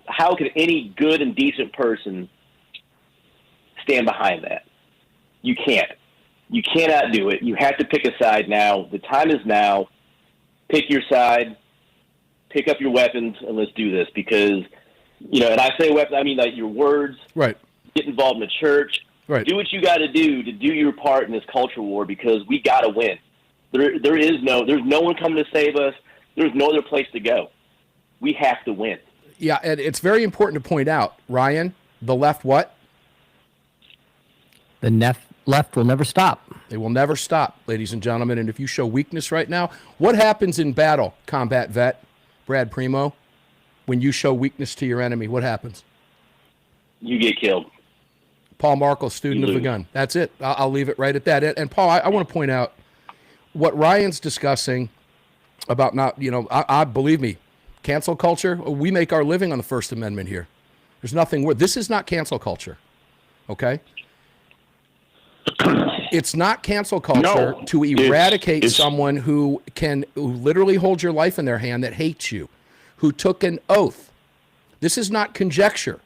how can any good and decent person stand behind that? You can't. You cannot do it. You have to pick a side now. The time is now. Pick your side. Pick up your weapons, and let's do this. Because, you know, and I say weapons, I mean like your words. Right. Get involved in the church. Right. Do what you got to do your part in this culture war, because we got to win. There's no one coming to save us. There's no other place to go. We have to win. Yeah, and it's very important to point out, Ryan, the left what? The left will never stop. They will never stop, ladies and gentlemen. And if you show weakness right now, what happens in battle, combat vet, Brad Premo, when you show weakness to your enemy? What happens? You get killed. Paul Markel, student of the gun. That's it. I'll leave it right at that. And Paul, I want to point out what Ryan's discussing about not, you know, I believe me, cancel culture. We make our living on the First Amendment here. There's nothing worse. This is not cancel culture. Okay? It's not cancel culture to eradicate someone who literally hold your life in their hand, that hates you, who took an oath. This is not conjecture.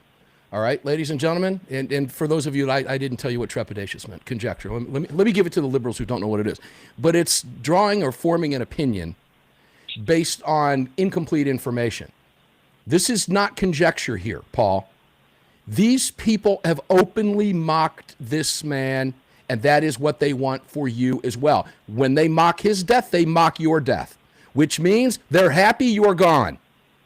All right, ladies and gentlemen, and for those of you, I didn't tell you what trepidatious meant, conjecture. Let me give it to the liberals who don't know what it is. But it's drawing or forming an opinion based on incomplete information. This is not conjecture here, Paul. These people have openly mocked this man, and that is what they want for you as well. When they mock his death, they mock your death, which means they're happy you're gone.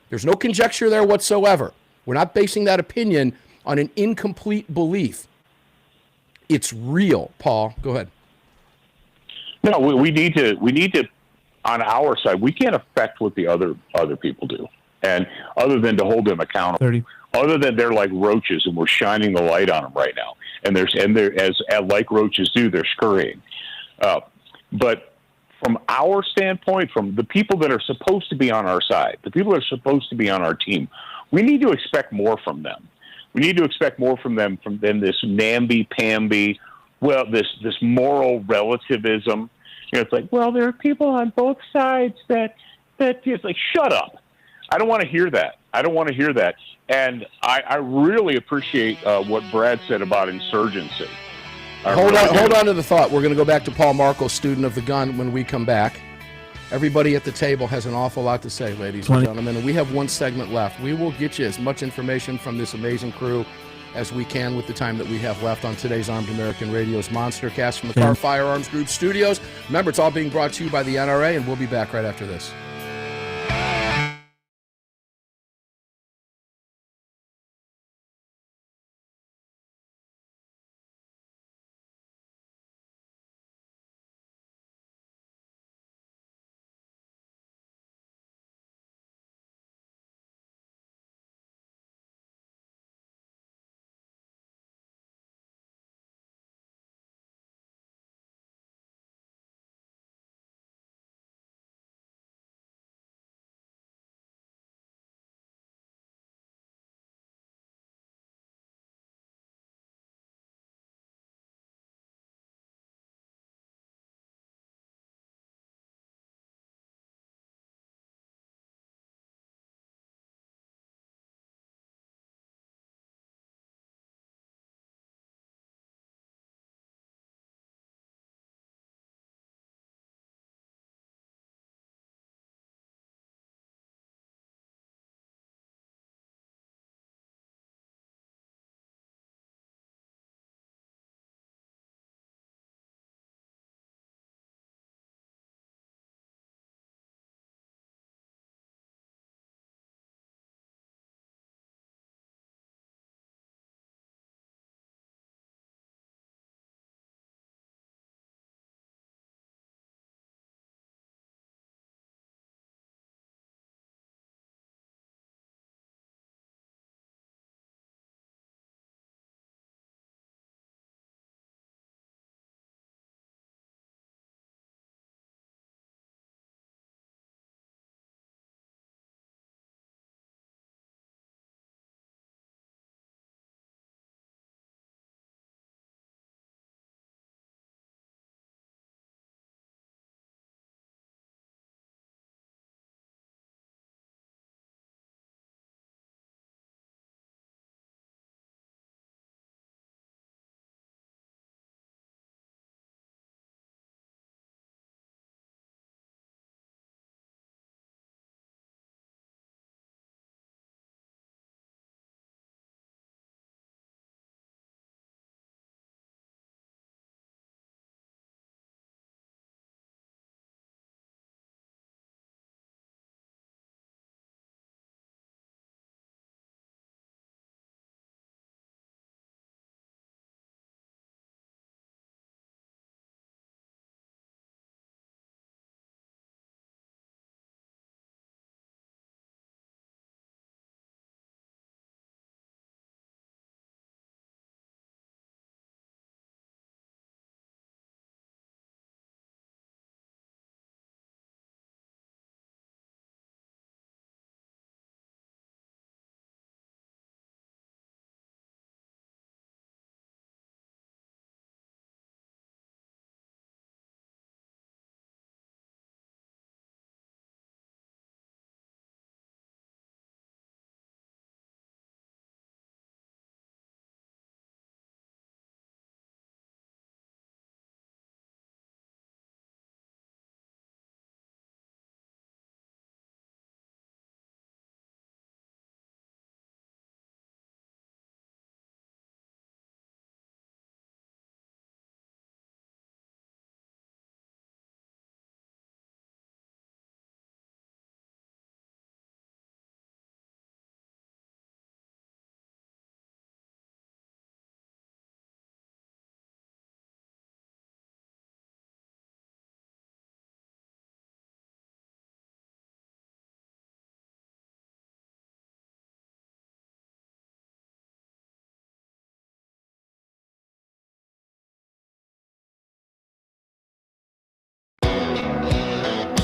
There's no conjecture there whatsoever. We're not basing that opinion on an incomplete belief. It's real, Paul. Go ahead. No, we need to, on our side, we can't affect what the other people do. And other than to hold them accountable, other than they're like roaches and we're shining the light on them right now. And they're as like roaches do, they're scurrying. But from our standpoint, from the people that are supposed to be on our side, the people that are supposed to be on our team, we need to expect more from them. We need to expect more from them than this namby-pamby, well, this moral relativism. You know, it's like, well, there are people on both sides that it's like, shut up. I don't want to hear that. I don't want to hear that. And I really appreciate what Brad said about insurgency. Hold on to the thought. We're going to go back to Paul Markel, student of the gun, when we come back. Everybody at the table has an awful lot to say, ladies and gentlemen, and we have one segment left. We will get you as much information from this amazing crew as we can with the time that we have left on today's Armed American Radio's Monster Cast from the Car Firearms Group studios. Remember, it's all being brought to you by the NRA, and we'll be back right after this.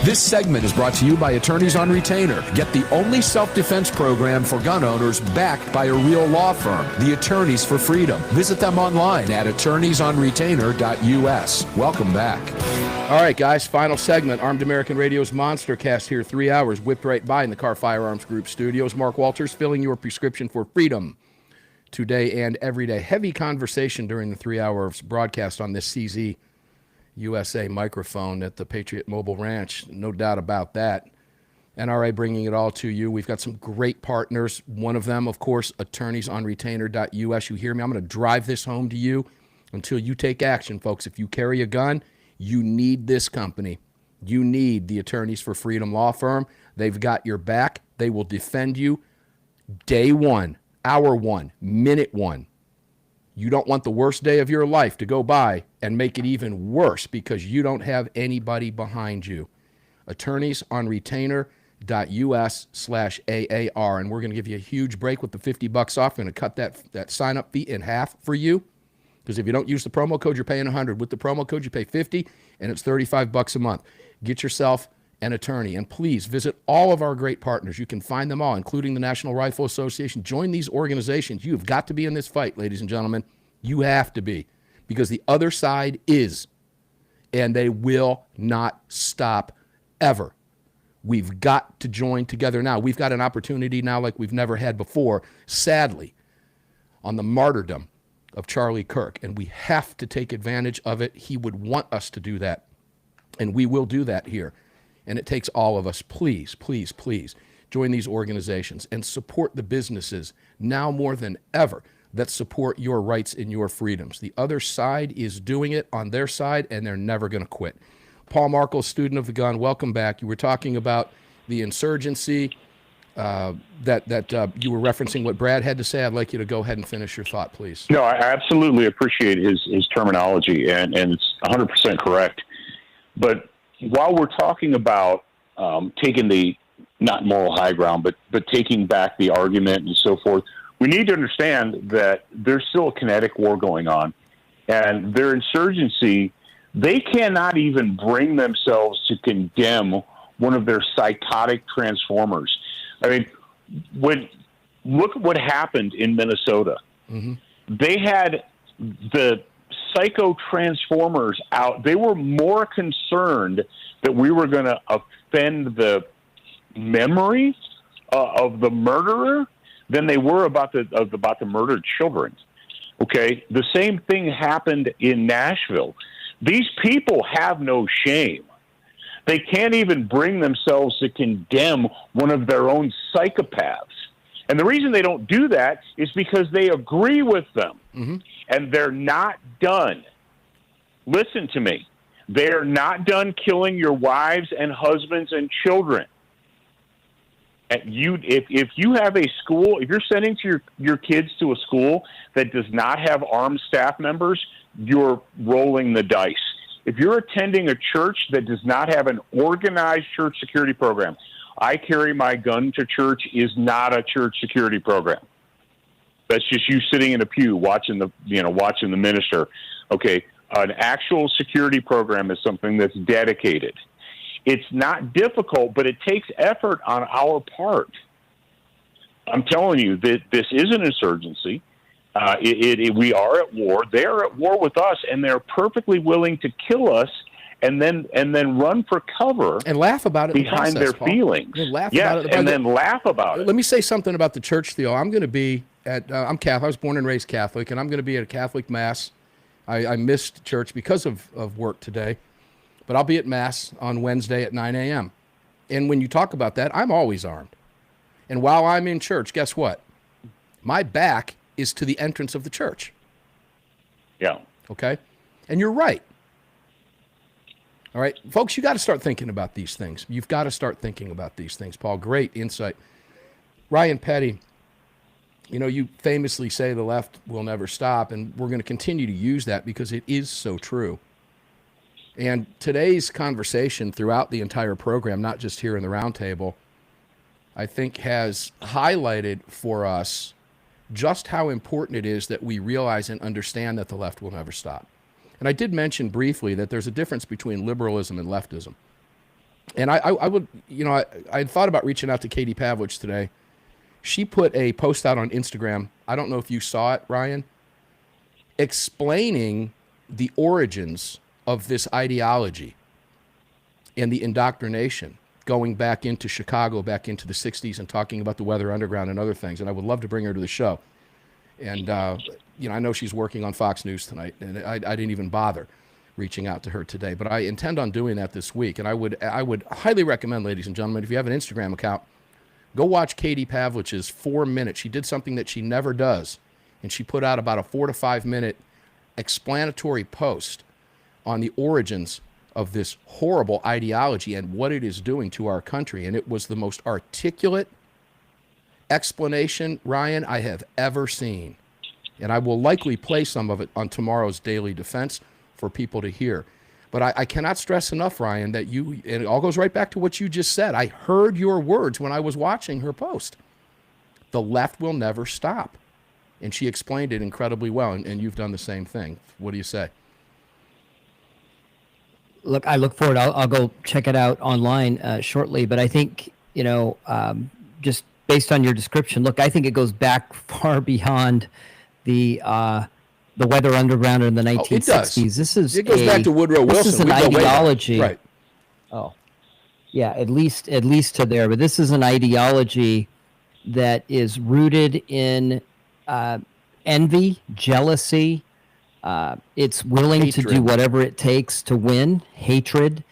This segment is brought to you by Attorneys on Retainer. Get the only self-defense program for gun owners backed by a real law firm, the Attorneys for Freedom. Visit them online at attorneysonretainer.us. Welcome back. All right, guys, final segment. Armed American Radio's Monster Cast here, 3 hours, whipped right by in the Car Firearms Group studios. Mark Walters filling your prescription for freedom today and every day. Heavy conversation during the 3 hours broadcast on this CZ USA microphone at the Patriot Mobile Ranch. No doubt about that. NRA bringing it all to you. We've got some great partners. One of them, of course, attorneysonretainer.us. You hear me? I'm going to drive this home to you until you take action, folks. If you carry a gun, you need this company. You need the Attorneys for Freedom law firm. They've got your back. They will defend you day one, hour one, minute one. You don't want the worst day of your life to go by and make it even worse because you don't have anybody behind you. attorneysonretainer.us/AAR. And we're going to give you a huge break with the $50 off. We're going to cut that sign-up fee in half for you because if you don't use the promo code, you're paying $100. With the promo code, you pay $50, and it's $35 a month. Get yourself an attorney. And please visit all of our great partners. You can find them all, including the National Rifle Association. Join these organizations. You've got to be in this fight, ladies and gentlemen. You have to be, because the other side is, and they will not stop ever. We've got to join together now. We've got an opportunity now like we've never had before, sadly, on the martyrdom of Charlie Kirk, and we have to take advantage of it. He would want us to do that, and we will do that here. And it takes all of us. Please, please, please join these organizations and support the businesses now more than ever that support your rights and your freedoms. The other side is doing it on their side, and they're never going to quit. Paul Markel, student of the gun, welcome back. You were talking about the insurgency, that you were referencing what Brad had to say. I'd like you to go ahead and finish your thought, please. No, I absolutely appreciate his terminology, and it's 100% correct. But while we're talking about taking the, not moral high ground, but taking back the argument and so forth, we need to understand that there's still a kinetic war going on, and their insurgency, they cannot even bring themselves to condemn one of their psychotic transformers. I mean, look at what happened in Minnesota. Mm-hmm. They had the psycho transformers out. They were more concerned that we were going to offend the memory of the murderer than they were about the murdered children. Okay, the same thing happened in Nashville. These people have no shame. They can't even bring themselves to condemn one of their own psychopaths. And the reason they don't do that is because they agree with them. Mm-hmm. And they're not done. Listen to me. They're not done killing your wives and husbands and children. And if you have a school, if you're sending your kids to a school that does not have armed staff members, you're rolling the dice. If you're attending a church that does not have an organized church security program, I carry my gun to church is not a church security program. That's just you sitting in a pew watching the minister. Okay, an actual security program is something that's dedicated. It's not difficult, but it takes effort on our part. I'm telling you that this is an insurgency. We are at war. They are at war with us, and they're perfectly willing to kill us and then run for cover and laugh about it behind their feelings. Laugh about it. Let me say something about the church, Theo. I'm going to be at. I'm Catholic. I was born and raised Catholic, and I'm going to be at a Catholic mass. I missed church because of work today, but I'll be at mass on Wednesday at 9 a.m. And when you talk about that, I'm always armed. And while I'm in church, guess what? My back is to the entrance of the church. Yeah. Okay? And you're right. All right? Folks, you got to start thinking about these things. You've got to start thinking about these things, Paul. Great insight. Ryan Petty, you famously say the left will never stop, and we're going to continue to use that because it is so true. And today's conversation throughout the entire program, not just here in the roundtable, I think has highlighted for us just how important it is that we realize and understand that the left will never stop. And I did mention briefly that there's a difference between liberalism and leftism. And I would, I had thought about reaching out to Katie Pavlich today. She put a post out on Instagram. I don't know if you saw it, Ryan, explaining the origins of this ideology and the indoctrination going back into Chicago, back into the 60s, and talking about the Weather Underground and other things. And I would love to bring her to the show. And, I know she's working on Fox News tonight, and I didn't even bother reaching out to her today. But I intend on doing that this week. And I would highly recommend, ladies and gentlemen, if you have an Instagram account, go watch Katie Pavlich's 4 minutes. She did something that she never does, and she put out about a 4 to 5 minute explanatory post on the origins of this horrible ideology and what it is doing to our country. And it was the most articulate explanation, Ryan, I have ever seen. And I will likely play some of it on tomorrow's Daily Defense for people to hear. But I cannot stress enough, Ryan, that and it all goes right back to what you just said. I heard your words when I was watching her post. The left will never stop. And she explained it incredibly well, and you've done the same thing. What do you say? Look, I look forward. I'll go check it out online shortly. But I think, just based on your description, look, I think it goes back far beyond the Weather Underground in the 1960s. It goes back to Woodrow Wilson. This is an ideology. Right. Oh, yeah, at least to there. But this is an ideology that is rooted in envy, jealousy. It's willing to do whatever it takes to win. Hatred.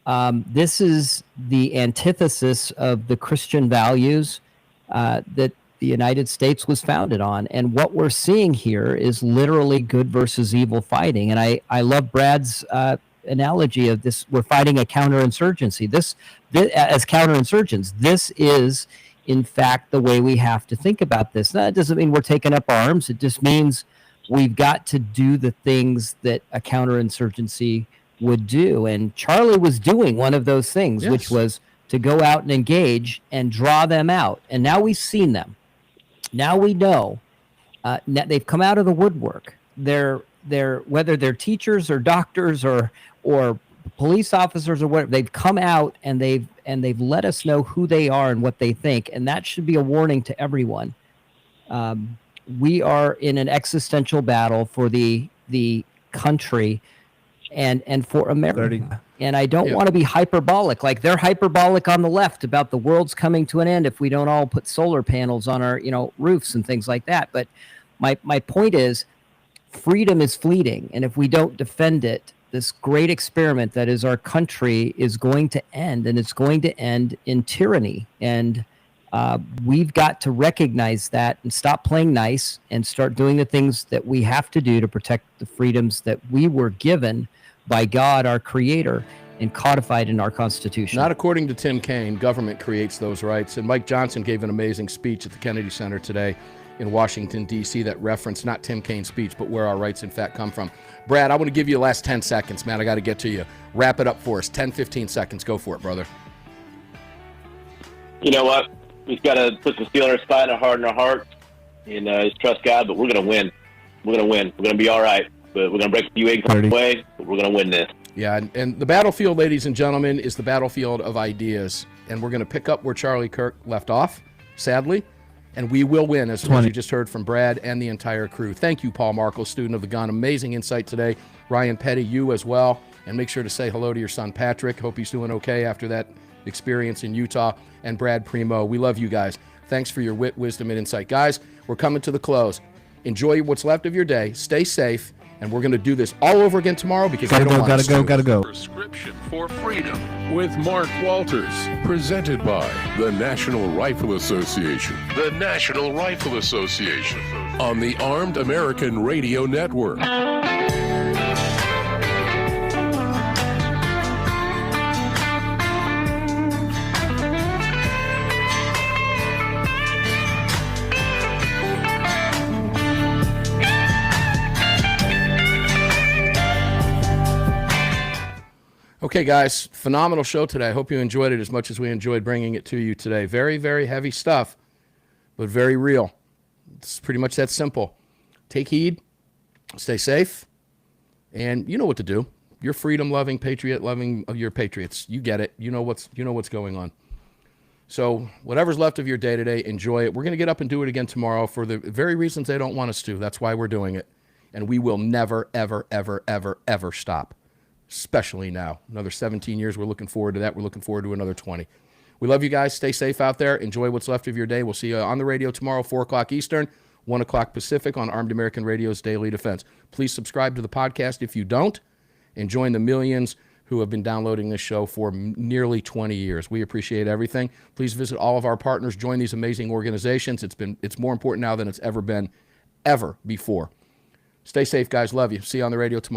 This is the antithesis of the Christian values that the United States was founded on. And what we're seeing here is literally good versus evil fighting. And I love Brad's analogy of this. We're fighting a counterinsurgency. This as counterinsurgents, this is, in fact, the way we have to think about this. Now, that doesn't mean we're taking up arms. It just means we've got to do the things that a counterinsurgency would do. And Charlie was doing one of those things, which was to go out and engage and draw them out. And now we've seen them. Now we know they've come out of the woodwork. They're whether they're teachers or doctors or police officers or whatever, they've come out and they've let us know who they are and what they think. And that should be a warning to everyone. We are in an existential battle for the country and for America. And I don't want to be hyperbolic. Like they're hyperbolic on the left about the world's coming to an end if we don't all put solar panels on our, roofs and things like that. But my point is, freedom is fleeting. And if we don't defend it, this great experiment that is our country is going to end, and it's going to end in tyranny. And we've got to recognize that and stop playing nice and start doing the things that we have to do to protect the freedoms that we were given by God, our creator, and codified in our Constitution. Not according to Tim Kaine. Government creates those rights. And Mike Johnson gave an amazing speech at the Kennedy Center today in Washington, D.C. that referenced not Tim Kaine's speech, but where our rights in fact come from. Brad, I want to give you the last 10 seconds, man. I got to get to you. Wrap it up for us. 10, 15 seconds. Go for it, brother. You know what? We've got to put some steel in our spine, our heart in our heart, and just trust God, but we're going to win. We're going to win. We're going to be all right. But we're going to break a few eggs on the way, but we're going to win this. Yeah, and the battlefield, ladies and gentlemen, is the battlefield of ideas. And we're going to pick up where Charlie Kirk left off, sadly. And we will win, as you just heard from Brad and the entire crew. Thank you, Paul Markel, student of the gun. Amazing insight today. Ryan Petty, you as well. And make sure to say hello to your son, Patrick. Hope he's doing okay after that experience in Utah. And Brad Premo, we love you guys. Thanks for your wit, wisdom, and insight. Guys, we're coming to the close. Enjoy what's left of your day. Stay safe. And we're going to do this all over again tomorrow because they don't want us to. Gotta go. Prescription for Freedom with Mark Walters. Presented by The National Rifle Association. The National Rifle Association. On the Armed American Radio Network. Okay, guys, phenomenal show today. I hope you enjoyed it as much as we enjoyed bringing it to you today. Very, very heavy stuff, but very real. It's pretty much that simple. Take heed, stay safe, and you know what to do. You're freedom-loving, patriot-loving. You're patriots. You get it. You know what's going on. So whatever's left of your day today, enjoy it. We're going to get up and do it again tomorrow for the very reasons they don't want us to. That's why we're doing it. And we will never, ever, ever, ever, ever stop, especially now. Another 17 years, we're looking forward to that. We're looking forward to another 20. We love you guys. Stay safe out there. Enjoy what's left of your day. We'll see you on the radio tomorrow, 4 o'clock Eastern, 1 o'clock Pacific on Armed American Radio's Daily Defense. Please subscribe to the podcast if you don't, and join the millions who have been downloading this show for nearly 20 years. We appreciate everything. Please visit all of our partners. Join these amazing organizations. It's more important now than it's ever been, ever before. Stay safe, guys. Love you. See you on the radio tomorrow.